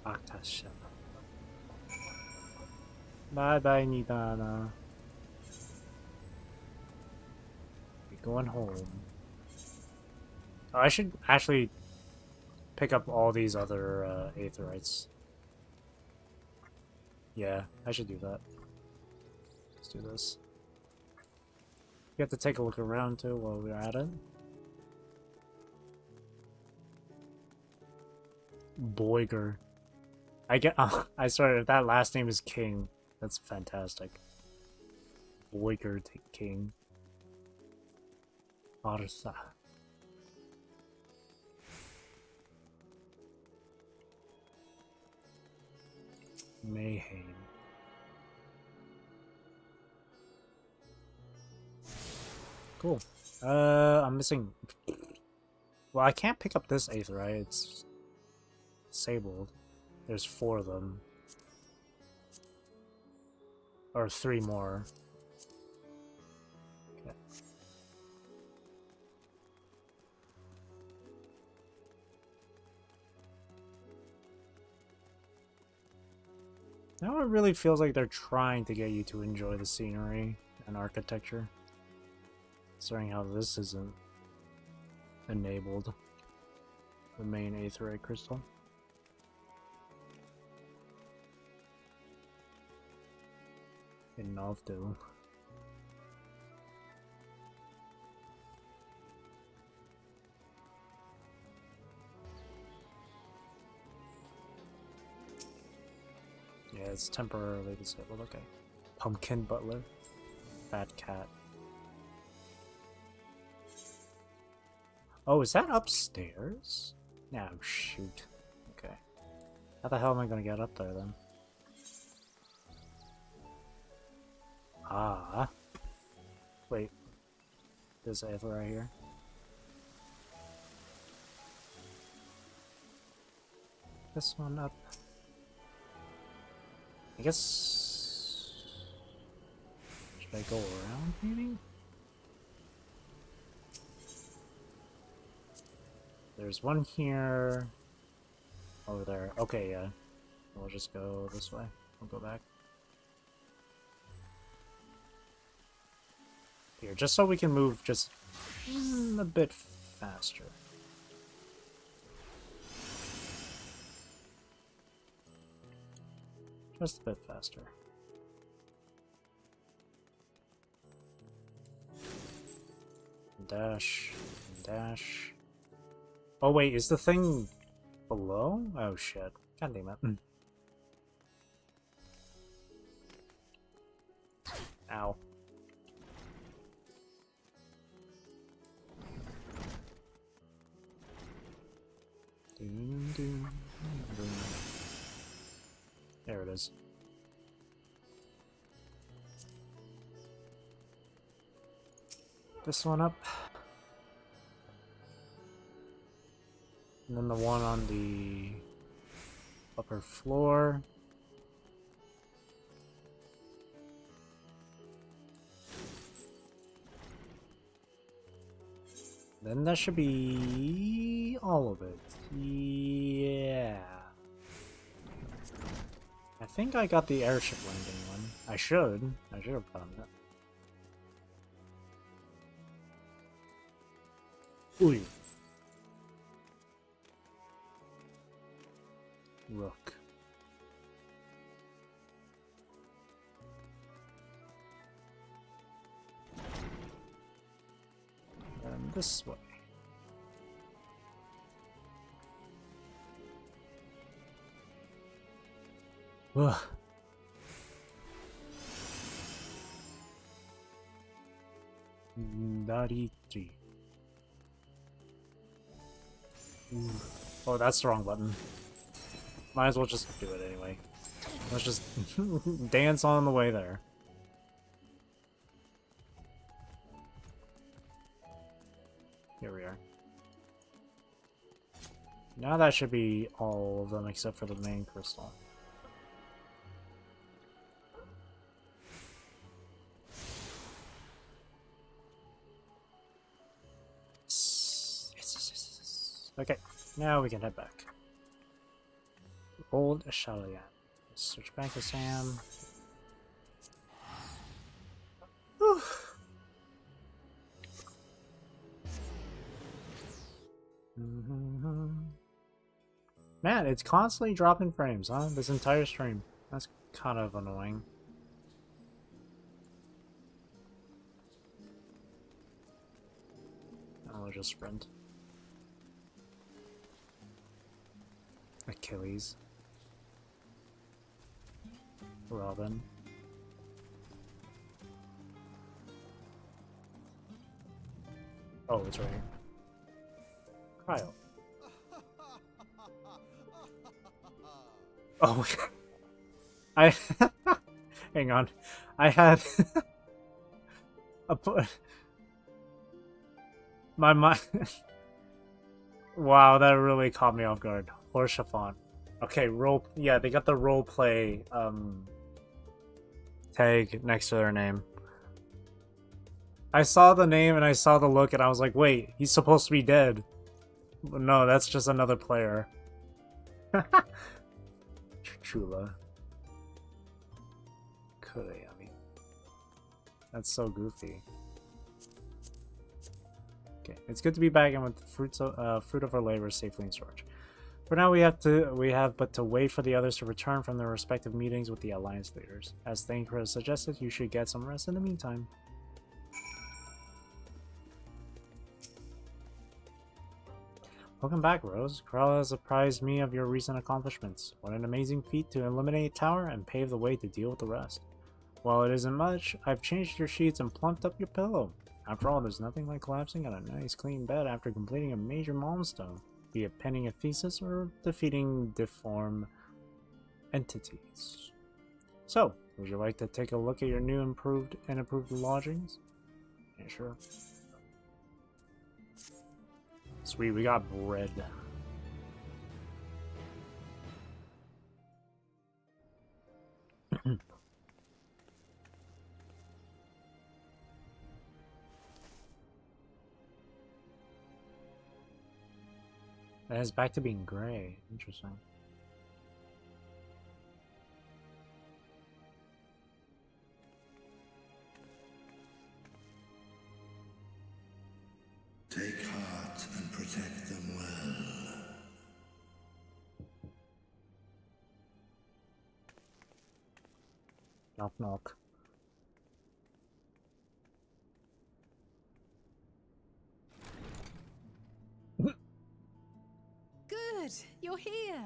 Akasha. Bye bye, Nidana. We're going home. Oh, I should actually pick up all these other aetherites. Yeah, I should do that. Let's do this. We have to take a look around too while we're at it. Boiger. I swear, if that last name is King, that's fantastic. Boiger King. Arsa. Mayhem. Cool. I'm missing. Well, I can't pick up this aetherite. It's disabled. There's 4 of them. Or 3 more. Okay. Now it really feels like they're trying to get you to enjoy the scenery and architecture. Considering how this isn't enabled. The main aetherite crystal. Enough to. Yeah, it's temporarily disabled. Okay. Pumpkin butler. Fat cat. Oh, is that upstairs? No, shoot. Okay. How the hell am I gonna get up there then? Ah. Wait. There's Ava right here. This one up. I guess... Should I go around, maybe? There's one here. Over there. Okay, yeah. We'll just go this way. We'll go back. Here, just so we can move just a bit faster. Just a bit faster. Dash. Dash. Oh wait, is the thing below? Oh shit. God damn it. Ow. There it is. This one up. And then the one on the upper floor. Then that should be all of it. Yeah. I think I got the airship landing one. I should have gotten it. Ooh. Rook. And this way. Ugh. Dari-3. Oh, that's the wrong button. Might as well just do it anyway. Let's just dance on the way there. Here we are. Now that should be all of them except for the main crystal. Okay, now we can head back. Old Shalayan. Switch back to Sam. Whew. Man, it's constantly dropping frames, huh? This entire stream. That's kind of annoying. I'll just sprint. Achilles. Robin. Oh, it's right here. Kyle. Oh, I hang on. I had my mind. Wow, that really caught me off guard. Horshaphon. Okay, yeah, they got the roleplay tag next to their name. I saw the name and I saw the look and I was like, wait, he's supposed to be dead. No, that's just another player. Chula. Kurayami. That's so goofy. Okay, it's good to be back and with the fruit of our labor safely in storage. For now, we have but to wait for the others to return from their respective meetings with the Alliance leaders. As Thancred suggested, you should get some rest in the meantime. Welcome back, Rose. Corella has apprised me of your recent accomplishments. What an amazing feat to eliminate a tower and pave the way to deal with the rest. While it isn't much, I've changed your sheets and plumped up your pillow. After all, there's nothing like collapsing on a nice clean bed after completing a major milestone, be it penning a thesis or defeating deformed entities. So, would you like to take a look at your new improved lodgings? Yeah, sure. Sweet, we got bread. And it's back to being gray. Interesting. Take heart and protect them well. Knock knock. Good, you're here.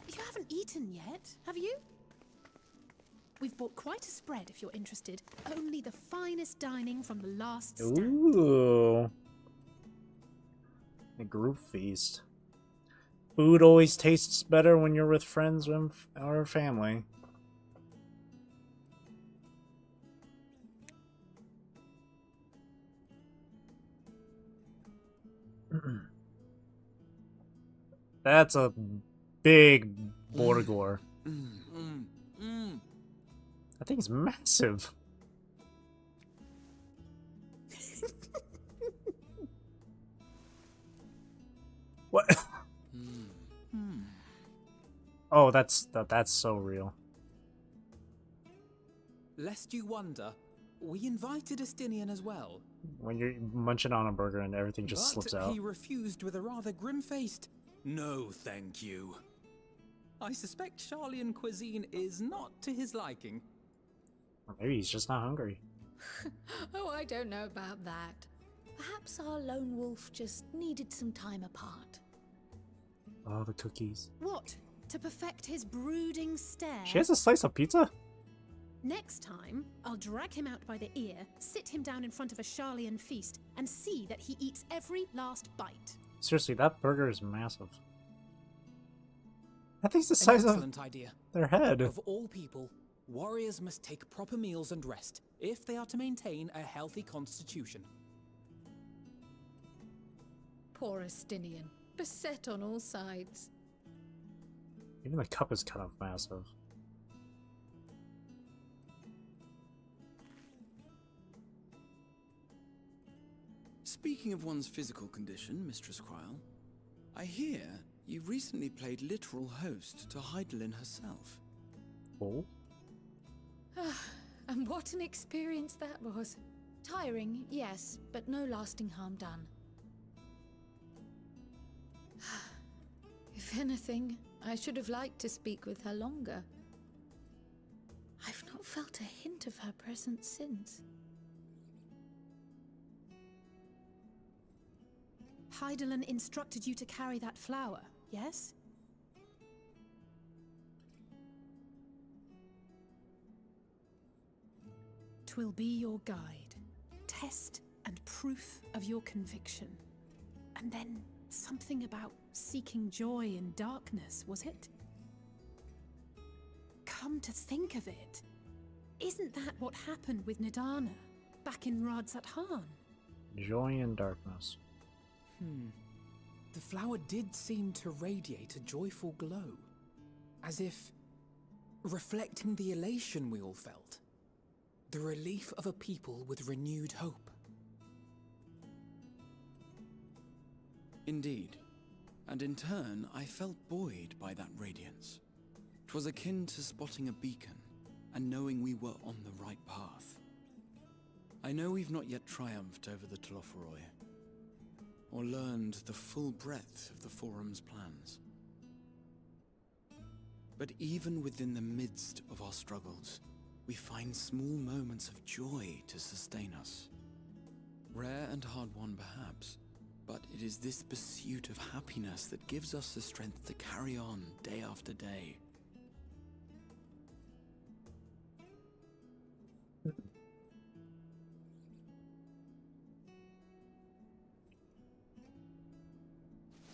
You haven't eaten yet, have you? We've bought quite a spread if you're interested. Only the finest dining from the last stand. Ooh. A group feast. Food always tastes better when you're with friends or family. That's a big Borgor. That thing's massive. What? Oh, that's so real. Lest you wonder, we invited Estinian as well. When you're munching on a burger and everything just slips out. He refused with a rather grim-faced, "No, thank you." I suspect Charlian cuisine is not to his liking. Or maybe he's just not hungry. Oh, I don't know about that. Perhaps our lone wolf just needed some time apart. Oh, the cookies. What? To perfect his brooding stare? She has a slice of pizza? Next time, I'll drag him out by the ear, sit him down in front of a Charlian feast, and see that he eats every last bite. Seriously, that burger is massive. That thing's the size of idea. Their head. Of all people, warriors must take proper meals and rest if they are to maintain a healthy constitution. Poor Estinian, beset on all sides. Even the cup is kind of massive. Speaking of one's physical condition, Mistress Quile, I hear you recently played literal host to Heidelin herself. Oh? And what an experience that was. Tiring, yes, but no lasting harm done. If anything, I should have liked to speak with her longer. I've not felt a hint of her presence since. Heidelin instructed you to carry that flower, yes? Twill be your guide, test and proof of your conviction. And then something about seeking joy in darkness, was it? Come to think of it, isn't that what happened with Nidana back in Radzat-Han? Joy in darkness. The flower did seem to radiate a joyful glow, as if reflecting the elation we all felt, the relief of a people with renewed hope. Indeed, and in turn I felt buoyed by that radiance. 'Twas akin to spotting a beacon and knowing we were on the right path. I know we've not yet triumphed over the Telophoroi, or learned the full breadth of the Forum's plans. But even within the midst of our struggles, we find small moments of joy to sustain us. Rare and hard-won perhaps, But it is this pursuit of happiness that gives us the strength to carry on day after day.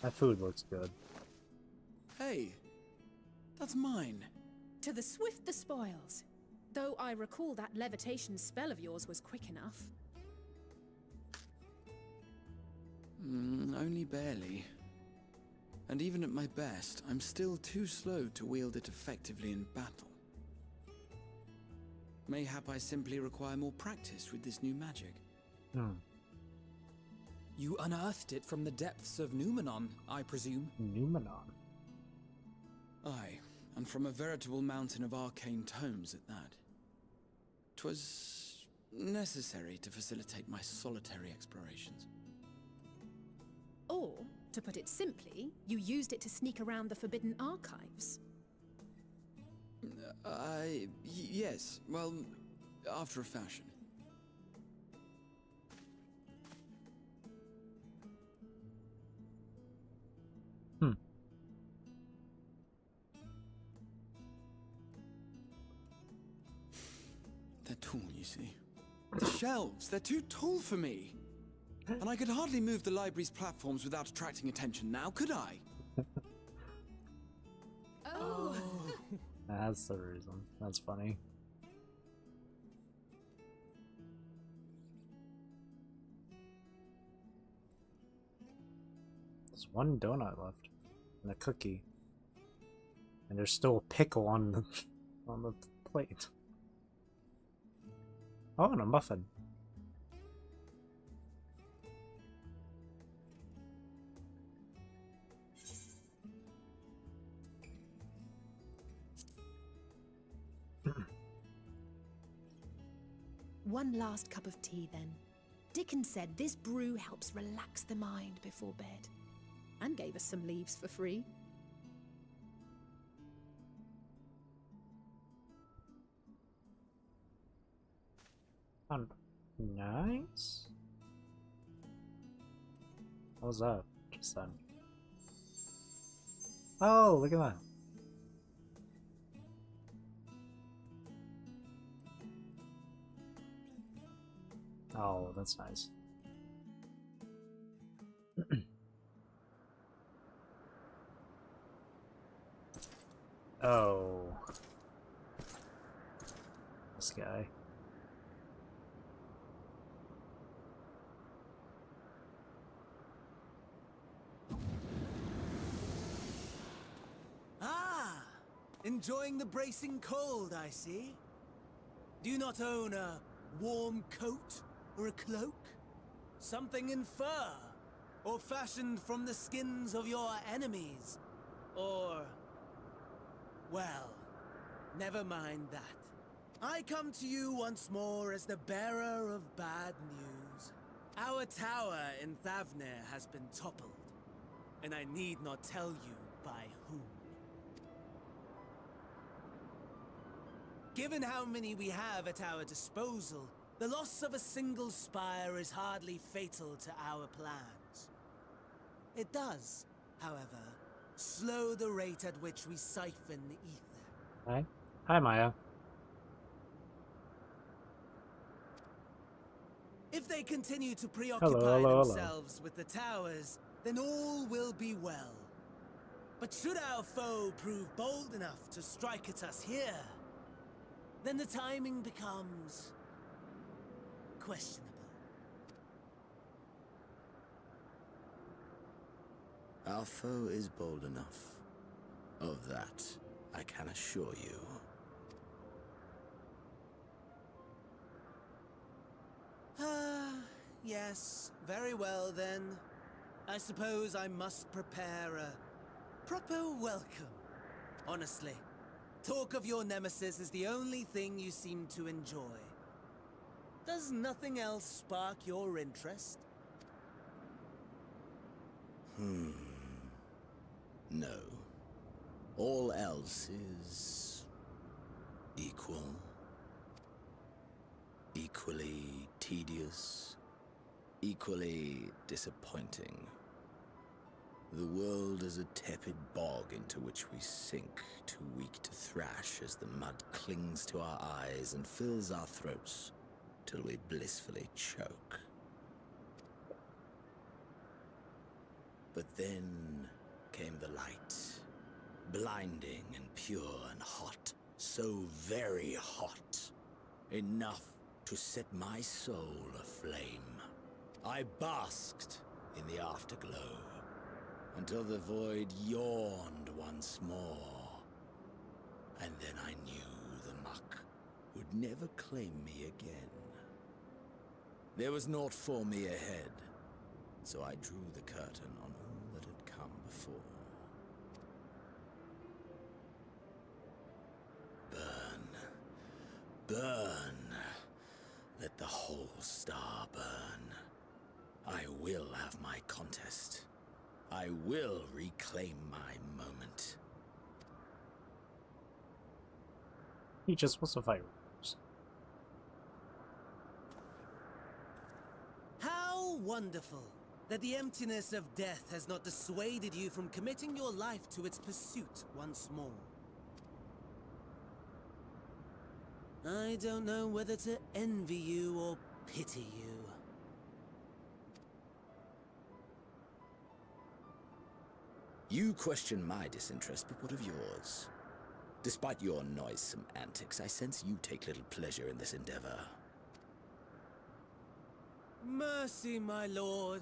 That food looks good. Hey, that's mine. To the swift the spoils. Though I recall that levitation spell of yours was quick enough. Only barely. And even at my best, I'm still too slow to wield it effectively in battle. Mayhap I simply require more practice with this new magic. You unearthed it from the depths of Numenon, I presume? Numenon? Aye, and from a veritable mountain of arcane tomes at that. 'Twas necessary to facilitate my solitary explorations. Or, to put it simply, you used it to sneak around the Forbidden Archives. Yes, well, after a fashion. They're tall, you see. The shelves, they're too tall for me. And I could hardly move the library's platforms without attracting attention now, could I? Oh! That's the reason. That's funny. There's one donut left. And a cookie. And there's still a pickle on the plate. Oh, and a muffin. One last cup of tea, then. Dickens said this brew helps relax the mind before bed. And gave us some leaves for free. Nice. What was that just then? Oh, look at that. Oh, that's nice. Oh. This guy. Ah! Enjoying the bracing cold, I see. Do you not own a warm coat or a cloak? Something in fur? Or fashioned from the skins of your enemies? Or... well, never mind that. I come to you once more as the bearer of bad news. Our tower in Thavnir has been toppled, and I need not tell you by whom. Given how many we have at our disposal, the loss of a single spire is hardly fatal to our plans. It does, however, slow the rate at which we siphon the ether. Hi. Hi, Maya. If they continue to preoccupy themselves with the towers, then all will be well. But should our foe prove bold enough to strike at us here, then the timing becomes questionable. Our foe is bold enough. Of that, I can assure you. Yes, very well then. I suppose I must prepare a proper welcome. Honestly, talk of your nemesis is the only thing you seem to enjoy. Does nothing else spark your interest? No. All else is... equal. Equally tedious. equally disappointing. The world is a tepid bog into which we sink, too weak to thrash as the mud clings to our eyes and fills our throats till we blissfully choke. But then came the light, blinding and pure and hot, so very hot, enough to set my soul aflame. I basked in the afterglow, until the void yawned once more. And then I knew the muck would never claim me again. There was naught for me ahead, so I drew the curtain on all that had come before. Burn. Burn. Let the whole star burn. I will have my contest. I will reclaim my moment. He just wants to fight. How wonderful that the emptiness of death has not dissuaded you from committing your life to its pursuit once more. I don't know whether to envy you or pity you. You question my disinterest, but what of yours? Despite your noisome antics, I sense you take little pleasure in this endeavor. Mercy, my lord.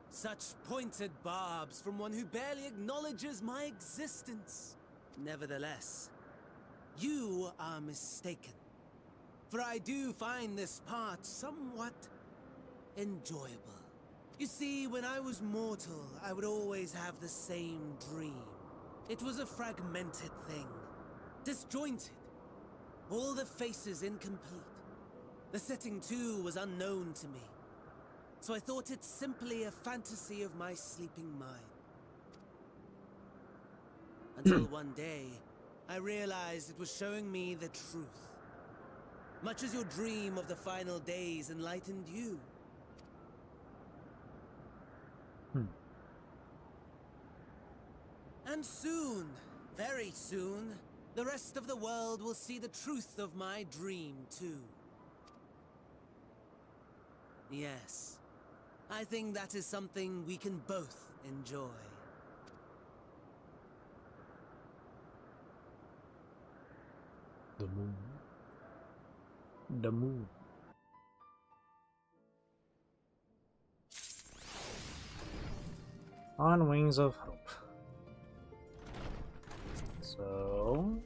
Such pointed barbs from one who barely acknowledges my existence. Nevertheless, you are mistaken. For I do find this part somewhat enjoyable. You see, when I was mortal, I would always have the same dream. It was a fragmented thing, disjointed, all the faces incomplete. The setting, too, was unknown to me, so I thought it simply a fantasy of my sleeping mind. Until one day, I realized it was showing me the truth. Much as your dream of the final days enlightened you. And soon, very soon, the rest of the world will see the truth of my dream, too. Yes, I think that is something we can both enjoy. The moon. The moon. On wings of hope. So...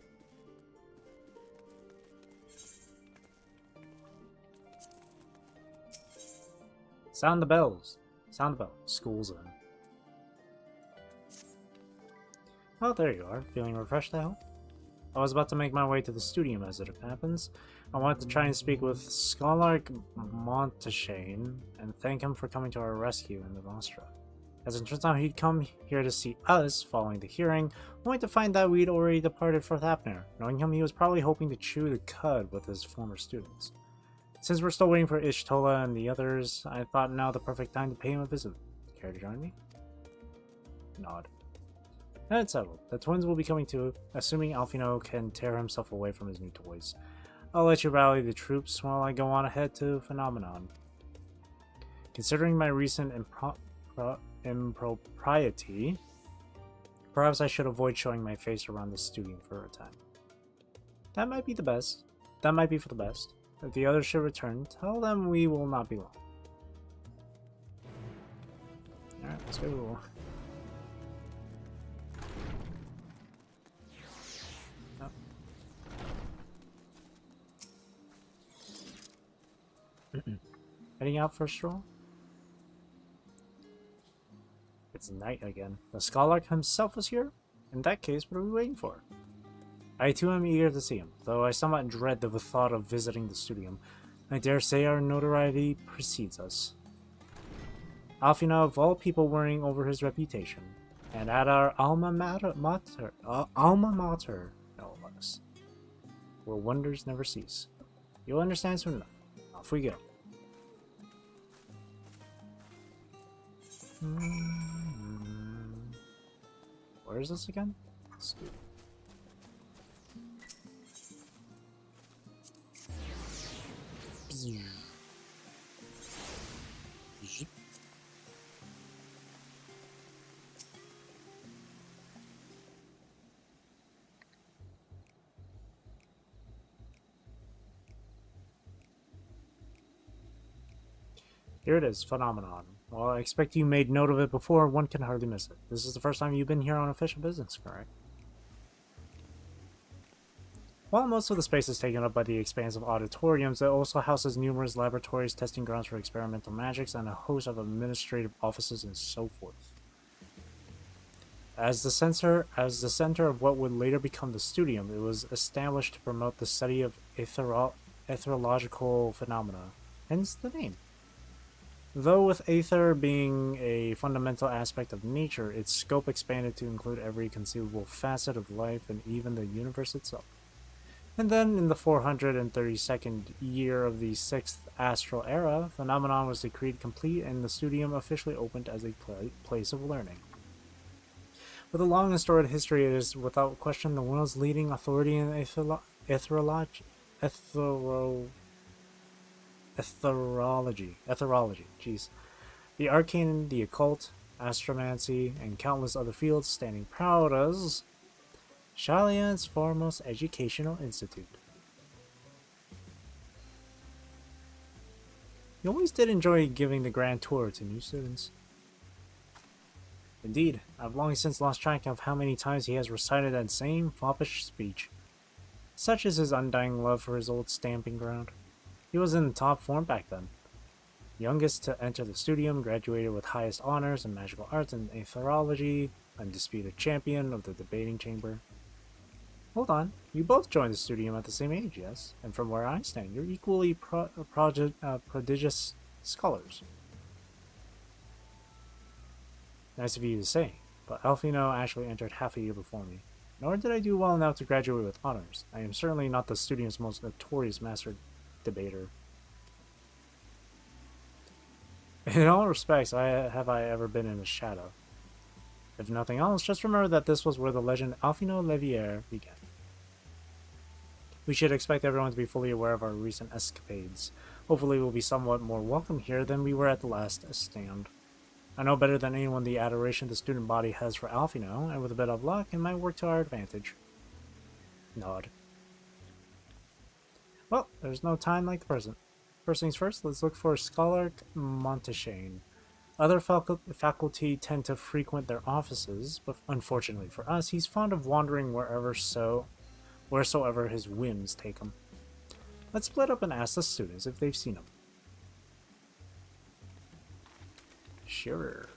sound the bells. Sound the bell. School's in. Oh, there you are. Feeling refreshed, I hope? I was about to make my way to the studio as it happens. I wanted to try and speak with Scholark Monteshane and thank him for coming to our rescue in the Nostra. As it turns out, he'd come here to see us following the hearing, only to find that we'd already departed for Thapnir. Knowing him, he was probably hoping to chew the cud with his former students. Since we're still waiting for Ishtola and the others, I thought now the perfect time to pay him a visit. Care to join me? Nod. That's settled. The twins will be coming too, assuming Alfino can tear himself away from his new toys. I'll let you rally the troops while I go on ahead to Phenomenon. Considering my recent impropriety, perhaps I should avoid showing my face around the studio for a time. That might be the best. That might be for the best. If the others should return, tell them we will not be long. Alright, let's go. Heading out for a stroll? It's night again. The Scholark himself was here? In that case, what are we waiting for? I too am eager to see him, though I somewhat dread the thought of visiting the studium. I dare say our notoriety precedes us. Alfina, of all people, worrying over his reputation, and at our alma mater, no less, where wonders never cease. You'll understand soon enough. Off we go. Where is this again? Studio. Here it is, Phenomenon. Well, I expect you made note of it before, one can hardly miss it. This is the first time you've been here on official business, correct? While most of the space is taken up by the expansive auditoriums, it also houses numerous laboratories, testing grounds for experimental magics, and a host of administrative offices and so forth. As the center of what would later become the Studium, it was established to promote the study of ethereological phenomena, hence the name. Though with aether being a fundamental aspect of nature, its scope expanded to include every conceivable facet of life and even the universe itself. And then, in the 432nd year of the 6th Astral Era, Phenomenon was decreed complete and the Studium officially opened as a place of learning. With a long and storied history, it is without question the world's leading authority in etherology, jeez. The arcane, the occult, astromancy, and countless other fields standing proud as Shalian's foremost educational institute. You always did enjoy giving the grand tour to new students. Indeed, I've long since lost track of how many times he has recited that same foppish speech. Such is his undying love for his old stamping ground. He was in top form back then. Youngest to enter the Studium, graduated with highest honors in magical arts and aetherology, undisputed champion of the debating chamber. Hold on, you both joined the Studium at the same age, yes? And from where I stand, you're equally prodigious scholars. Nice of you to say, but Alfino actually entered half a year before me. Nor did I do well enough to graduate with honors. I am certainly not the Studium's most notorious master debater. In all respects, have I ever been in a shadow. If nothing else, just remember that this was where the legend Alfino Levier began. We should expect everyone to be fully aware of our recent escapades. Hopefully we'll be somewhat more welcome here than we were at the last stand. I know better than anyone the adoration the student body has for Alfino, and with a bit of luck, it might work to our advantage. Nod. Well, there's no time like the present. First things first, let's look for Scholar Monteshane. Other faculty tend to frequent their offices, but unfortunately for us, he's fond of wandering wheresoever his whims take him. Let's split up and ask the students if they've seen him. Sure.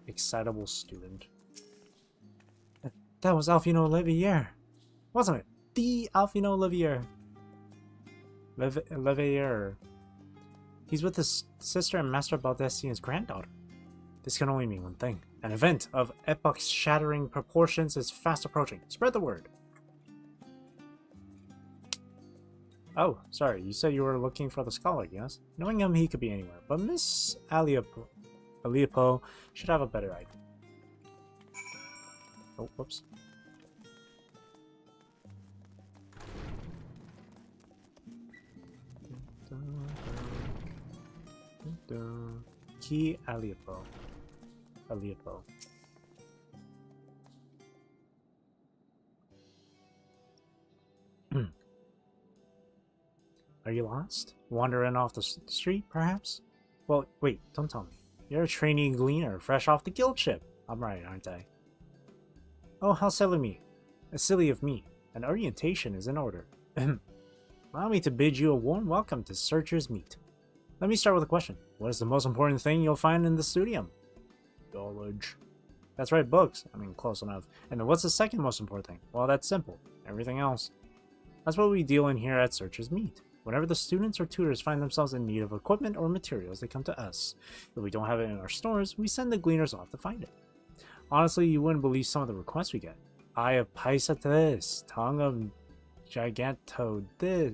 Excitable student. That was Alfino Levier, wasn't it? The Alfino Levier. Levier. He's with his sister and Master Baldessian's granddaughter. This can only mean one thing. An event of epoch-shattering proportions is fast approaching. Spread the word. Oh, sorry, you said you were looking for the scholar, yes? Knowing him, he could be anywhere, but Miss Aliapo should have a better idea. Oh, whoops. Key Aliapo. Are you lost? Wandering off the street, perhaps? Well, wait, don't tell me. You're a trainee gleaner, fresh off the guild ship. I'm right, aren't I? Oh, how silly of me. An orientation is in order. Allow me to bid you a warm welcome to Searcher's Meet. Let me start with a question. What is the most important thing you'll find in the Studium? Knowledge. That's right, books. I mean, close enough. And then what's the second most important thing? Well, that's simple. Everything else. That's what we deal in here at Searcher's Meet. Whenever the students or tutors find themselves in need of equipment or materials, they come to us. If we don't have it in our stores, we send the gleaners off to find it. Honestly, you wouldn't believe some of the requests we get. Eye of Pysa this, tongue of Giganto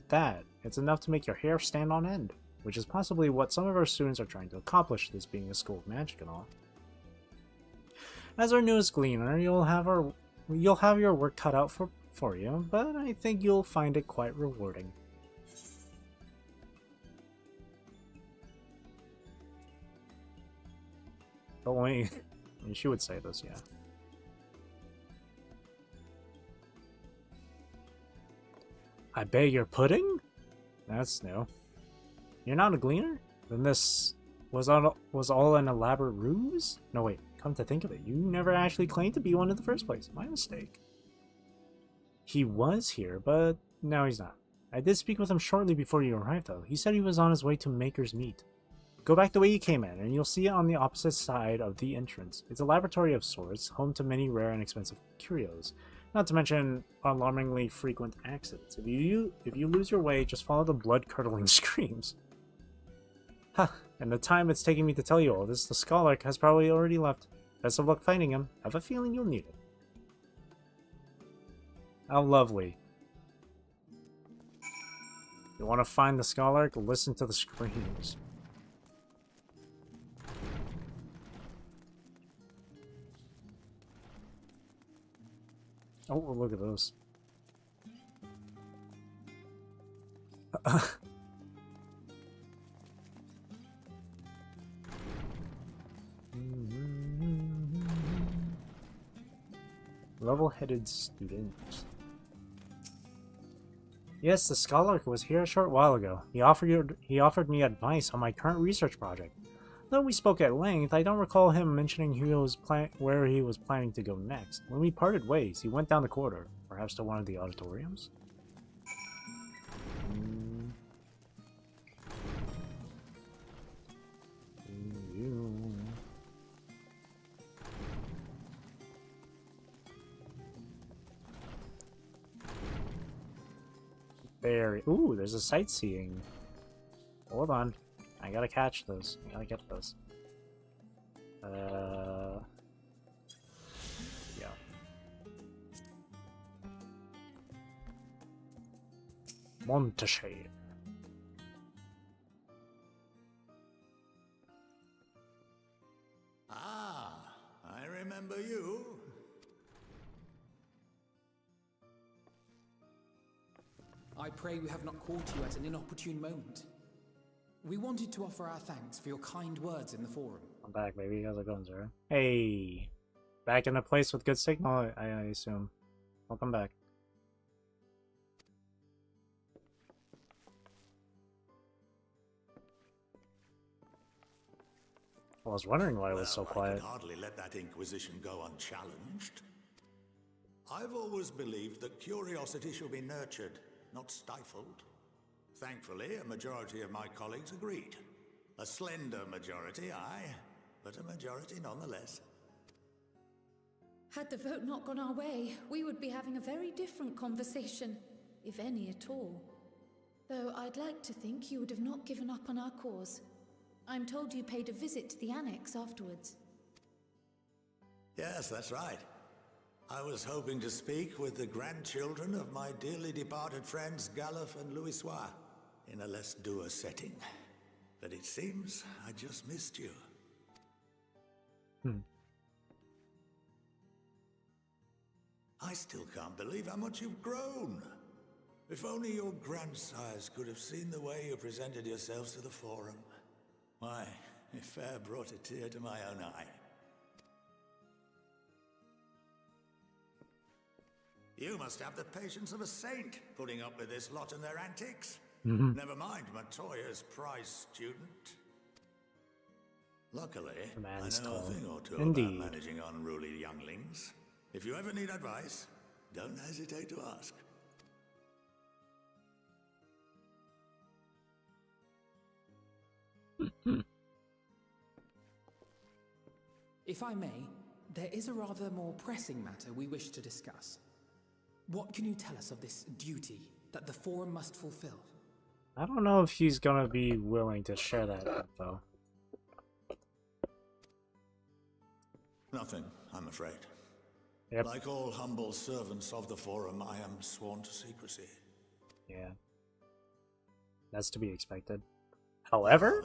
that. It's enough to make your hair stand on end, which is possibly what some of our students are trying to accomplish, this being a school of magic and all. As our newest gleaner, you'll have your work cut out for you, but I think you'll find it quite rewarding. Only, I mean, she would say this, yeah. I beg your pudding? That's new. You're not a gleaner? Then this was all an elaborate ruse? No wait, come to think of it, you never actually claimed to be one in the first place. My mistake. He was here, but now he's not. I did speak with him shortly before you arrived though. He said he was on his way to Maker's Meet. Go back the way you came in, and you'll see it on the opposite side of the entrance. It's a laboratory of sorts, home to many rare and expensive curios. Not to mention alarmingly frequent accidents. If you lose your way, just follow the blood-curdling screams. Ha! And the time it's taking me to tell you all this, the scholar has probably already left. Best of luck finding him. I have a feeling you'll need it. How lovely. You want to find the scholar? Listen to the screams. Oh, look at those. Level-headed student. Yes, the scholar was here a short while ago. He offered me advice on my current research project. Though we spoke at length, I don't recall him mentioning where he was planning to go next. When we parted ways, he went down the corridor, perhaps to one of the auditoriums. Ooh, there's a sightseeing. Hold on. I gotta catch this. I gotta get this. Yeah. Montache. Ah, I remember you. I pray we have not caught you at an inopportune moment. We wanted to offer our thanks for your kind words in the forum. I'm back, baby. How's it going, Zara? Hey! Back in a place with good signal, I assume. Welcome back. I was wondering why it was so quiet. I could hardly let that Inquisition go unchallenged. I've always believed that curiosity should be nurtured, not stifled. Thankfully, a majority of my colleagues agreed. A slender majority, aye, but a majority nonetheless. Had the vote not gone our way, we would be having a very different conversation, if any at all. Though I'd like to think you would have not given up on our cause. I'm told you paid a visit to the Annex afterwards. Yes, that's right. I was hoping to speak with the grandchildren of my dearly departed friends Galuf and Louisoix in a less dour setting. But it seems I just missed you. I still can't believe how much you've grown. If only your grandsires could have seen the way you presented yourselves to the Forum. Why, it fair brought a tear to my own eye. You must have the patience of a saint, putting up with this lot and their antics. Never mind Matoya's prize student. Luckily, I know a thing or two about managing unruly younglings. If you ever need advice, don't hesitate to ask. If I may, there is a rather more pressing matter we wish to discuss. What can you tell us of this duty that the Forum must fulfill? I don't know if he's gonna be willing to share that info. Nothing, I'm afraid. Yep. Like all humble servants of the Forum, I am sworn to secrecy. Yeah. That's to be expected. However...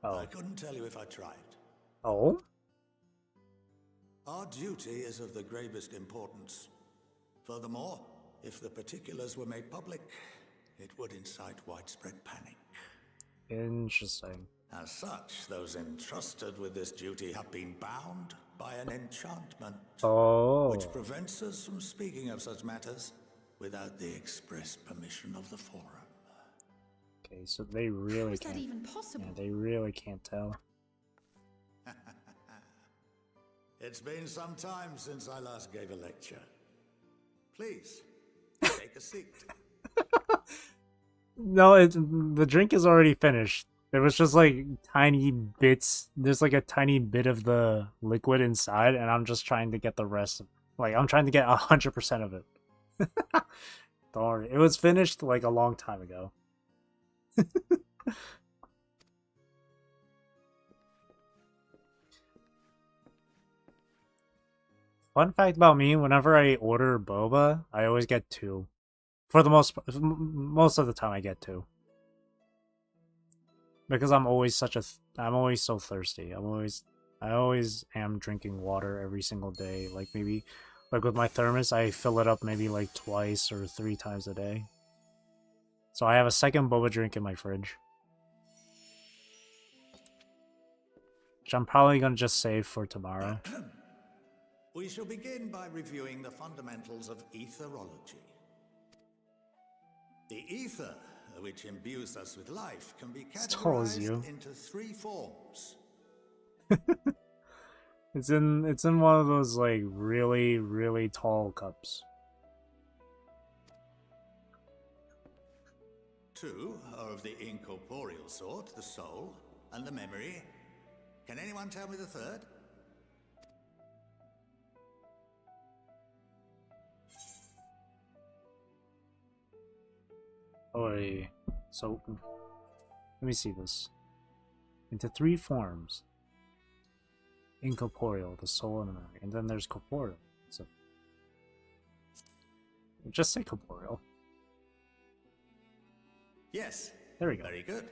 I couldn't tell you if I tried. Oh? Our duty is of the gravest importance. Furthermore, if the particulars were made public, it would incite widespread panic. Interesting. As such, those entrusted with this duty have been bound by an enchantment, which prevents us from speaking of such matters without the express permission of the Forum. Okay, so they really can't. How is that even possible? Yeah, they really can't tell. It's been some time since I last gave a lecture. Please, take a seat. No, the drink is already finished. There was just like tiny bits. There's like a tiny bit of the liquid inside, and I'm just trying to get the rest. Like, I'm trying to get 100% of it. Don't worry. It was finished like a long time ago. Fun fact about me, whenever I order boba, I always get 2. For the most of the time I get 2. Because I'm always I'm always so thirsty. I always am drinking water every single day. Like maybe like with my thermos, I fill it up maybe like twice or 3 times a day. So I have a second boba drink in my fridge. Which I'm probably going to just save for tomorrow. We shall begin by reviewing the fundamentals of etherology. The ether, which imbues us with life, can be categorized into 3 forms. It's in one of those like really, really tall cups. 2 are of the incorporeal sort, the soul and the memory. Can anyone tell me the third? Oh, so let me see this. Into 3 forms. Incorporeal, the soul and the memory, and then there's corporeal. So just say corporeal. Yes. There we go. Very good.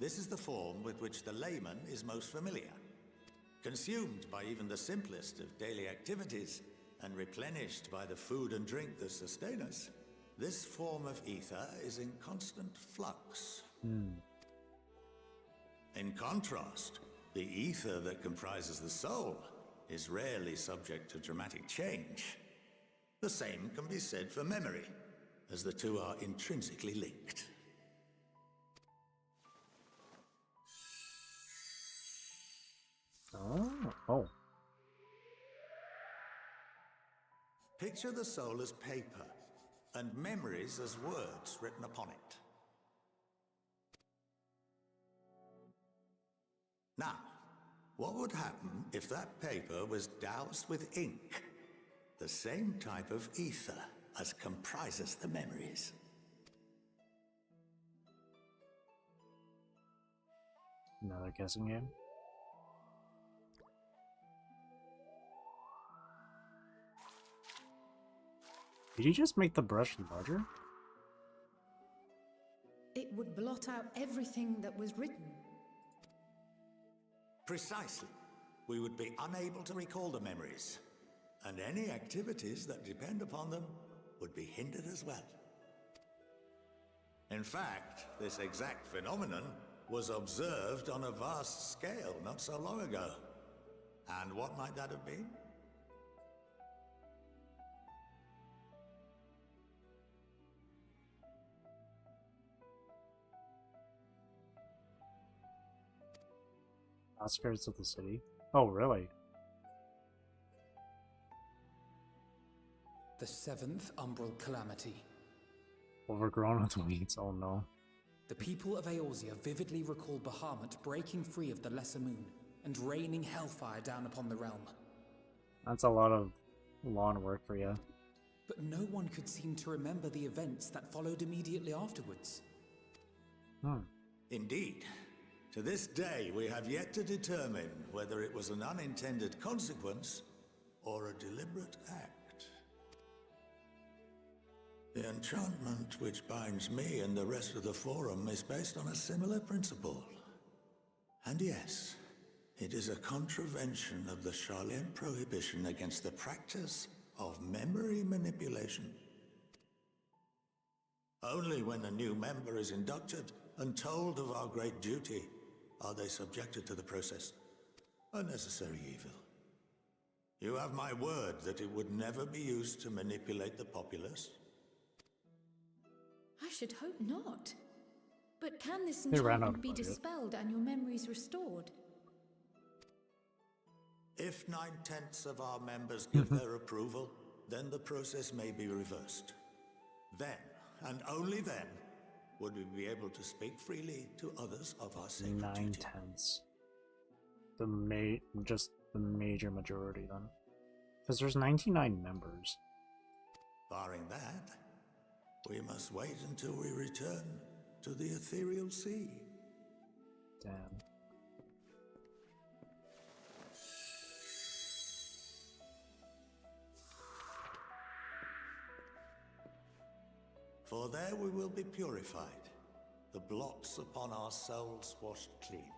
This is the form with which the layman is most familiar. Consumed by even the simplest of daily activities, and replenished by the food and drink that sustain us, this form of ether is in constant flux. In contrast, the ether that comprises the soul is rarely subject to dramatic change. The same can be said for memory, as the 2 are intrinsically linked. Oh. Picture the soul as paper, and memories as words written upon it. Now, what would happen if that paper was doused with ink? The same type of ether as comprises the memories. Another guessing game. Did you just make the brush larger? It would blot out everything that was written. Precisely. We would be unable to recall the memories, and any activities that depend upon them would be hindered as well. In fact, this exact phenomenon was observed on a vast scale not so long ago. And what might that have been? Outskirts of the city. Oh, really? The 7th Umbral Calamity. Overgrown with weeds, oh no. The people of Eorzea vividly recall Bahamut breaking free of the Lesser Moon and raining hellfire down upon the realm. That's a lot of lawn work for you. But no one could seem to remember the events that followed immediately afterwards. Indeed. To this day, we have yet to determine whether it was an unintended consequence or a deliberate act. The enchantment which binds me and the rest of the Forum is based on a similar principle. And yes, it is a contravention of the Sharlayan prohibition against the practice of memory manipulation. Only when a new member is inducted and told of our great duty are they subjected to the process. A necessary evil. You have my word that it would never be used to manipulate the populace. I should hope not. But can this They ran out enchantment of be budget. dispelled and your memories restored? If 9/10 of our members give their approval, then the process may be reversed. Then, and only then, would we be able to speak freely to others of our sacred duty. 9/10. Just the major majority then. Because there's 99 members. Barring that, we must wait until we return to the ethereal sea. Damn. For there we will be purified, the blots upon our souls washed clean.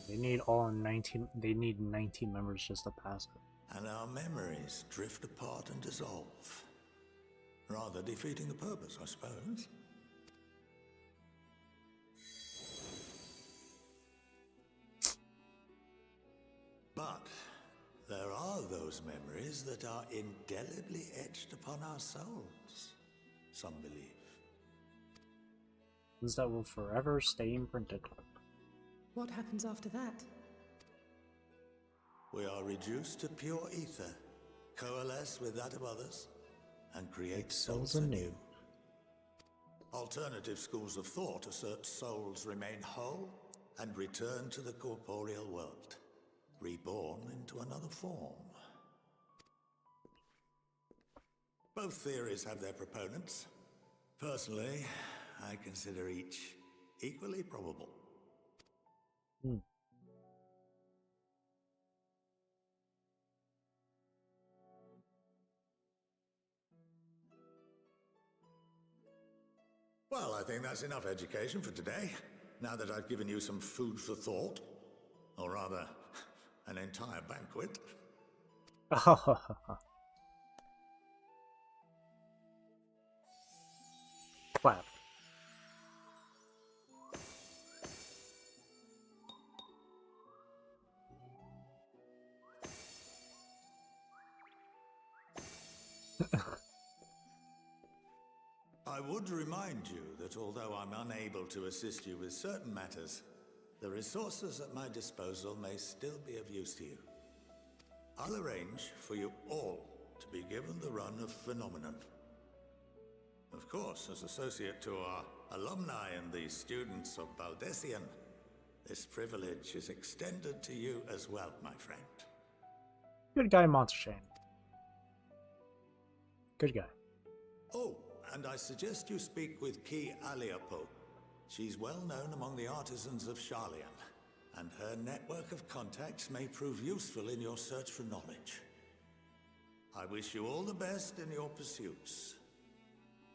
They need all 19. They need 19 members just to pass it. And our memories drift apart and dissolve, rather defeating the purpose, I suppose. But there are those memories that are indelibly etched upon our souls, some believe. Things that will forever stay imprinted. What happens after that? We are reduced to pure ether, coalesce with that of others, and create souls anew. Alternative schools of thought assert souls remain whole and return to the corporeal world, reborn into another form. Both theories have their proponents. Personally, I consider each equally probable. Well, I think that's enough education for today, now that I've given you some food for thought. Or rather, an entire banquet. Clap. I would remind you that although I'm unable to assist you with certain matters, the resources at my disposal may still be of use to you. I'll arrange for you all to be given the run of Phenomenon. Of course, as associate to our alumni and the students of Baldessian, this privilege is extended to you as well, my friend. Good guy, Monteshane. Good guy. Oh, and I suggest you speak with Ki Aliapo. She's well known among the artisans of Sharlayan, and her network of contacts may prove useful in your search for knowledge. I wish you all the best in your pursuits,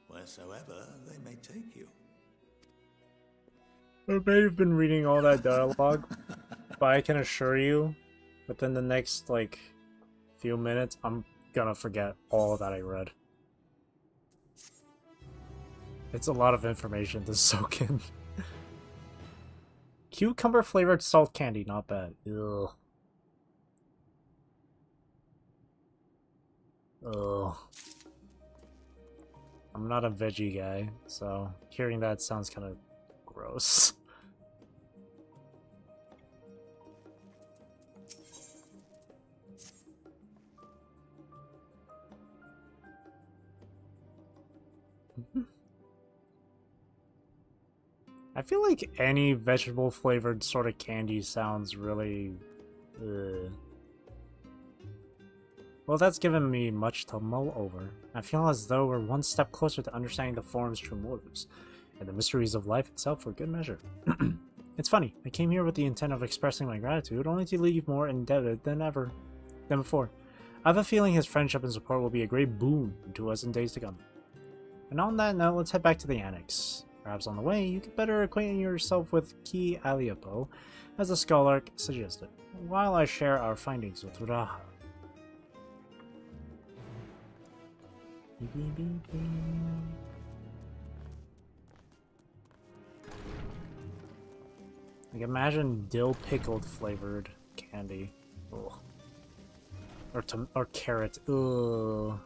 wheresoever they may take you. I may have been reading all that dialogue, but I can assure you, within the next, few minutes, I'm gonna forget all that I read. It's a lot of information to soak in. Cucumber flavored salt candy, not bad. Ugh. Ugh. I'm not a veggie guy, so hearing that sounds kind of gross. I feel like any vegetable flavored sort of candy sounds really Well, that's given me much to mull over. I feel as though we're one step closer to understanding the form's true motives, and the mysteries of life itself for good measure. It's funny, I came here with the intent of expressing my gratitude, only to leave more indebted than before. I have a feeling his friendship and support will be a great boon to us in days to come. And on that note, let's head back to the annex. Perhaps on the way, you could better acquaint yourself with Ki Aliapo, as the Scholark suggested, while I share our findings with Raha. Like, imagine dill pickled flavored candy. Ugh. Or carrot. Ugh.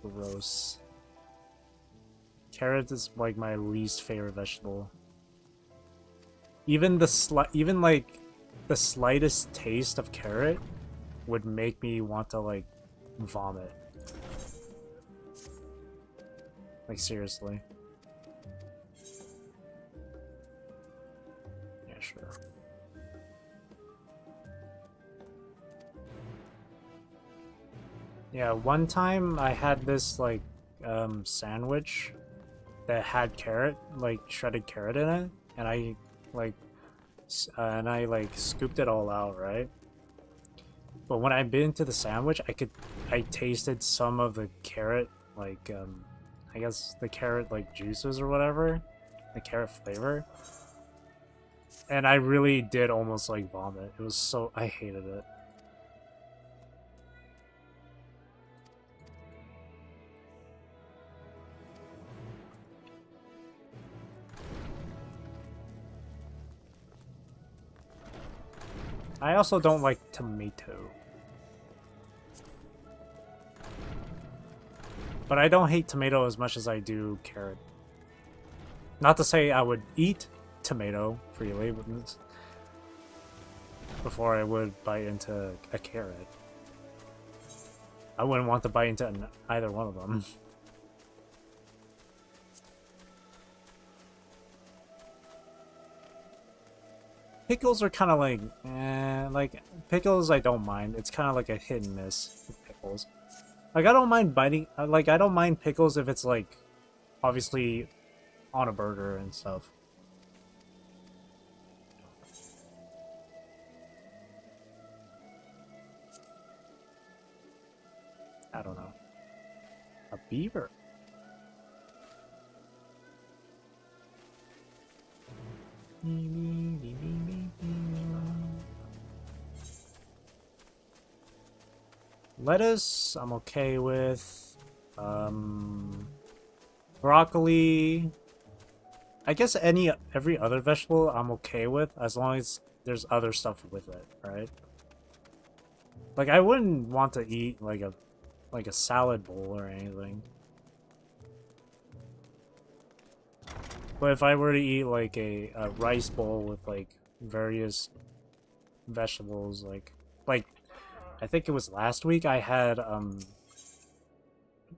Gross. Carrot is like my least favorite vegetable. Even the slightest taste of carrot would make me want to like vomit. Like seriously. Yeah, sure. Yeah, one time I had this like sandwich that had carrot, like shredded carrot in it, and I scooped it all out, right? But when I bit into the sandwich, I tasted some of the carrot, like I guess the carrot like juices or whatever, the carrot flavor, and I really did almost like vomit. It was so, I hated it. I also don't like tomato. But I don't hate tomato as much as I do carrot. Not to say I would eat tomato freely, but before I would bite into a carrot. I wouldn't want to bite into either one of them. Pickles are kind of like pickles I don't mind. It's kind of like a hit and miss with pickles. Like I don't mind biting, I don't mind pickles if it's like obviously on a burger and stuff. I don't know. A beaver. Lettuce, I'm okay with. Broccoli. I guess every other vegetable I'm okay with, as long as there's other stuff with it, right? Like I wouldn't want to eat like a salad bowl or anything. But if I were to eat like a rice bowl with like various vegetables, like I think it was last week I had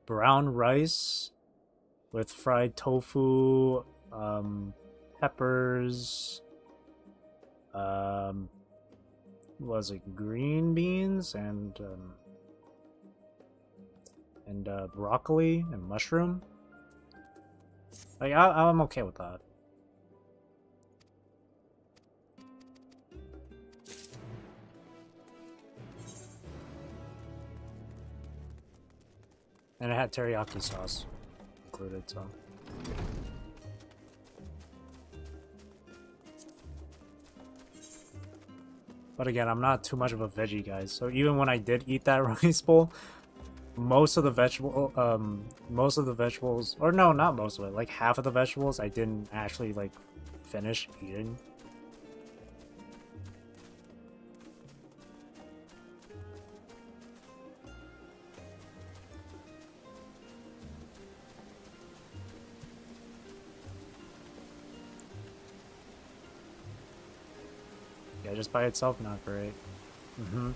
brown rice with fried tofu, peppers, was it green beans and broccoli and mushroom. Like I'm okay with that. And it had teriyaki sauce included, so. But again, I'm not too much of a veggie guy, so even when I did eat that rice bowl, most of the vegetables, or no, not most of it, like half of the vegetables I didn't actually like finish eating. Yeah, just by itself, not great. Mm-hmm.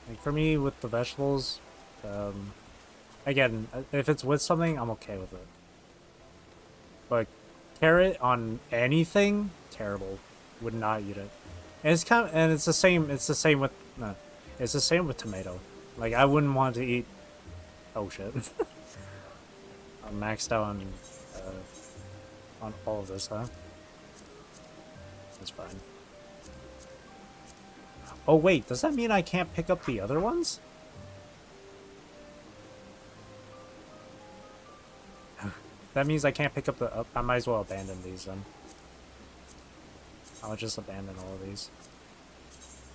Like for me, with the vegetables, again, if it's with something, I'm okay with it. But Carrot on anything, terrible. Would not eat it. And it's kind of, and it's the same. It's the same with it's the same with tomato. Like I wouldn't want to eat. Oh shit! I'm maxed out on all of this, huh? That's fine. Oh wait, does that mean I can't pick up the other ones? That means I can't pick up the... I might as well abandon these then. I'll just abandon all of these.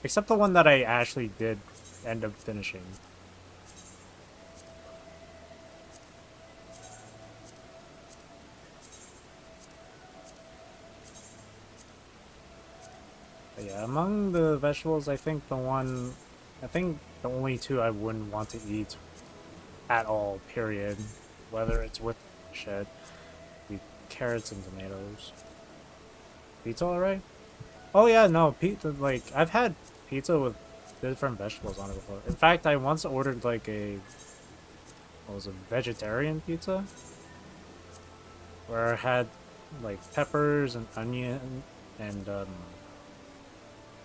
Except the one that I actually did end up finishing. But yeah, among the vegetables, I think the only two I wouldn't want to eat at all, period. Whether it's with shit, be carrots and tomatoes. Pizza alright? Oh yeah, no, pizza, like, I've had pizza with different vegetables on it before. In fact, I once ordered, like, what was it, vegetarian pizza? Where I had, like, peppers and onion and,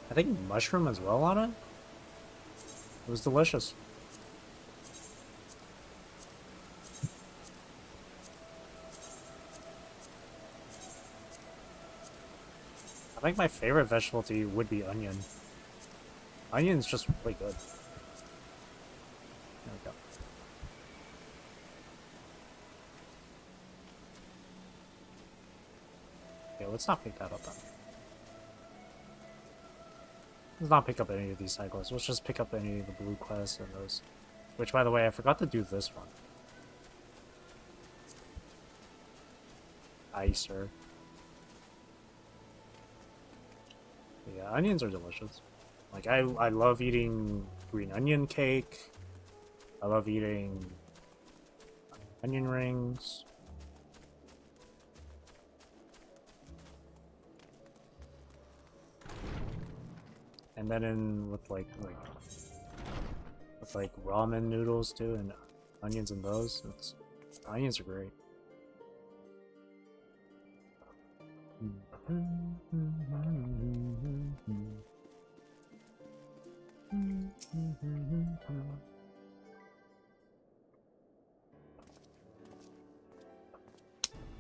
I think mushroom as well on it. It was delicious. I think my favorite vegetable to eat would be onion. Onion's just really good. There we go. Okay, let's not pick that up then. Let's not pick up any of these side quests. Let's just pick up any of the blue quests and those. Which, by the way, I forgot to do this one. Icer. Yeah, onions are delicious. Like, I love eating green onion cake. I love eating onion rings. And then with like ramen noodles too, and onions in those. Onions are great.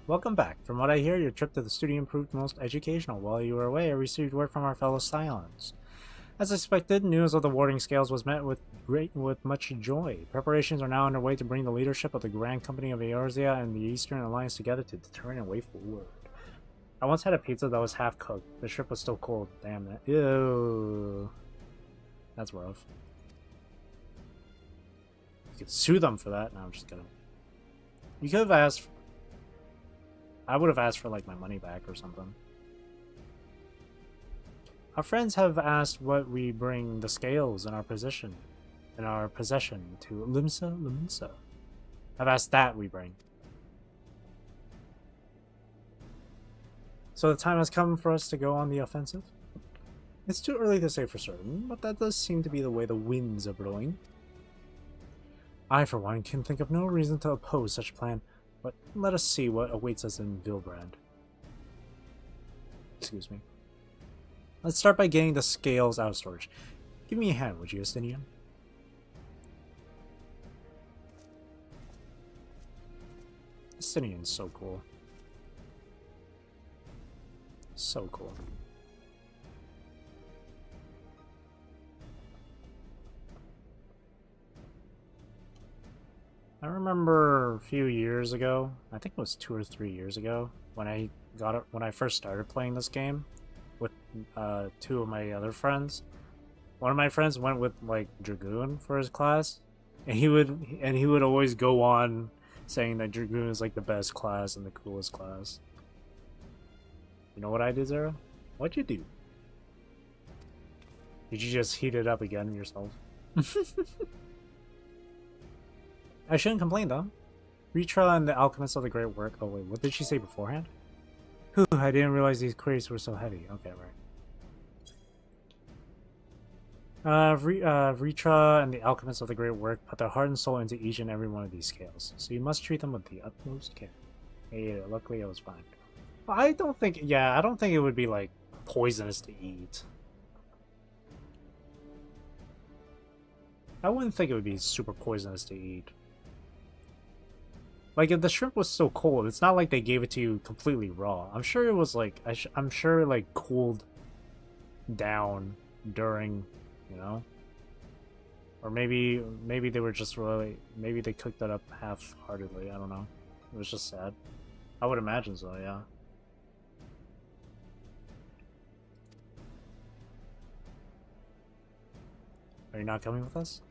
Welcome back. From what I hear, your trip to the studio proved most educational. While you were away, I received word from our fellow Scions. As expected, news of the warding scales was met with much joy. Preparations are now underway to bring the leadership of the Grand Company of Eorzea and the Eastern Alliance together to determine a way forward. I once had a pizza that was half cooked. The shrimp was still cold. Damn it. Ew. That's rough. You could sue them for that. No, I'm just kidding. You could have asked... I would have asked for, like, my money back or something. Our friends have asked what we bring the scales in our possession to Limsa. I've asked that we bring. So the time has come for us to go on the offensive? It's too early to say for certain, but that does seem to be the way the winds are blowing. I, for one, can think of no reason to oppose such a plan, but let us see what awaits us in Vilbrand. Excuse me. Let's start by getting the scales out of storage. Give me a hand, would you, Estinian? Estinian's so cool. So cool. I remember a few years ago, I think it was 2 or 3 years ago, when I first started playing this game with 2 of my other friends. One of my friends went with like Dragoon for his class, and he would always go on saying that Dragoon is like the best class and the coolest class. You know what I did, Zera? What'd you do? Did you just heat it up again yourself? I shouldn't complain though. Ritra and the Alchemist of the Great Work. Oh wait, what did she say beforehand? Whew, I didn't realize these crates were so heavy. Okay, right. Ritra and the Alchemist of the Great Work put their heart and soul into each and every one of these scales, so you must treat them with the utmost care. Hey, luckily I was fine. I don't think, yeah, I don't think it would be like poisonous to eat. I wouldn't think it would be super poisonous to eat. Like, if the shrimp was so cold, it's not like they gave it to you completely raw. I'm sure it was like, I'm sure it like cooled down during, you know? Or maybe they were just really, maybe they cooked that up half-heartedly, I don't know. It was just sad. I would imagine so, yeah. Are you not coming with us?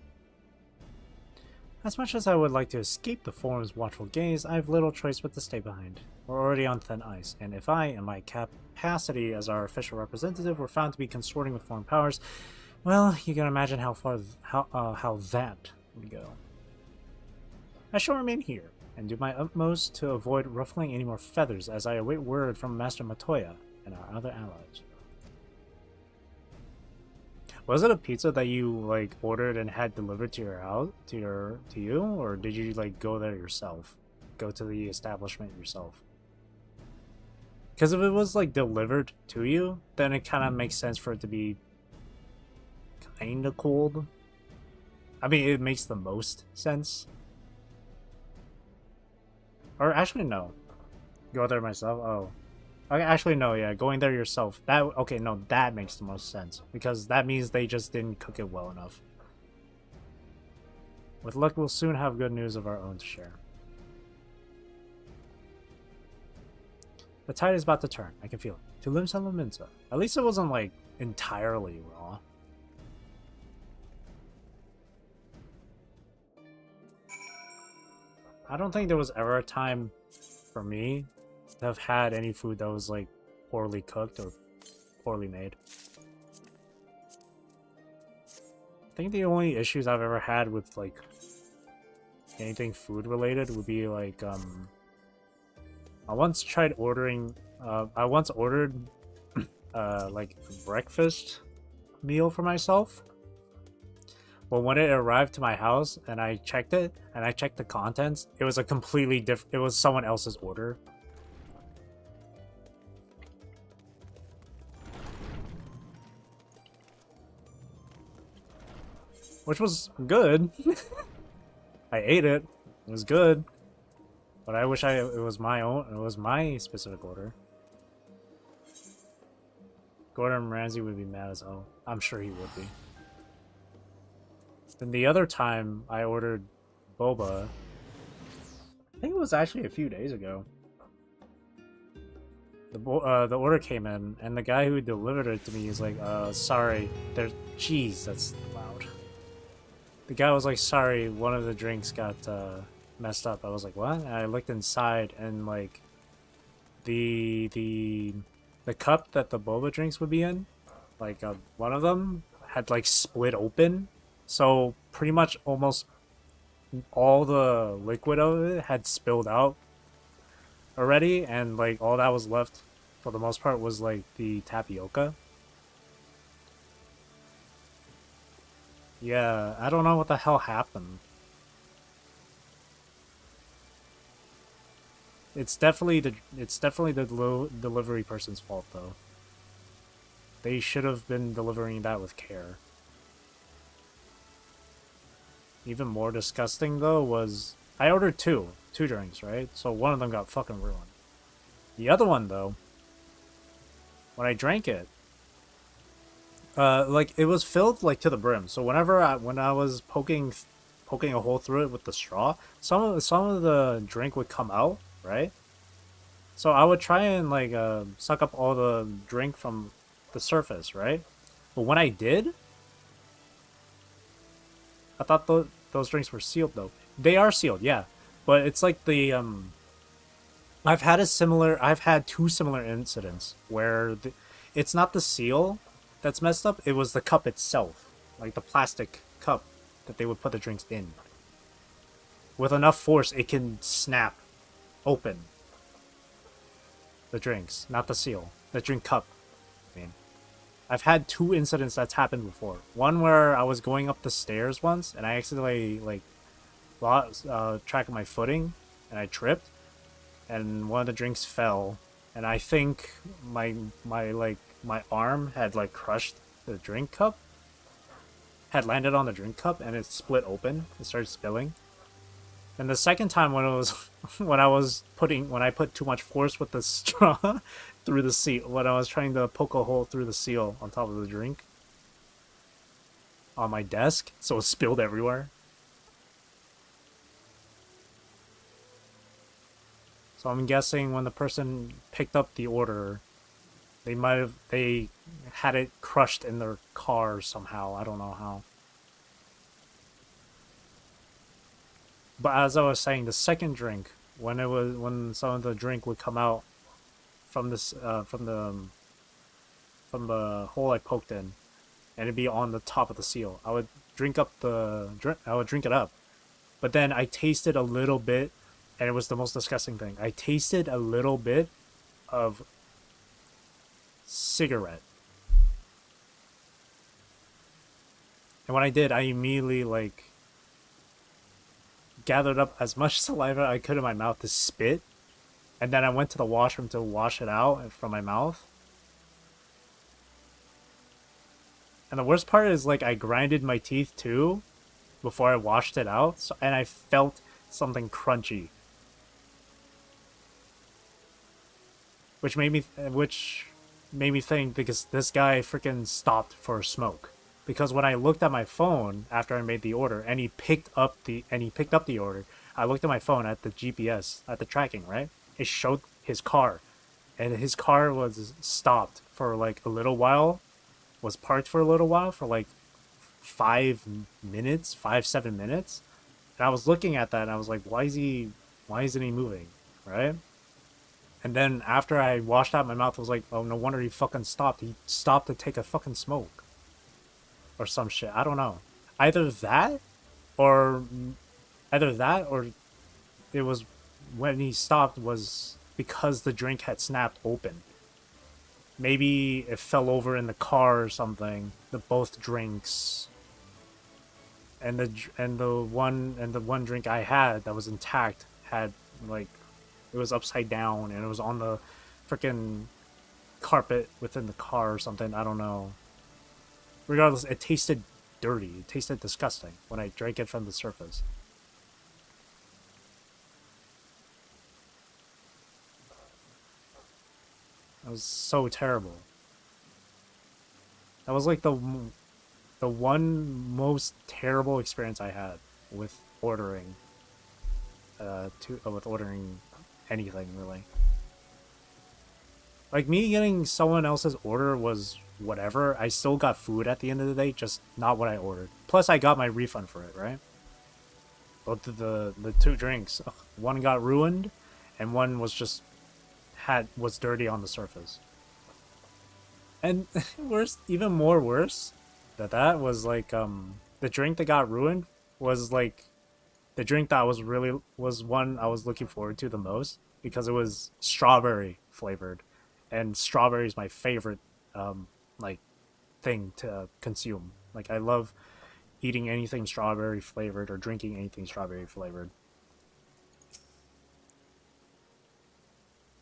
As much as I would like to escape the Forum's watchful gaze, I have little choice but to stay behind. We're already on thin ice, and if I, in my capacity as our official representative, were found to be consorting with foreign powers, well, you can imagine how far how that would go. I shall remain here, and do my utmost to avoid ruffling any more feathers as I await word from Master Matoya and our other allies. Was it a pizza that you like ordered and had delivered to your house, to you, or did you like go there yourself? Go to the establishment yourself? Because if it was like delivered to you, then it kind of makes sense for it to be kind of cold. I mean, it makes the most sense. Or actually, no. Go there myself? Oh. Okay, actually, no, yeah. Going there yourself. Okay, no, that makes the most sense. Because that means they just didn't cook it well enough. With luck, we'll soon have good news of our own to share. The tide is about to turn. I can feel it. To Limsa Laminsa. At least it wasn't, like, entirely raw. I don't think there was ever a time for me to have had any food that was like poorly cooked or poorly made. I think the only issues I've ever had with like anything food related would be like I once ordered like a breakfast meal for myself. But when it arrived to my house and I checked it and I checked the contents, it was a completely different, it was someone else's order. Which was good. I ate it. It was good. But I wish it was my own, it was my specific order. Gordon Ramsay would be mad as hell. I'm sure he would be. Then the other time I ordered boba, I think it was actually a few days ago. The order came in, and the guy who delivered it to me is like, sorry, there's... Jeez, that's loud. The guy was like, sorry, one of the drinks got messed up. I was like, what? And I looked inside, and like, the cup that the boba drinks would be in, like one of them had like split open. So pretty much almost all the liquid of it had spilled out already, and like all that was left for the most part was like the tapioca. Yeah, I don't know what the hell happened. It's definitely the delivery person's fault though. They should have been delivering that with care. Even more disgusting, though, was... I ordered two drinks, right? So one of them got fucking ruined. The other one, though, when I drank it, like, it was filled, like, to the brim. So when I was poking a hole through it with the straw, some of the drink would come out, right? So I would try and, like, suck up all the drink from the surface, right? But when I did... I thought those drinks were sealed, though. They are sealed, yeah. But it's like the, I've had two similar incidents where it's not the seal that's messed up, it was the cup itself. Like the plastic cup that they would put the drinks in. With enough force, it can snap open the drinks, not the seal. The drink cup, I mean. I've had two incidents that's happened before. One where I was going up the stairs once, and I accidentally, like, lost track of my footing, and I tripped, and one of the drinks fell, and I think my arm had like crushed the drink cup, had landed on the drink cup, and it split open. It started spilling. And the second time when it was when I put too much force with the straw through the seal, when I was trying to poke a hole through the seal on top of the drink on my desk, so it spilled everywhere. So I'm guessing when the person picked up the order, they had it crushed in their car somehow. I don't know how. But as I was saying, the second drink, when some of the drink would come out from this from the hole I poked in, and it'd be on the top of the seal, I would drink it up. But then I tasted a little bit, and it was the most disgusting thing. I tasted a little bit of cigarette. And when I did, I immediately like gathered up as much saliva I could in my mouth to spit, and then I went to the washroom to wash it out from my mouth. And the worst part is like I grinded my teeth too before I washed it out, and I felt something crunchy, which made me think, because this guy freaking stopped for a smoke. Because when I looked at my phone after I made the order, and he picked up the order, I looked at my phone at the GPS, at the tracking, right? It showed his car, and his car was stopped for like a little while, was parked for a little while, for like 7 minutes. And I was looking at that, and I was like, why isn't he moving, right? And then after I washed out my mouth, I was like, oh, no wonder he fucking stopped. He stopped to take a fucking smoke. Or some shit. I don't know. Either that, or it was when he stopped was because the drink had snapped open. Maybe it fell over in the car or something. Both drinks. And the one drink I had that was intact had like, it was upside down, and it was on the freaking carpet within the car or something. I don't know. Regardless, it tasted dirty. It tasted disgusting when I drank it from the surface. That was so terrible. That was like the one most terrible experience I had with ordering. With ordering anything, really. Like, me getting someone else's order was whatever. I still got food at the end of the day, just not what I ordered. Plus, I got my refund for it, right? Both of the two drinks, one got ruined, and one was just was dirty on the surface. And even more worse, that was like the drink that got ruined was like the drink that was one I was looking forward to the most, because it was strawberry flavored, and strawberry is my favorite like thing to consume. Like, I love eating anything strawberry flavored or drinking anything strawberry flavored.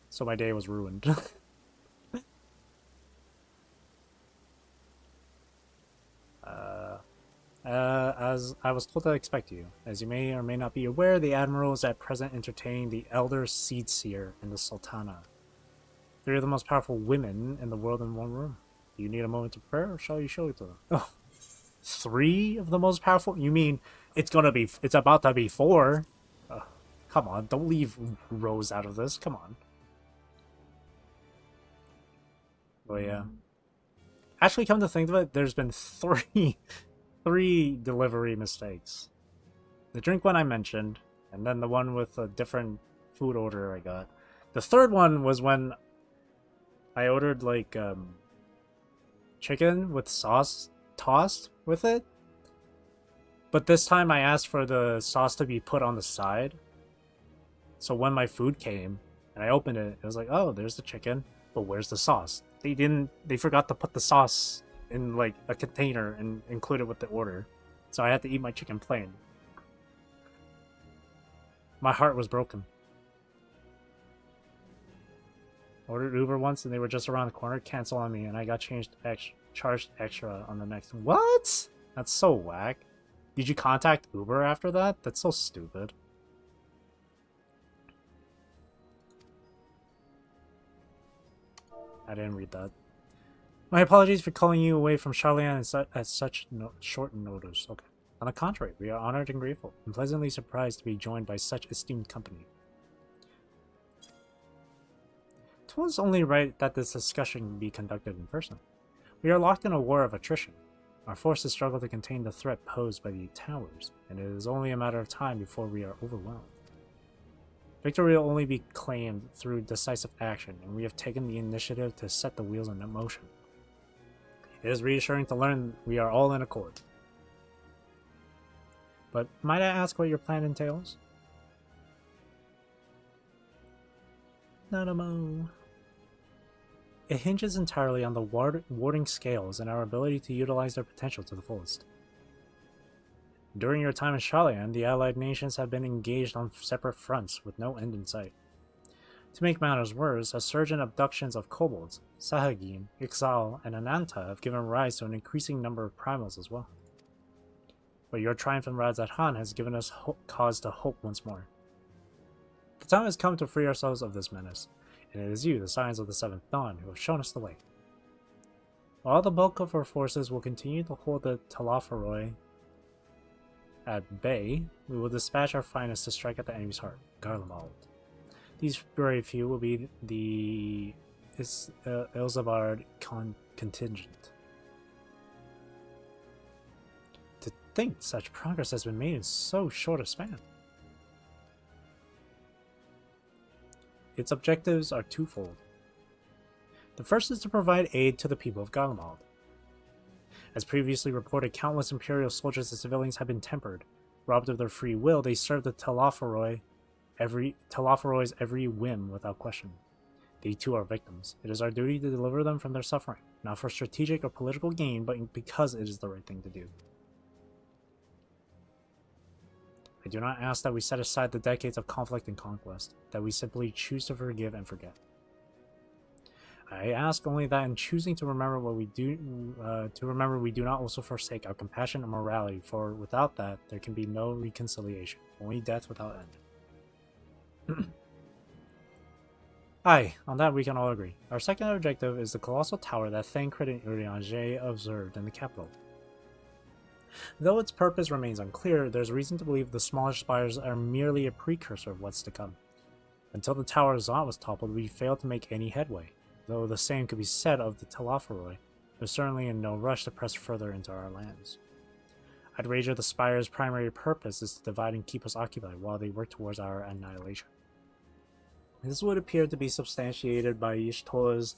So my day was ruined. As I was told to expect you. As you may or may not be aware, the Admiral is at present entertaining the Elder Seedseer and the Sultana. 3 of the most powerful women in the world in one room. Do you need a moment to prepare, or shall you show it to them? Oh, 3 of the most powerful? You mean it's about to be 4? Come on, don't leave Rose out of this. Come on. But yeah. Actually, come to think of it, there's been 3 delivery mistakes. The drink one I mentioned, and then the one with a different food order I got. The third one was when I ordered like chicken with sauce tossed with it. But this time I asked for the sauce to be put on the side. So when my food came and I opened it, it was like, oh, there's the chicken, but where's the sauce? They forgot to put the sauce in like a container and include it with the order. So I had to eat my chicken plain. My heart was broken. Ordered Uber once and they were just around the corner, cancel on me, and I got charged extra on the next. What? That's so whack. Did you contact Uber after that? That's so stupid. I didn't read that. My apologies for calling you away from Charlian at such short notice. Okay. On the contrary, we are honored and grateful, and pleasantly surprised to be joined by such esteemed company. It was only right that this discussion be conducted in person. We are locked in a war of attrition. Our forces struggle to contain the threat posed by the towers, and it is only a matter of time before we are overwhelmed. Victory will only be claimed through decisive action, and we have taken the initiative to set the wheels in motion. It is reassuring to learn we are all in accord. But might I ask what your plan entails? Nanamo. It hinges entirely on the warding scales and our ability to utilize their potential to the fullest. During your time in Shalian, the allied nations have been engaged on separate fronts with no end in sight. To make matters worse, a surge in abductions of kobolds, Sahagin, Ixal, and Ananta have given rise to an increasing number of primals as well. But your triumph in Radzat-Han has given us cause to hope once more. The time has come to free ourselves of this menace, and it is you, the Scions of the Seventh Dawn, who have shown us the way. While the bulk of our forces will continue to hold the Talafaroi at bay, we will dispatch our finest to strike at the enemy's heart, Garlemald. These brave few will be the Ilzabard contingent. To think such progress has been made in so short a span. Its objectives are twofold. The first is to provide aid to the people of Garlemald. As previously reported, countless Imperial soldiers and civilians have been tempered. Robbed of their free will, they serve the Talafaroi's every whim without question. They too are victims. It is our duty to deliver them from their suffering, not for strategic or political gain, but because it is the right thing to do. I do not ask that we set aside the decades of conflict and conquest, that we simply choose to forgive and forget. I ask only that in choosing to remember what we do, we do not also forsake our compassion and morality, for without that, there can be no reconciliation, only death without end. Aye, on that we can all agree. Our second objective is the colossal tower that Thancred and Urianger observed in the capital. Though its purpose remains unclear, there's reason to believe the smaller spires are merely a precursor of what's to come. Until the Tower Zot was toppled, we failed to make any headway. Though the same could be said of the Talafaroi, they're certainly in no rush to press further into our lands. I'd wager the Spire's primary purpose is to divide and keep us occupied while they work towards our annihilation. This would appear to be substantiated by Y'shtola's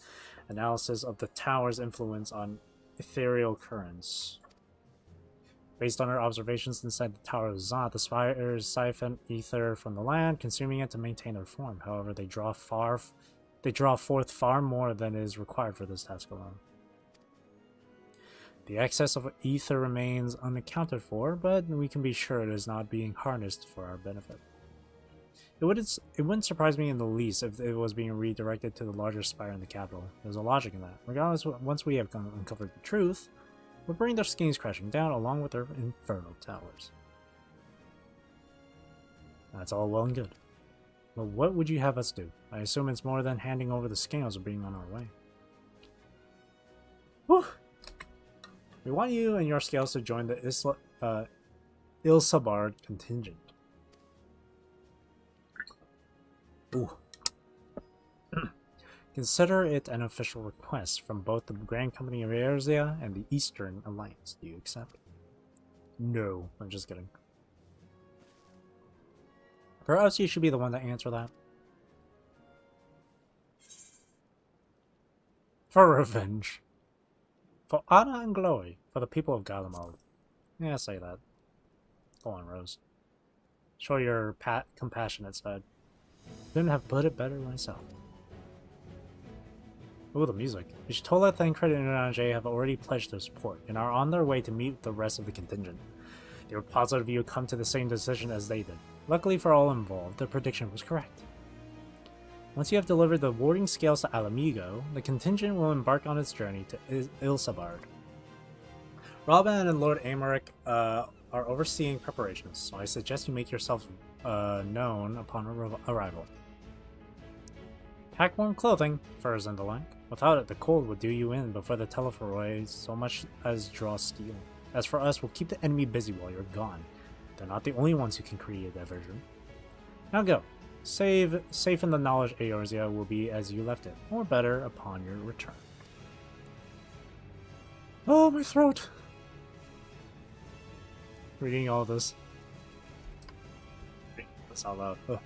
analysis of the tower's influence on ethereal currents. Based on her observations inside the Tower of Zot, the Spires siphon ether from the land, consuming it to maintain their form. However, they draw forth far more than is required for this task alone. The excess of ether remains unaccounted for, but we can be sure it is not being harnessed for our benefit. It wouldn't surprise me in the least if it was being redirected to the larger spire in the capital. There's a logic in that. Regardless, once we have uncovered the truth, we'll bring their schemes crashing down along with their infernal towers. That's all well and good. But what would you have us do? I assume it's more than handing over the scales or being on our way. Whew! We want you and your scales to join the Ilsabard contingent. Ooh. Consider it an official request from both the Grand Company of Erzia and the Eastern Alliance. Do you accept? No, I'm just kidding. Perhaps you should be the one to answer that. For revenge. For honor and glory. For the people of Garlemald. Yeah, say that. Go on, Rose. Show your compassionate side. Couldn't have put it better myself. Ooh, the music. Y'shtola, Thancred, and Urianger have already pledged their support, and are on their way to meet the rest of the contingent. They were positive you would come to the same decision as they did. Luckily for all involved, their prediction was correct. Once you have delivered the warding scales to Alamigo, the contingent will embark on its journey to Ilsabard. Robin and Lord Amaric are overseeing preparations, so I suggest you make yourself known upon arrival. Pack warm clothing, furs and the like. Without it, the cold would do you in before the Telephoroi so much as draw steel. As for us, we'll keep the enemy busy while you're gone. They're not the only ones who can create a diversion. Now go. Safe in the knowledge Eorzea will be as you left it, or better upon your return. Oh, my throat! Reading all this. Reading this out loud. Oh.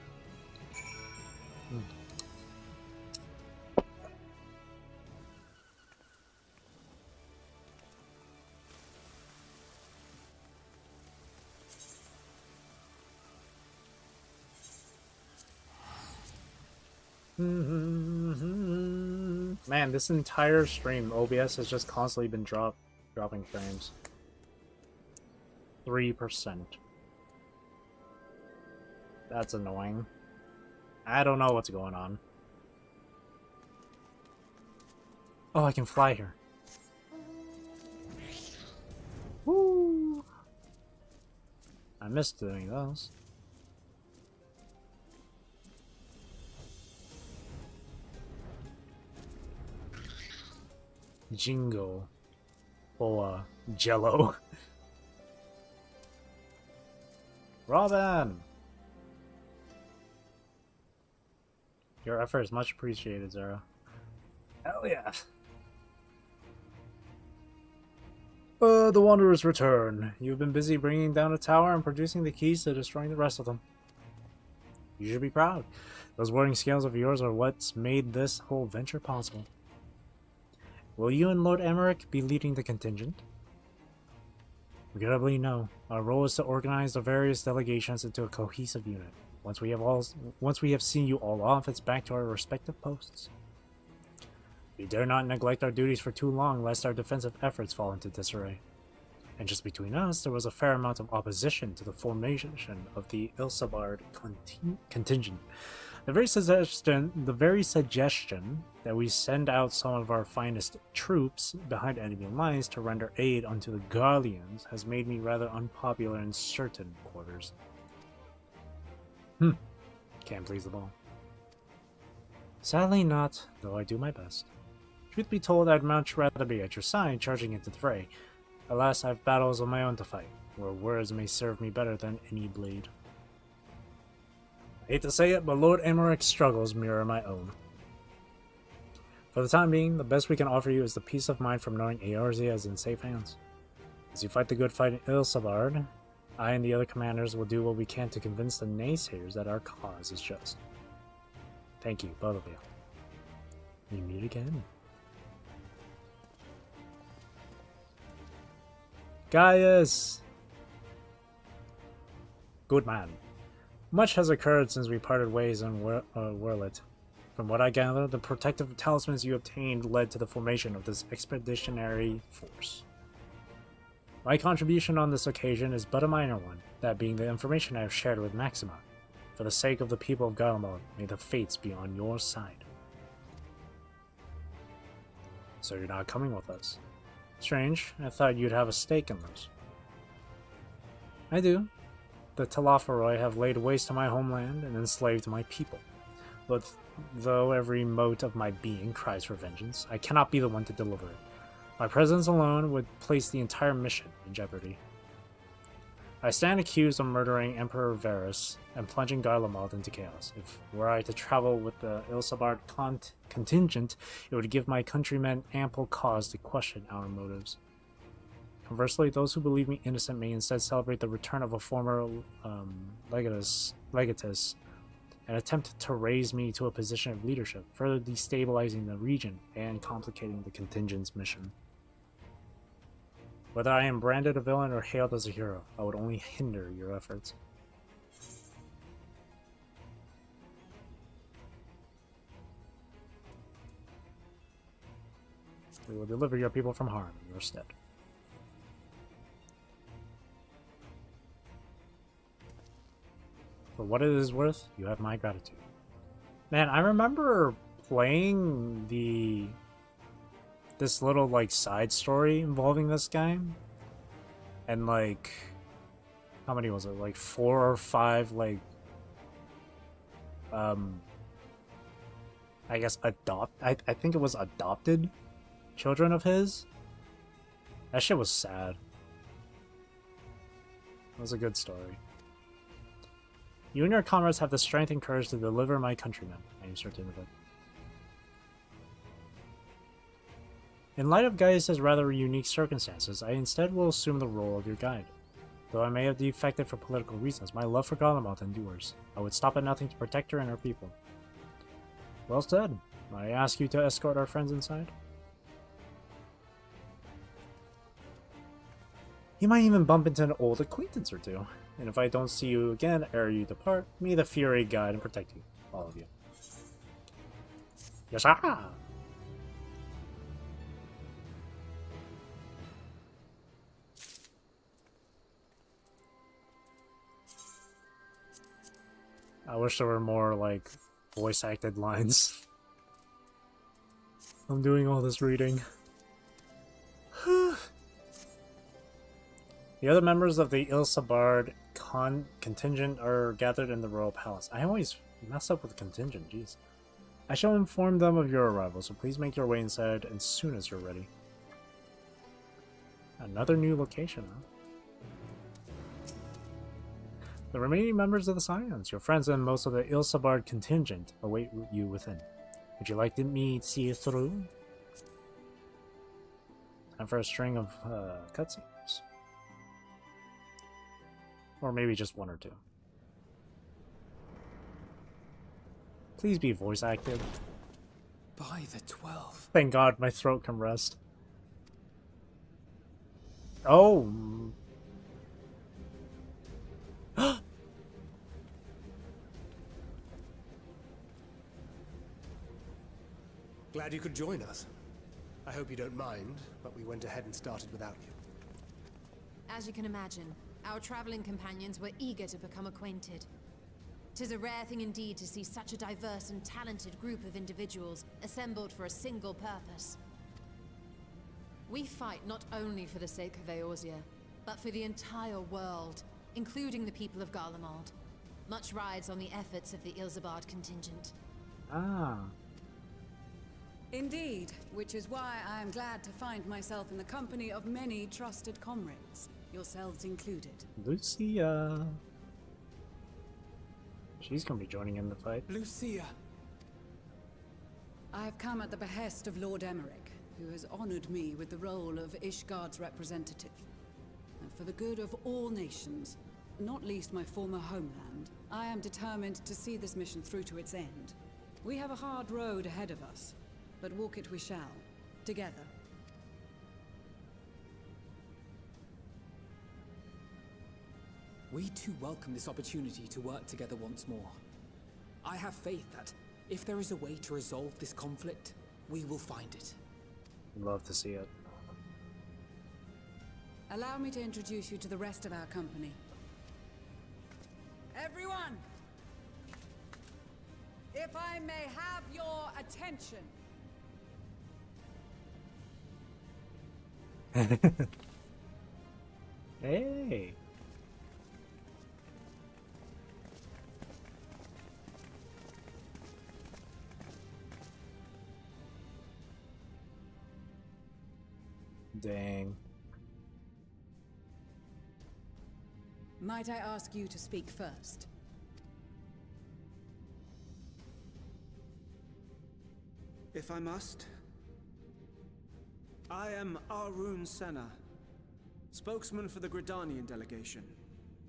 Man, this entire stream, OBS has just constantly been dropping frames. 3%. That's annoying. I don't know what's going on. Oh, I can fly here. Woo! I missed doing those. Jingo. Boa. Jello. Robin! Your effort is much appreciated, Zara. Hell yeah! The Wanderers return. You've been busy bringing down a tower and producing the keys to destroying the rest of them. You should be proud. Those warding scales of yours are what's made this whole venture possible. Will you and Lord Amaric be leading the contingent? Regrettably, no. Our role is to organize the various delegations into a cohesive unit. Once we have seen you all off, it's back to our respective posts. We dare not neglect our duties for too long, lest our defensive efforts fall into disarray. And just between us, there was a fair amount of opposition to the formation of the Ilsabard contingent. The very suggestion that we send out some of our finest troops behind enemy lines to render aid unto the Garleans has made me rather unpopular in certain quarters. Can't please them all. Sadly not, though I do my best. Truth be told, I'd much rather be at your side charging into the fray. Alas, I have battles of my own to fight, where words may serve me better than any blade. I hate to say it, but Lord Amaric's struggles mirror my own. For the time being, the best we can offer you is the peace of mind from knowing Eorzea is in safe hands. As you fight the good fight in Ilsabard, I and the other commanders will do what we can to convince the naysayers that our cause is just. Thank you, both of you. We meet again. Gaius! Good man. Much has occurred since we parted ways in Werlet. From what I gather, the protective talismans you obtained led to the formation of this expeditionary force. My contribution on this occasion is but a minor one, that being the information I have shared with Maxima. For the sake of the people of Garlemald, may the fates be on your side. So you're not coming with us? Strange, I thought you'd have a stake in this. I do. The Telephoroi have laid waste to my homeland and enslaved my people. But though every mote of my being cries for vengeance, I cannot be the one to deliver it. My presence alone would place the entire mission in jeopardy. I stand accused of murdering Emperor Varus and plunging Garlemald into chaos. If were I to travel with the Ilsabard contingent, it would give my countrymen ample cause to question our motives. Conversely, those who believe me innocent may instead celebrate the return of a former legatus and attempt to raise me to a position of leadership, further destabilizing the region and complicating the contingent's mission. Whether I am branded a villain or hailed as a hero, I would only hinder your efforts. We will deliver your people from harm in your stead. For what it is worth, you have my gratitude. Man, I remember playing this little like side story involving this guy, and like, how many was it? Like 4 or 5 like I guess I think it was adopted children of his. That shit was sad. It was a good story. You and your comrades have the strength and courage to deliver my countrymen. I am certain of it. In light of Gaius' rather unique circumstances, I instead will assume the role of your guide. Though I may have defected for political reasons, my love for Garlemald endures. I would stop at nothing to protect her and her people. Well said. May I ask you to escort our friends inside? You might even bump into an old acquaintance or two. And if I don't see you again ere you depart, may the Fury guide and protect you. All of you. Yes, ah! I wish there were more, like, voice-acted lines. I'm doing all this reading. The other members of the Ilsabard contingent are gathered in the Royal Palace. I always mess up with contingent, jeez. I shall inform them of your arrival, so please make your way inside as soon as you're ready. Another new location, huh? The remaining members of the Scions, your friends and most of the Ilsabard contingent, await you within. Would you like me to see you through? Time for a string of cutscenes. Or maybe just 1 or 2. Please be voice acted. By the 12. Thank God my throat can rest. Oh. Glad you could join us. I hope you don't mind, but we went ahead and started without you. As you can imagine, our traveling companions were eager to become acquainted. 'Tis a rare thing indeed to see such a diverse and talented group of individuals assembled for a single purpose. We fight not only for the sake of Eorzea, but for the entire world, including the people of Garlemald. Much rides on the efforts of the Ilsabard contingent. Ah. Indeed, which is why I am glad to find myself in the company of many trusted comrades, yourselves included. Lucia. She's gonna be joining in the fight. Lucia. I have come at the behest of Lord Emmerich, who has honored me with the role of Ishgard's representative. And for the good of all nations, not least my former homeland, I am determined to see this mission through to its end. We have a hard road ahead of us, but walk it we shall, together. We too welcome this opportunity to work together once more. I have faith that, if there is a way to resolve this conflict, we will find it. Love to see it. Allow me to introduce you to the rest of our company. Everyone! If I may have your attention. Hey! Dang. Might I ask you to speak first? If I must. I am Arun Senna, spokesman for the Gridanian delegation.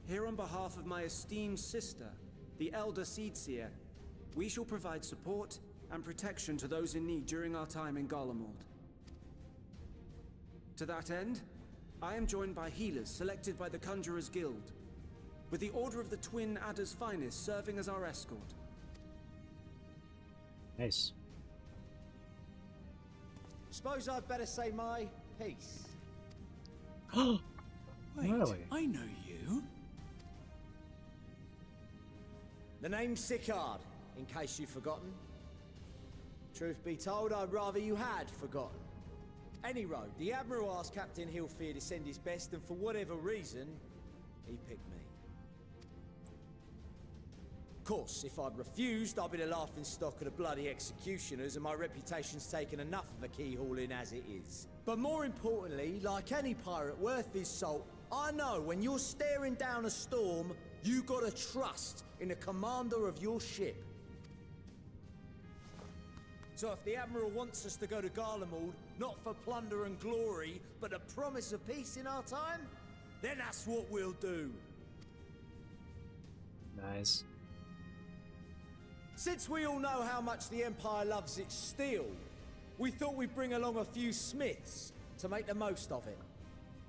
Here on behalf of my esteemed sister, the Elder Seedseer, we shall provide support and protection to those in need during our time in Garlemald. To that end, I am joined by healers selected by the Conjurers Guild, with the Order of the Twin Adder's Finest serving as our escort. Nice. Suppose I'd better say my piece. Wait, Really? I know you. The name's Sicard. in case you've forgotten. Truth be told, I'd rather you had forgotten. Any road, the Admiral asked Captain Hillfear to send his best, and for whatever reason, he picked me. Of course, if I'd refused, I'd be the laughing stock of the bloody executioners, and my reputation's taken enough of a keyhauling as it is. But more importantly, like any pirate worth his salt, I know when you're staring down a storm, you gotta trust in the commander of your ship. So if the Admiral wants us to go to Garlemald, not for plunder and glory, but a promise of peace in our time, then that's what we'll do. Nice. Since we all know how much the Empire loves its steel, we thought we'd bring along a few smiths to make the most of it.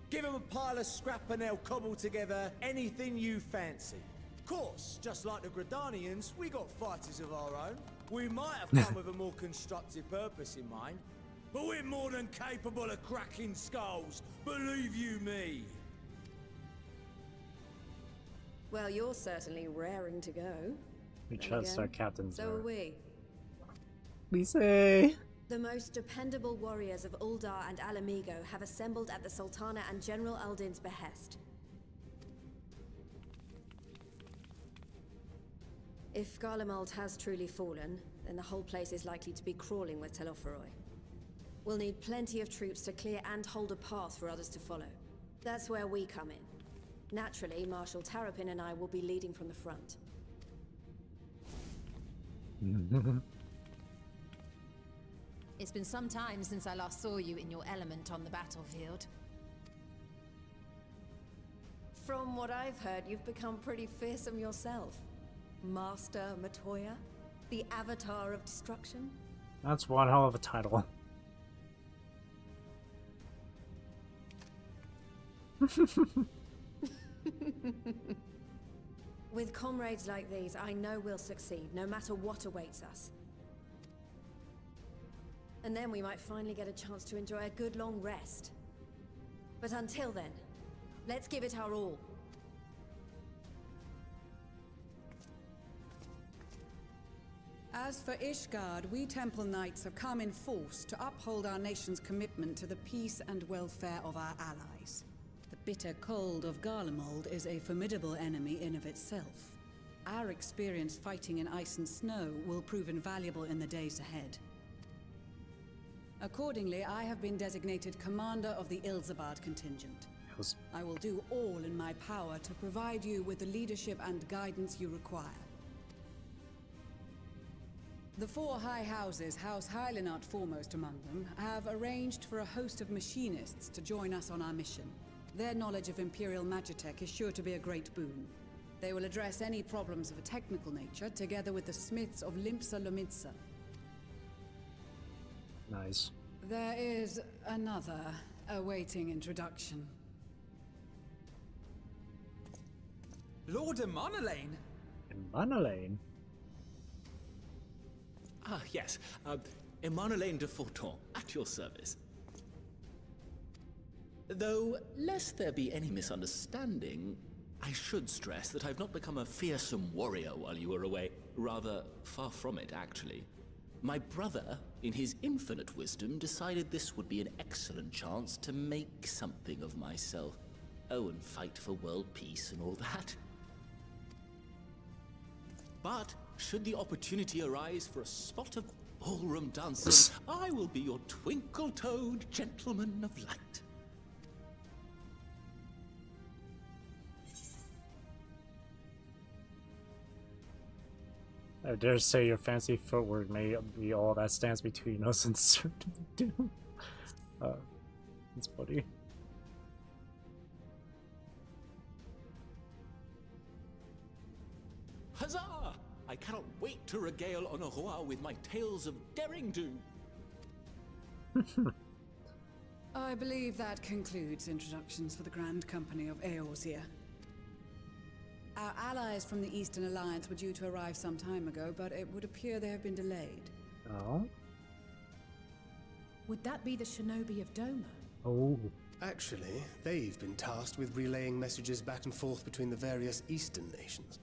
Give them a pile of scrap and they'll cobble together anything you fancy. Of course, just like the Gridanians, we got fighters of our own. We might have come with a more constructive purpose in mind, but we're more than capable of cracking skulls, believe you me. Well, you're certainly raring to go. We trust our captains. So are we. We say. The most dependable warriors of Uldar and Alamigo have assembled at the Sultana and General Aldin's behest. If Garlemald has truly fallen, then the whole place is likely to be crawling with Telophoroi. We'll need plenty of troops to clear and hold a path for others to follow. That's where we come in. Naturally, Marshal Terrapin and I will be leading from the front. It's been some time since I last saw you in your element on the battlefield. From what I've heard, you've become pretty fearsome yourself. Master Matoya? The Avatar of Destruction? That's one hell of a title. With comrades like these, I know we'll succeed, no matter what awaits us. And then we might finally get a chance to enjoy a good long rest. But until then, let's give it our all. As for Ishgard, we Temple Knights have come in force to uphold our nation's commitment to the peace and welfare of our allies. The bitter cold of Garlemald is a formidable enemy in of itself. Our experience fighting in ice and snow will prove invaluable in the days ahead. Accordingly, I have been designated commander of the Ilzabard contingent. I will do all in my power to provide you with the leadership and guidance you require. The four high houses, House Hylinart foremost among them, have arranged for a host of machinists to join us on our mission. Their knowledge of Imperial Magitech is sure to be a great boon. They will address any problems of a technical nature, together with the smiths of Limpsa Lomitsa. Nice. There is another awaiting introduction. Lord Emanalain? Emanalain? Ah, yes. Emanalain de Forton, at your service. Though, lest there be any misunderstanding, I should stress that I've not become a fearsome warrior while you were away. Rather, far from it, actually. My brother, in his infinite wisdom, decided this would be an excellent chance to make something of myself. Oh, and fight for world peace and all that. But, should the opportunity arise for a spot of ballroom dancing, I will be your twinkle-toed gentleman of light. I dare say your fancy footwork may be all that stands between us and certain doom. It's funny. Huzzah! I cannot wait to regale Honoroa with my tales of daring-do. I believe that concludes introductions for the Grand Company of Eorzea. Our allies from the Eastern Alliance were due to arrive some time ago, but it would appear they have been delayed. Oh? Would that be the shinobi of Doma? Oh. Actually, they've been tasked with relaying messages back and forth between the various Eastern nations.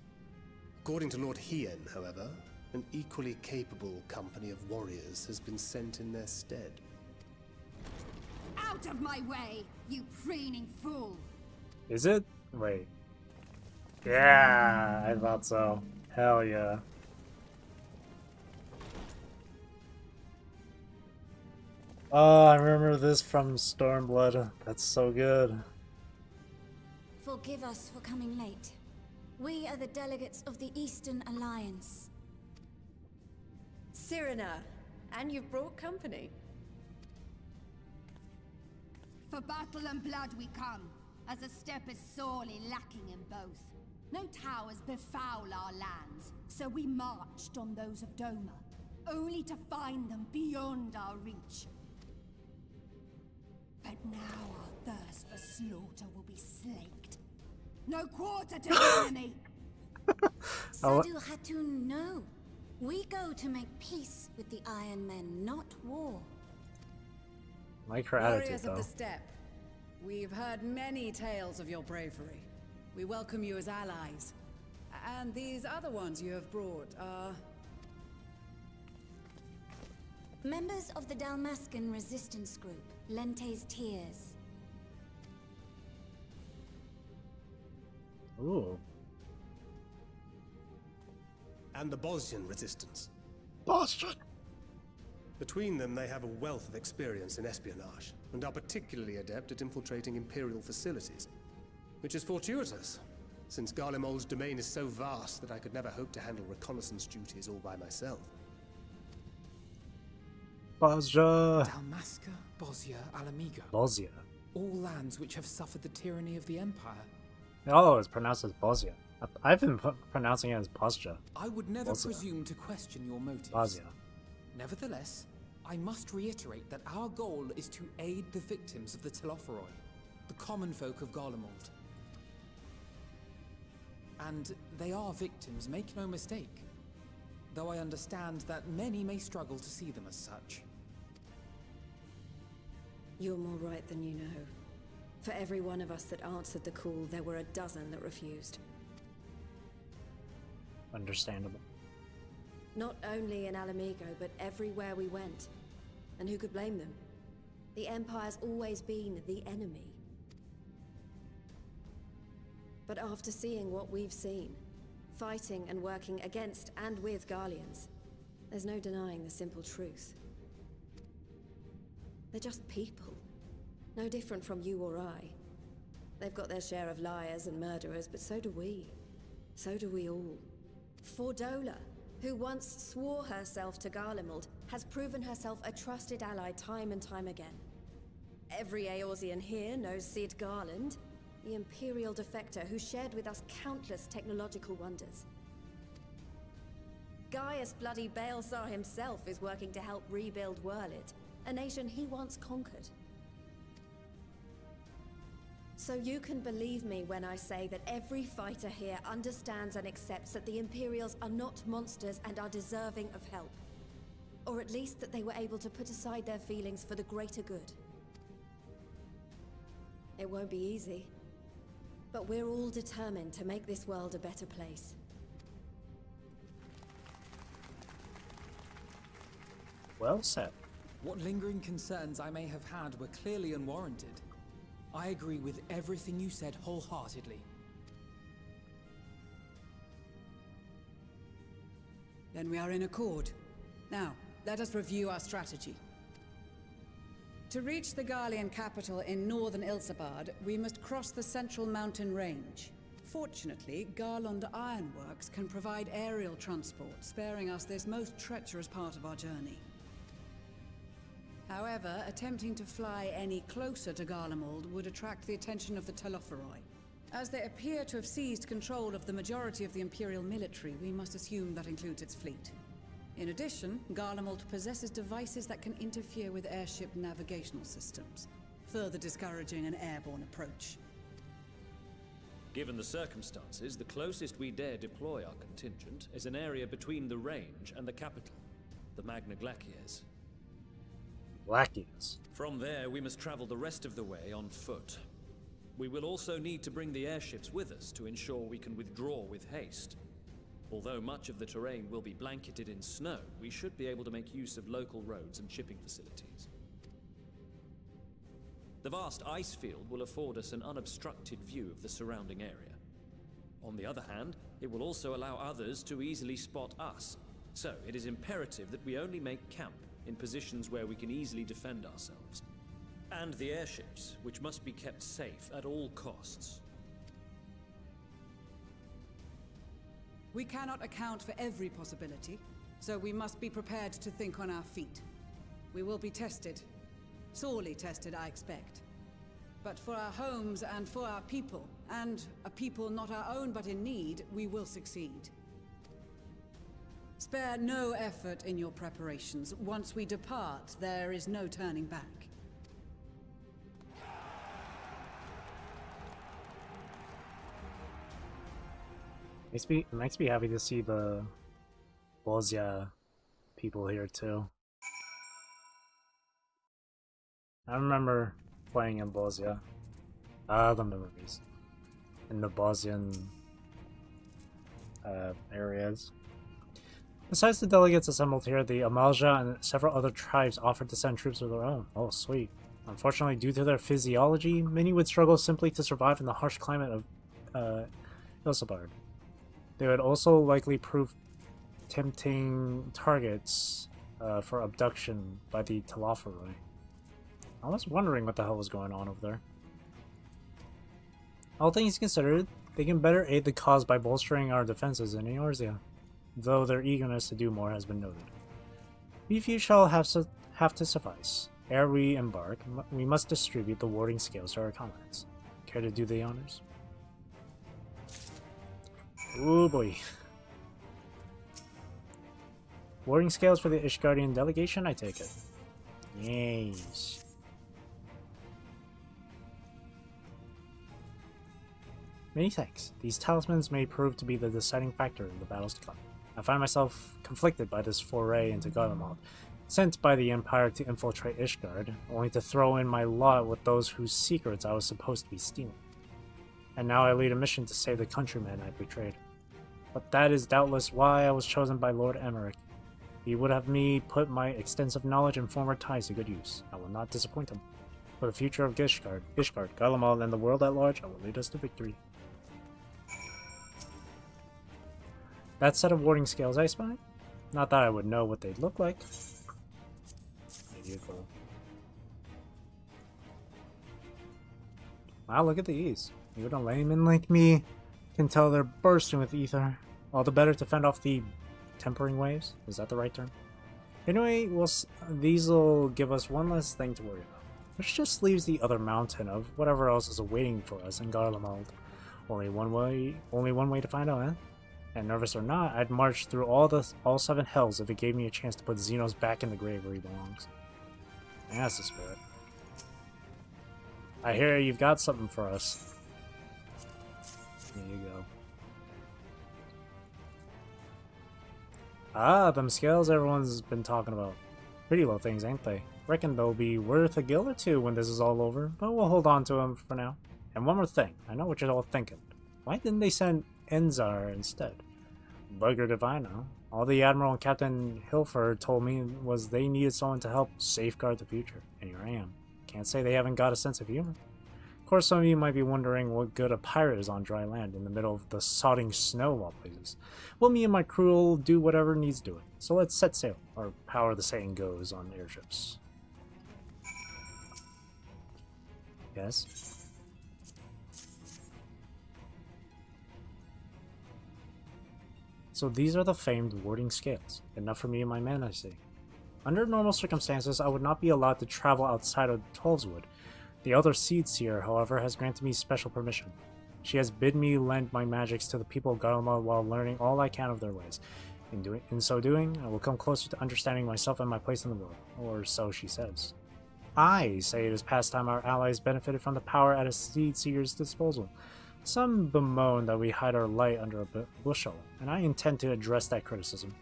According to Lord Hien, however, an equally capable company of warriors has been sent in their stead. Out of my way, you preening fool! Is it? Wait. Yeah, I thought so. Hell yeah. Oh, I remember this from Stormblood. That's so good. Forgive us for coming late. We are the delegates of the Eastern Alliance. Cyrena, and you've brought company. For battle and blood we come, as a step is sorely lacking in both. No towers befoul our lands, so we marched on those of Doma, only to find them beyond our reach. But now our thirst for slaughter will be slaked. No quarter to the enemy! Sadu Hatun, no. We go to make peace with the Iron Men, not war. Like her attitude, Warriors though. of the Steppe, we've heard many tales of your bravery. We welcome you as allies. And these other ones you have brought are... Members of the Dalmascan resistance group, Lente's Tears. Ooh. And the Bosnian resistance. Bosnian! Between them, they have a wealth of experience in espionage, and are particularly adept at infiltrating Imperial facilities. Which is fortuitous, since Garlemald's domain is so vast that I could never hope to handle reconnaissance duties all by myself. Bosnia! Dalmasca, Bosnia, Alamigo. Bosnia. All lands which have suffered the tyranny of the Empire. Oh, it's pronounced as Bosnia. I've been pronouncing it as Bosnia. I would never Bosnia. presume to question your motives. Bosnia. Nevertheless, I must reiterate that our goal is to aid the victims of the Telophoroi, the common folk of Garlemald. And they are victims, make no mistake. Though I understand that many may struggle to see them as such. You're more right than you know. For every one of us that answered the call, there were a dozen that refused. Understandable. Not only in Alamigo, but everywhere we went. And who could blame them? The Empire's always been the enemy. But after seeing what we've seen, fighting and working against and with Garleans, there's no denying the simple truth. They're just people. No different from you or I. They've got their share of liars and murderers, but so do we. So do we all. Fordola, who once swore herself to Garlemald, has proven herself a trusted ally time and time again. Every Eorzean here knows Cid Garland, the Imperial defector who shared with us countless technological wonders. Gaius bloody Baelsar himself is working to help rebuild Wurlid, a nation he once conquered. So you can believe me when I say that every fighter here understands and accepts that the Imperials are not monsters and are deserving of help. Or at least that they were able to put aside their feelings for the greater good. It won't be easy, but we're all determined to make this world a better place. Well said. What lingering concerns I may have had were clearly unwarranted. I agree with everything you said wholeheartedly. Then we are in accord. Now, let us review our strategy. To reach the Garlean capital in northern Ilsabard, we must cross the central mountain range. Fortunately, Garlond Ironworks can provide aerial transport, sparing us this most treacherous part of our journey. However, attempting to fly any closer to Garlemald would attract the attention of the Telophoroi. As they appear to have seized control of the majority of the Imperial military, we must assume that includes its fleet. In addition, Garlemald possesses devices that can interfere with airship navigational systems, further discouraging an airborne approach. Given the circumstances, the closest we dare deploy our contingent is an area between the range and the capital, the Magna Glaciers. Glaciers. From there, we must travel the rest of the way on foot. We will also need to bring the airships with us to ensure we can withdraw with haste. Although much of the terrain will be blanketed in snow, we should be able to make use of local roads and shipping facilities. The vast ice field will afford us an unobstructed view of the surrounding area. On the other hand, it will also allow others to easily spot us. So, it is imperative that we only make camp in positions where we can easily defend ourselves. And the airships, which must be kept safe at all costs. We cannot account for every possibility, so we must be prepared to think on our feet. We will be tested. Sorely tested, I expect. But for our homes and for our people, and a people not our own but in need, we will succeed. Spare no effort in your preparations. Once we depart, there is no turning back. Makes me happy to see the Bosnia people here too. I remember playing in Bosnia. The memories. In the Bosnian areas. Besides the delegates assembled here, the Amalja and several other tribes offered to send troops of their own. Oh, sweet. Unfortunately, due to their physiology, many would struggle simply to survive in the harsh climate of Ilsabard. They would also likely prove tempting targets for abduction by the Telophoroi. I was wondering what the hell was going on over there. All things considered, they can better aid the cause by bolstering our defenses in Eorzea, though their eagerness to do more has been noted. We few shall have to suffice. Ere we embark, we must distribute the warding scales to our comrades. Care to do the honors? Oh boy. Warding scales for the Ishgardian delegation, I take it. Yes. Many thanks. These talismans may prove to be the deciding factor in the battles to come. I find myself conflicted by this foray into Garlemald, sent by the Empire to infiltrate Ishgard, only to throw in my lot with those whose secrets I was supposed to be stealing. And now I lead a mission to save the countrymen I betrayed. But that is doubtless why I was chosen by Lord Emmerich. He would have me put my extensive knowledge and former ties to good use. I will not disappoint him. For the future of Ishgard, Garlemald, and the world at large, I will lead us to victory. That set of warding scales I spy? Not that I would know what they'd look like. Beautiful. Wow, look at these. Even a layman like me can tell they're bursting with ether. All the better to fend off the tempering waves. Is that the right term? Anyway, these will give us one less thing to worry about. Which just leaves the other mountain of whatever else is awaiting for us in Garlemald. Only one way to find out, eh? And nervous or not, I'd march through all 7 hells if it gave me a chance to put Xenos back in the grave where he belongs. That's the spirit. I hear you've got something for us. There you go. Ah, them scales everyone's been talking about. Pretty low things, ain't they? Reckon they'll be worth a gil or two when this is all over, but we'll hold on to them for now. And one more thing, I know what you're all thinking. Why didn't they send Enzar instead? Buggered if I know. All the Admiral and Captain Hilford told me was they needed someone to help safeguard the future, and here I am. Can't say they haven't got a sense of humor. Of course, some of you might be wondering what good a pirate is on dry land in the middle of the sodding snow of all places. Well, me and my crew will do whatever needs doing. So let's set sail, or however the saying goes on airships. Yes? So these are the famed warding scales. Enough for me and my men, I see. Under normal circumstances, I would not be allowed to travel outside of Twelveswood. The Elder Seedseer, however, has granted me special permission. She has bid me lend my magics to the people of Garlemald while learning all I can of their ways. In so doing, I will come closer to understanding myself and my place in the world, or so she says. I say it is past time our allies benefited from the power at a Seedseer's disposal. Some bemoan that we hide our light under a bushel, and I intend to address that criticism.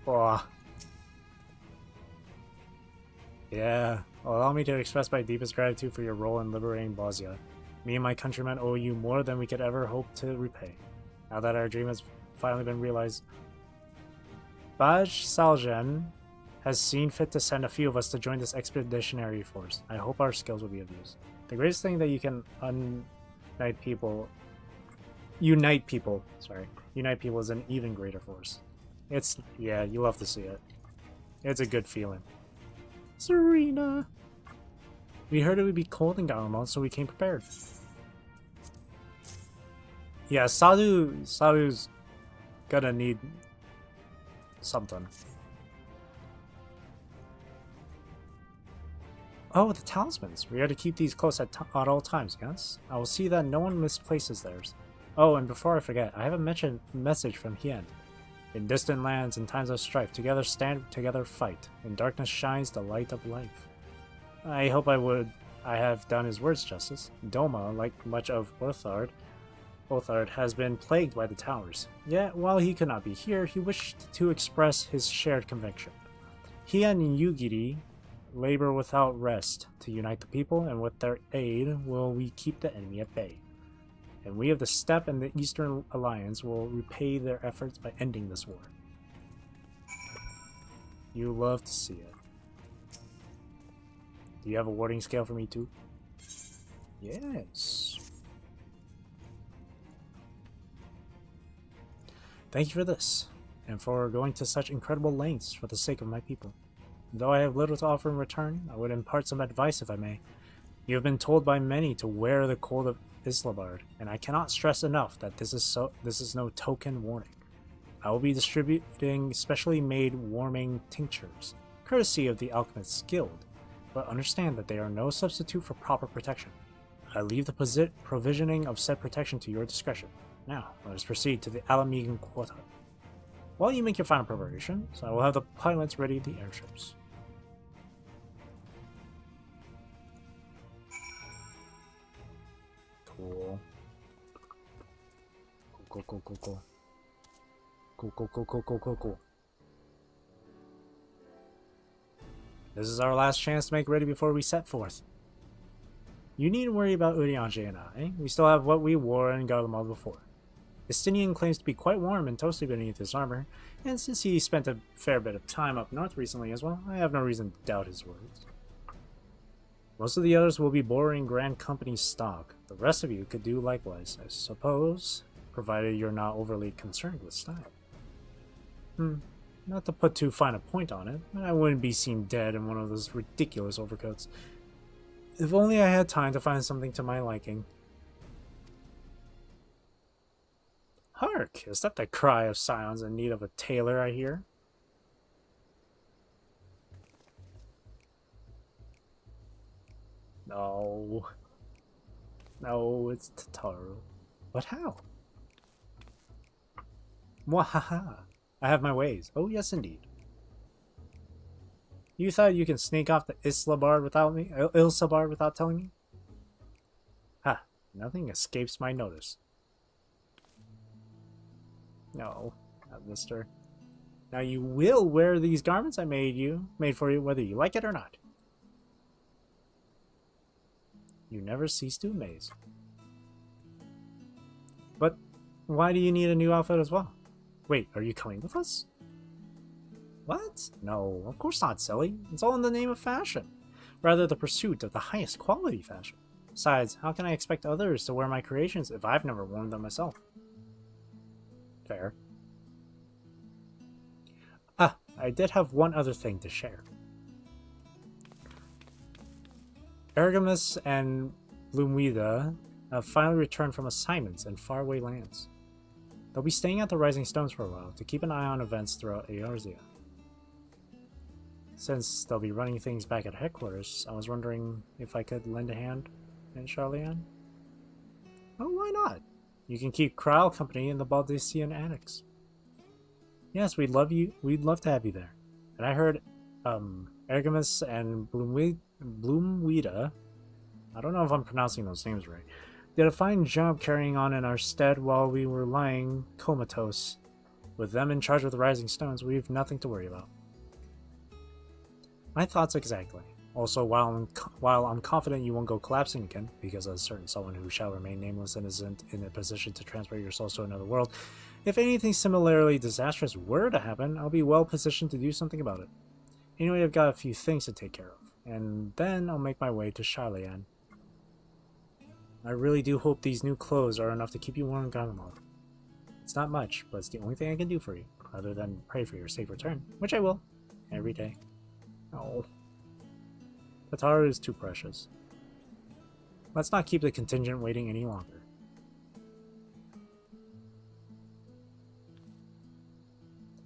Oh. Yeah, allow me to express my deepest gratitude for your role in liberating Bosnia. Me and my countrymen owe you more than we could ever hope to repay. Now that our dream has finally been realized, Baj Saljan has seen fit to send a few of us to join this expeditionary force. I hope our skills will be of use. The greatest thing that you can unite people is an even greater force. Yeah, you love to see it. It's a good feeling. Serena! We heard it would be cold in Garlemald, so we came prepared. Yeah, Salu's gonna need something. Oh, the talismans. We are to keep these close at all times, yes? I will see that no one misplaces theirs. Oh, and before I forget, I have a message from Hien. In distant lands and times of strife, together stand, together fight. In darkness shines the light of life. I hope I have done his words justice. Doma, like much of Orthard, has been plagued by the towers. Yet, while he could not be here, he wished to express his shared conviction. Hien and Yugiri labor without rest to unite the people, and with their aid will we keep the enemy at bay. And we of the Steppe and the Eastern Alliance will repay their efforts by ending this war. You love to see it. Do you have a warding scale for me too? Yes. Thank you for this, and for going to such incredible lengths for the sake of my people. Though I have little to offer in return, I would impart some advice if I may. You have been told by many to wear the cold of Islabard, and I cannot stress enough that this is no token warning. I will be distributing specially made warming tinctures, courtesy of the Alchemists Guild, but understand that they are no substitute for proper protection. I leave the provisioning of said protection to your discretion. Now, let us proceed to the Alamegan Quarter. While you make your final preparations, I will have the pilots ready the airships. Cool. Cool. Cool. This is our last chance to make ready before we set forth. You needn't worry about Urianger and I. We still have what we wore in Garlemald before. Estinian claims to be quite warm and toasty beneath his armor, and since he spent a fair bit of time up north recently as well, I have no reason to doubt his words. Most of the others will be borrowing Grand Company's stock. The rest of you could do likewise, I suppose, provided you're not overly concerned with style. Not to put too fine a point on it, but I wouldn't be seen dead in one of those ridiculous overcoats. If only I had time to find something to my liking. Hark! Is that the cry of scions in need of a tailor, I hear? No. No, it's Tataru. But how? Mwahaha! I have my ways. Oh, yes, indeed. You thought you can sneak off the Islabard without telling me? Ha! Nothing escapes my notice. No, not mister. Now you will wear these garments I made for you, whether you like it or not. You never cease to amaze. But why do you need a new outfit as well? Wait, are you coming with us? What? No, of course not, silly. It's all in the name of fashion. Rather, the pursuit of the highest quality fashion. Besides, how can I expect others to wear my creations if I've never worn them myself? Fair. Ah, I did have one other thing to share. Ergamus and Bloomweeda have finally returned from assignments in faraway lands. They'll be staying at the Rising Stones for a while to keep an eye on events throughout Eorzea. Since they'll be running things back at headquarters, I was wondering if I could lend a hand in Charlian? Oh, why not? You can keep Kral company in the Baldician Annex. Yes, we'd love to have you there. And I heard Ergamus and Bloomweeda, I don't know if I'm pronouncing those names right, did a fine job carrying on in our stead while we were lying comatose. With them in charge of the Rising Stones, we've nothing to worry about. My thoughts exactly. Also, while I'm confident you won't go collapsing again, because a certain someone who shall remain nameless and isn't in a position to transfer your souls to another world, if anything similarly disastrous were to happen, I'll be well positioned to do something about it. Anyway, I've got a few things to take care of, and then I'll make my way to Charlian. I really do hope these new clothes are enough to keep you warm in Garlemald. It's not much, but it's the only thing I can do for you, other than pray for your safe return, which I will, every day. Oh. Tataru is too precious. Let's not keep the contingent waiting any longer.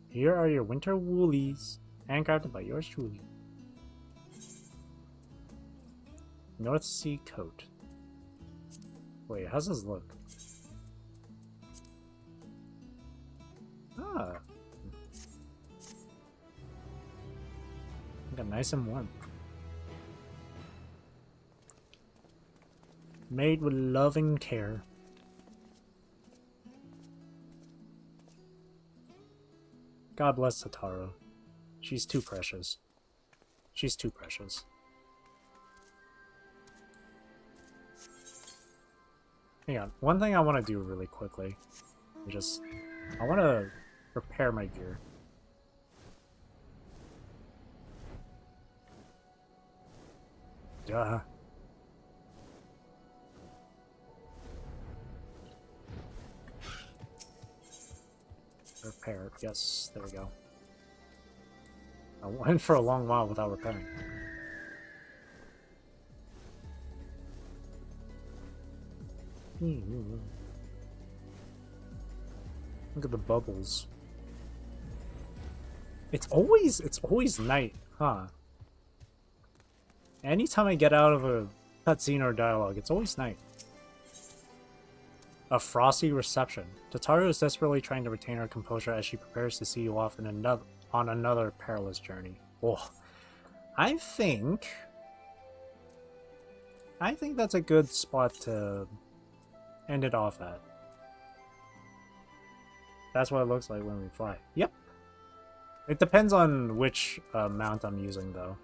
Here are your winter woolies, handcrafted by yours truly. North Sea coat. Wait, how's this look? Ah. Got nice and warm. Made with love and care. God bless Tataru. She's too precious. She's too precious. Hang on. One thing I want to do really quickly. I want to repair my gear. Duh. Repair. Yes, there we go. I went for a long while without repairing. Look at the bubbles. It's always night, huh? Anytime I get out of a cutscene or dialogue, it's always night. A frosty reception. Tataru is desperately trying to retain her composure as she prepares to see you off on another perilous journey. Oh, I think that's a good spot to end it off at. That's what it looks like when we fly. Yep. It depends on which mount I'm using, though.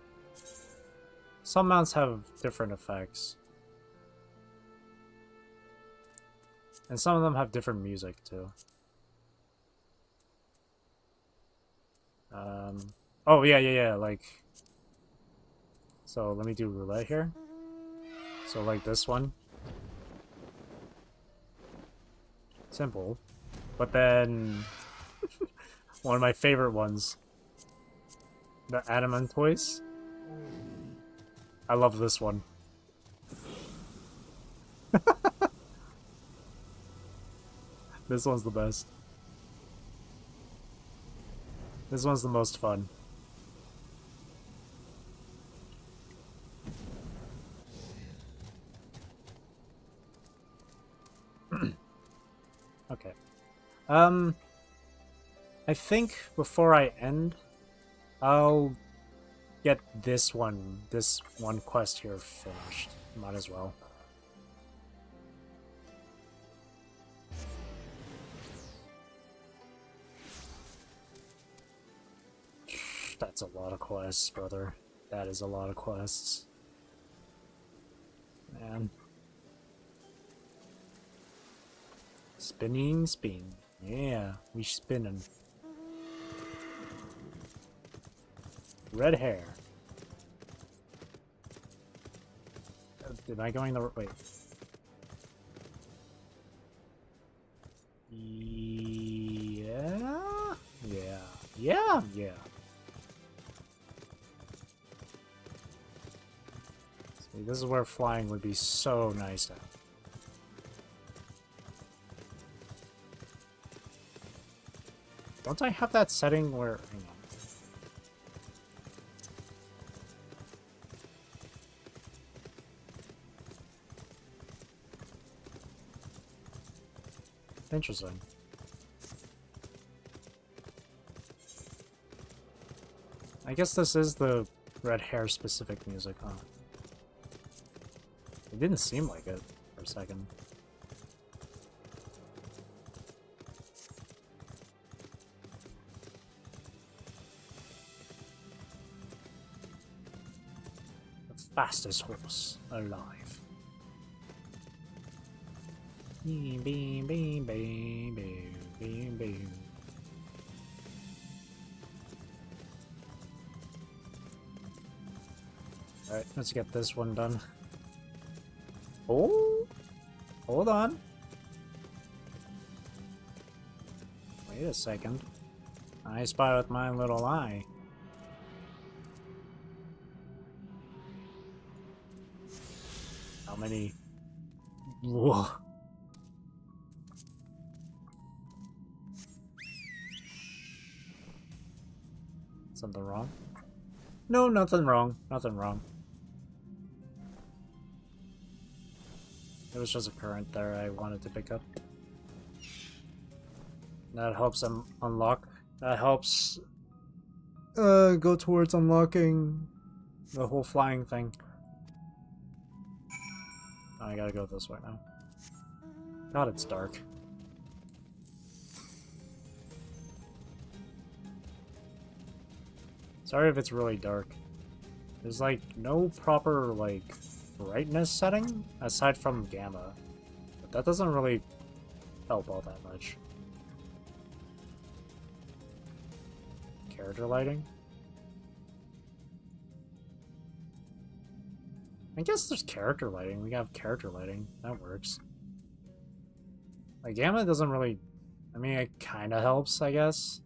Some mounts have different effects. And some of them have different music, too. Oh, yeah, like... So, let me do roulette here. So, like this one. Simple. But then... one of my favorite ones. The Adamant toys. I love this one. This one's the best. This one's the most fun. Okay. I think before I end, I'll get this one quest here finished. Might as well. That's a lot of quests, brother. That is a lot of quests. Man. Spinning, spin. Yeah, we spinning. Red hair. Am I going the wait? Yeah. See, this is where flying would be so nice at. Don't I have that setting where... Hang on. Interesting. I guess this is the red hair specific music, huh? It didn't seem like it for a second. Fastest horse alive. Beam, beam, beam, beam, beam, beam, beam. Alright, let's get this one done. Oh! Hold on. Wait a second. I spy with my little eye. How many? Whoa. Something wrong? No, nothing wrong. Nothing wrong. It was just a current there I wanted to pick up. That helps them unlock. That helps go towards unlocking the whole flying thing. Oh, I gotta go this way now. God, it's dark. Sorry if it's really dark. There's like no proper like brightness setting aside from gamma. But that doesn't really help all that much. Character lighting? I guess there's character lighting. We have character lighting. That works. Like gamma doesn't really, I mean it kinda helps, I guess.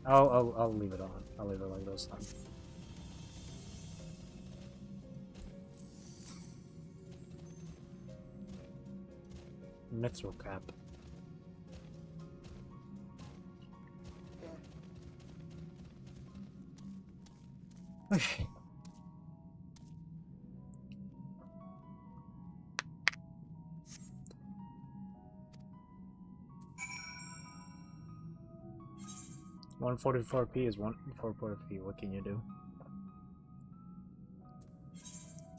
I'll leave it on. I'll leave it like this then. Mithril cap. Okay. $144p is 144p. What can you do?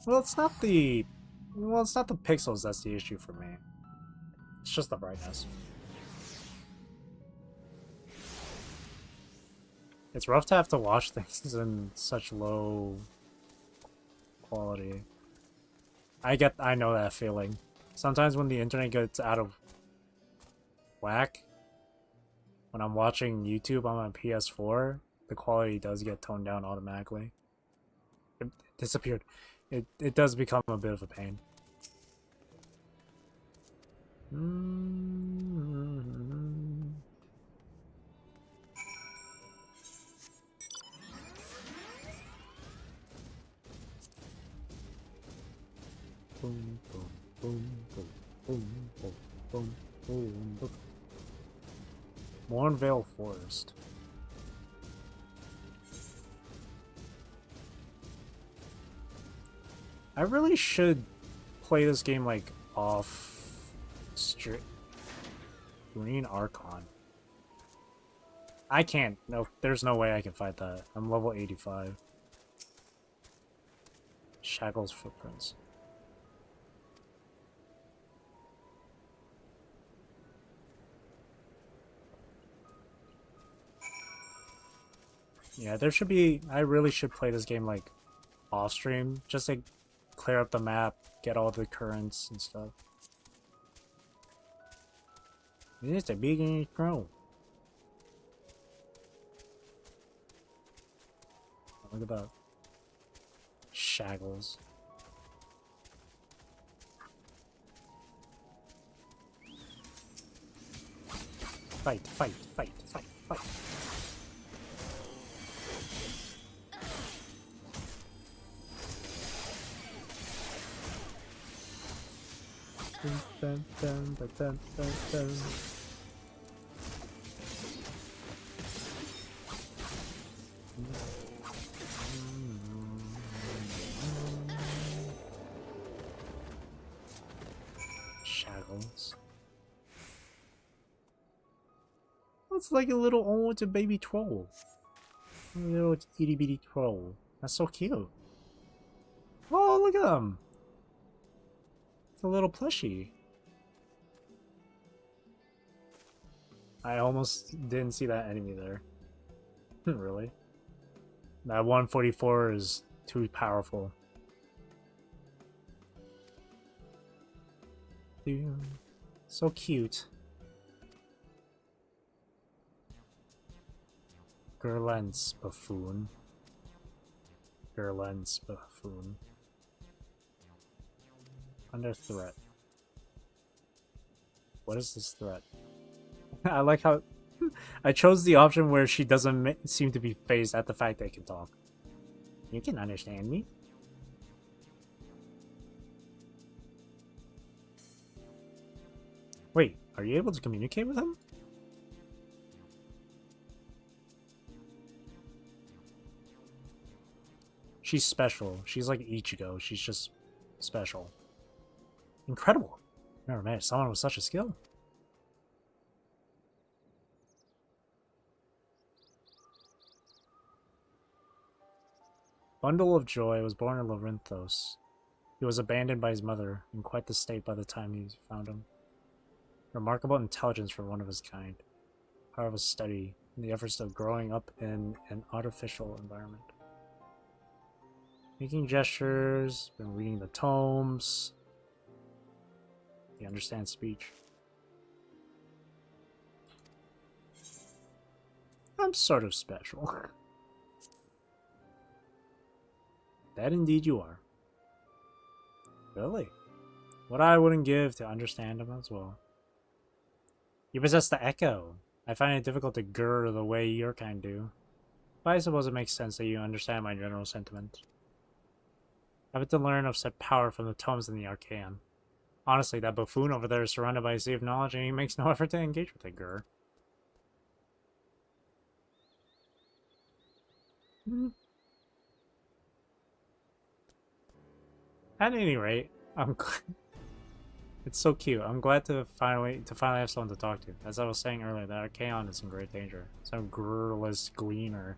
Well, it's not the pixels that's the issue for me. It's just the brightness. It's rough to have to watch things in such low quality. I know that feeling. Sometimes when the internet gets out of whack, when I'm watching YouTube on my PS4, the quality does get toned down automatically. It disappeared. It does become a bit of a pain. Boom, boom, boom, boom, boom, boom, boom, boom, boom. Mornvale Forest. I really should play this game like off straight. Green Archon. I can't. No, there's no way I can fight that. I'm level 85. Shackle's Footprints. Yeah, there should be... I really should play this game, like, off-stream, just to clear up the map, get all the currents and stuff. It's a big crow. Look at that. Shaggles. Fight, fight, fight, fight, fight. Dun, dun, dun, dun, dun, dun. Shadows. It's like a little almost a baby troll. A little itty bitty troll. That's so cute. Oh, look at him. A little plushie. I almost didn't see that enemy there. Really? That 144 is Too powerful. Dude, so cute. Gerlen's buffoon. Gerlen's buffoon. Under threat. What is this threat? I like how I chose the option where she doesn't seem to be phased at the fact they can talk. You can understand me. Wait, are you able to communicate with him? She's special. She's like Ichigo. She's just special. Incredible. Never met someone with such a skill. Bundle of Joy was born in Larinthos. He was abandoned by his mother, in quite the state by the time he found him. Remarkable intelligence for one of his kind. Power of study, and the efforts of growing up in an artificial environment. Making gestures, been reading the tomes. He understands speech. I'm sort of special. That indeed you are. Really? What I wouldn't give to understand him as well. You possess the echo. I find it difficult to grr the way your kind do. But I suppose it makes sense that you understand my general sentiment. I have to learn of said power from the tomes in the Arcane. Honestly, that buffoon over there is surrounded by a sea of knowledge and he makes no effort to engage with it, grr. At any rate, it's so cute. I'm glad to finally have someone to talk to. As I was saying earlier, that Archaon is in great danger. Some grrless gleaner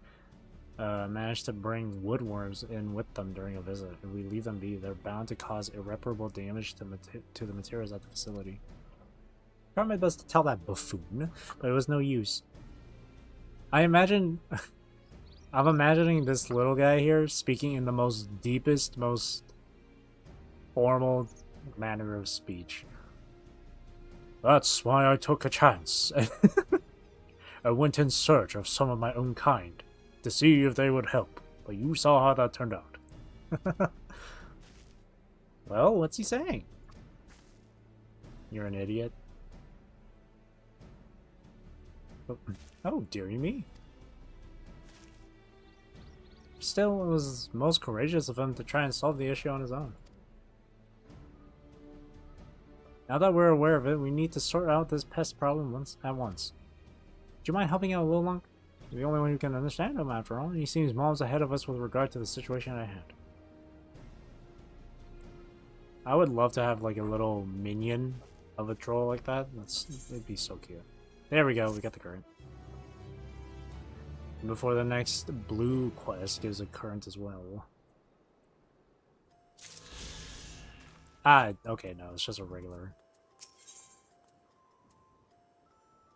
managed to bring woodworms in with them during a visit. If we leave them be, they're bound to cause irreparable damage to the materials at the facility. I tried my best to tell that buffoon, but it was no use. I imagine... I'm imagining this little guy here speaking in the most deepest, most formal manner of speech. That's why I took a chance. I went in search of some of my own kind, to see if they would help, but you saw how that turned out. Well, what's he saying? You're an idiot. Oh, dearie me. Still, it was most courageous of him to try and solve the issue on his own. Now that we're aware of it, we need to sort out this pest problem at once. Do you mind helping out a little longer? You're the only one who can understand him, after all, and he seems miles ahead of us with regard to the situation at hand. I would love to have like a little minion of a troll like that. It'd be so cute. There we go, we got the current. And before the next blue quest gives a current as well. Ah, okay, no, it's just a regular.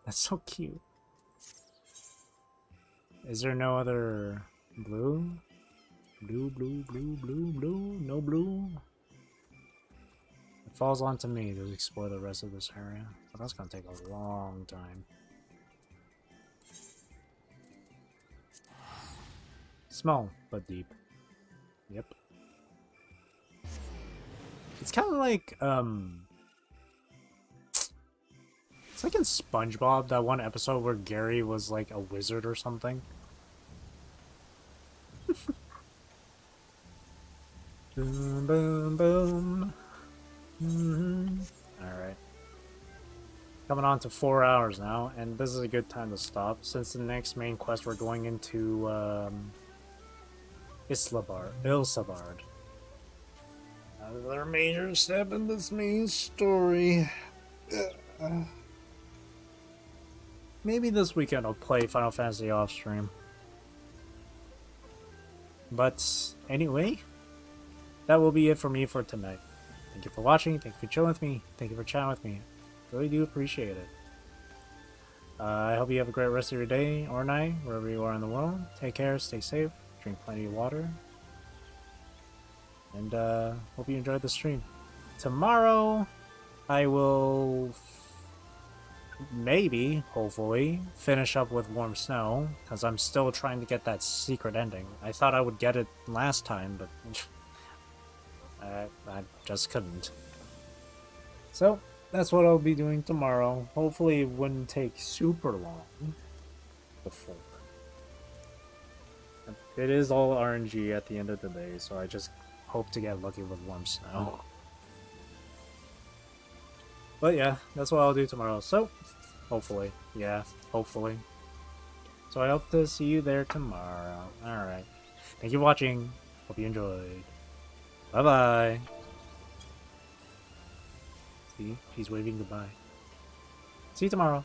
That's so cute. Is there no other blue? Blue, blue, blue, blue, blue? No blue? It falls on to me to explore the rest of this area, but that's gonna take a long time. Small, but deep. Yep. It's kind of like, it's like in SpongeBob, that one episode where Gary was like a wizard or something. Boom, boom, boom. Alright. Coming on to 4 hours now, and this is a good time to stop, since the next main quest we're going into, Ilsabard. Another major step in this main story. Maybe this weekend I'll play Final Fantasy off stream. But anyway, that will be it for me for tonight. Thank you for watching, thank you for chilling with me, thank you for chatting with me. Really do appreciate it. I hope you have a great rest of your day or night, wherever you are in the world. Take care, stay safe, drink plenty of water. And hope you enjoyed the stream. Tomorrow, I will maybe, hopefully, finish up with Warm Snow, because I'm still trying to get that secret ending. I thought I would get it last time, but I just couldn't. So, that's what I'll be doing tomorrow. Hopefully it wouldn't take super long before. It is all RNG at the end of the day, so I just hope to get lucky with Warm Snow. But yeah, that's what I'll do tomorrow. So, hopefully. Yeah, hopefully. So I hope to see you there tomorrow. Alright. Thank you for watching. Hope you enjoyed. Bye-bye. See? She's waving goodbye. See you tomorrow.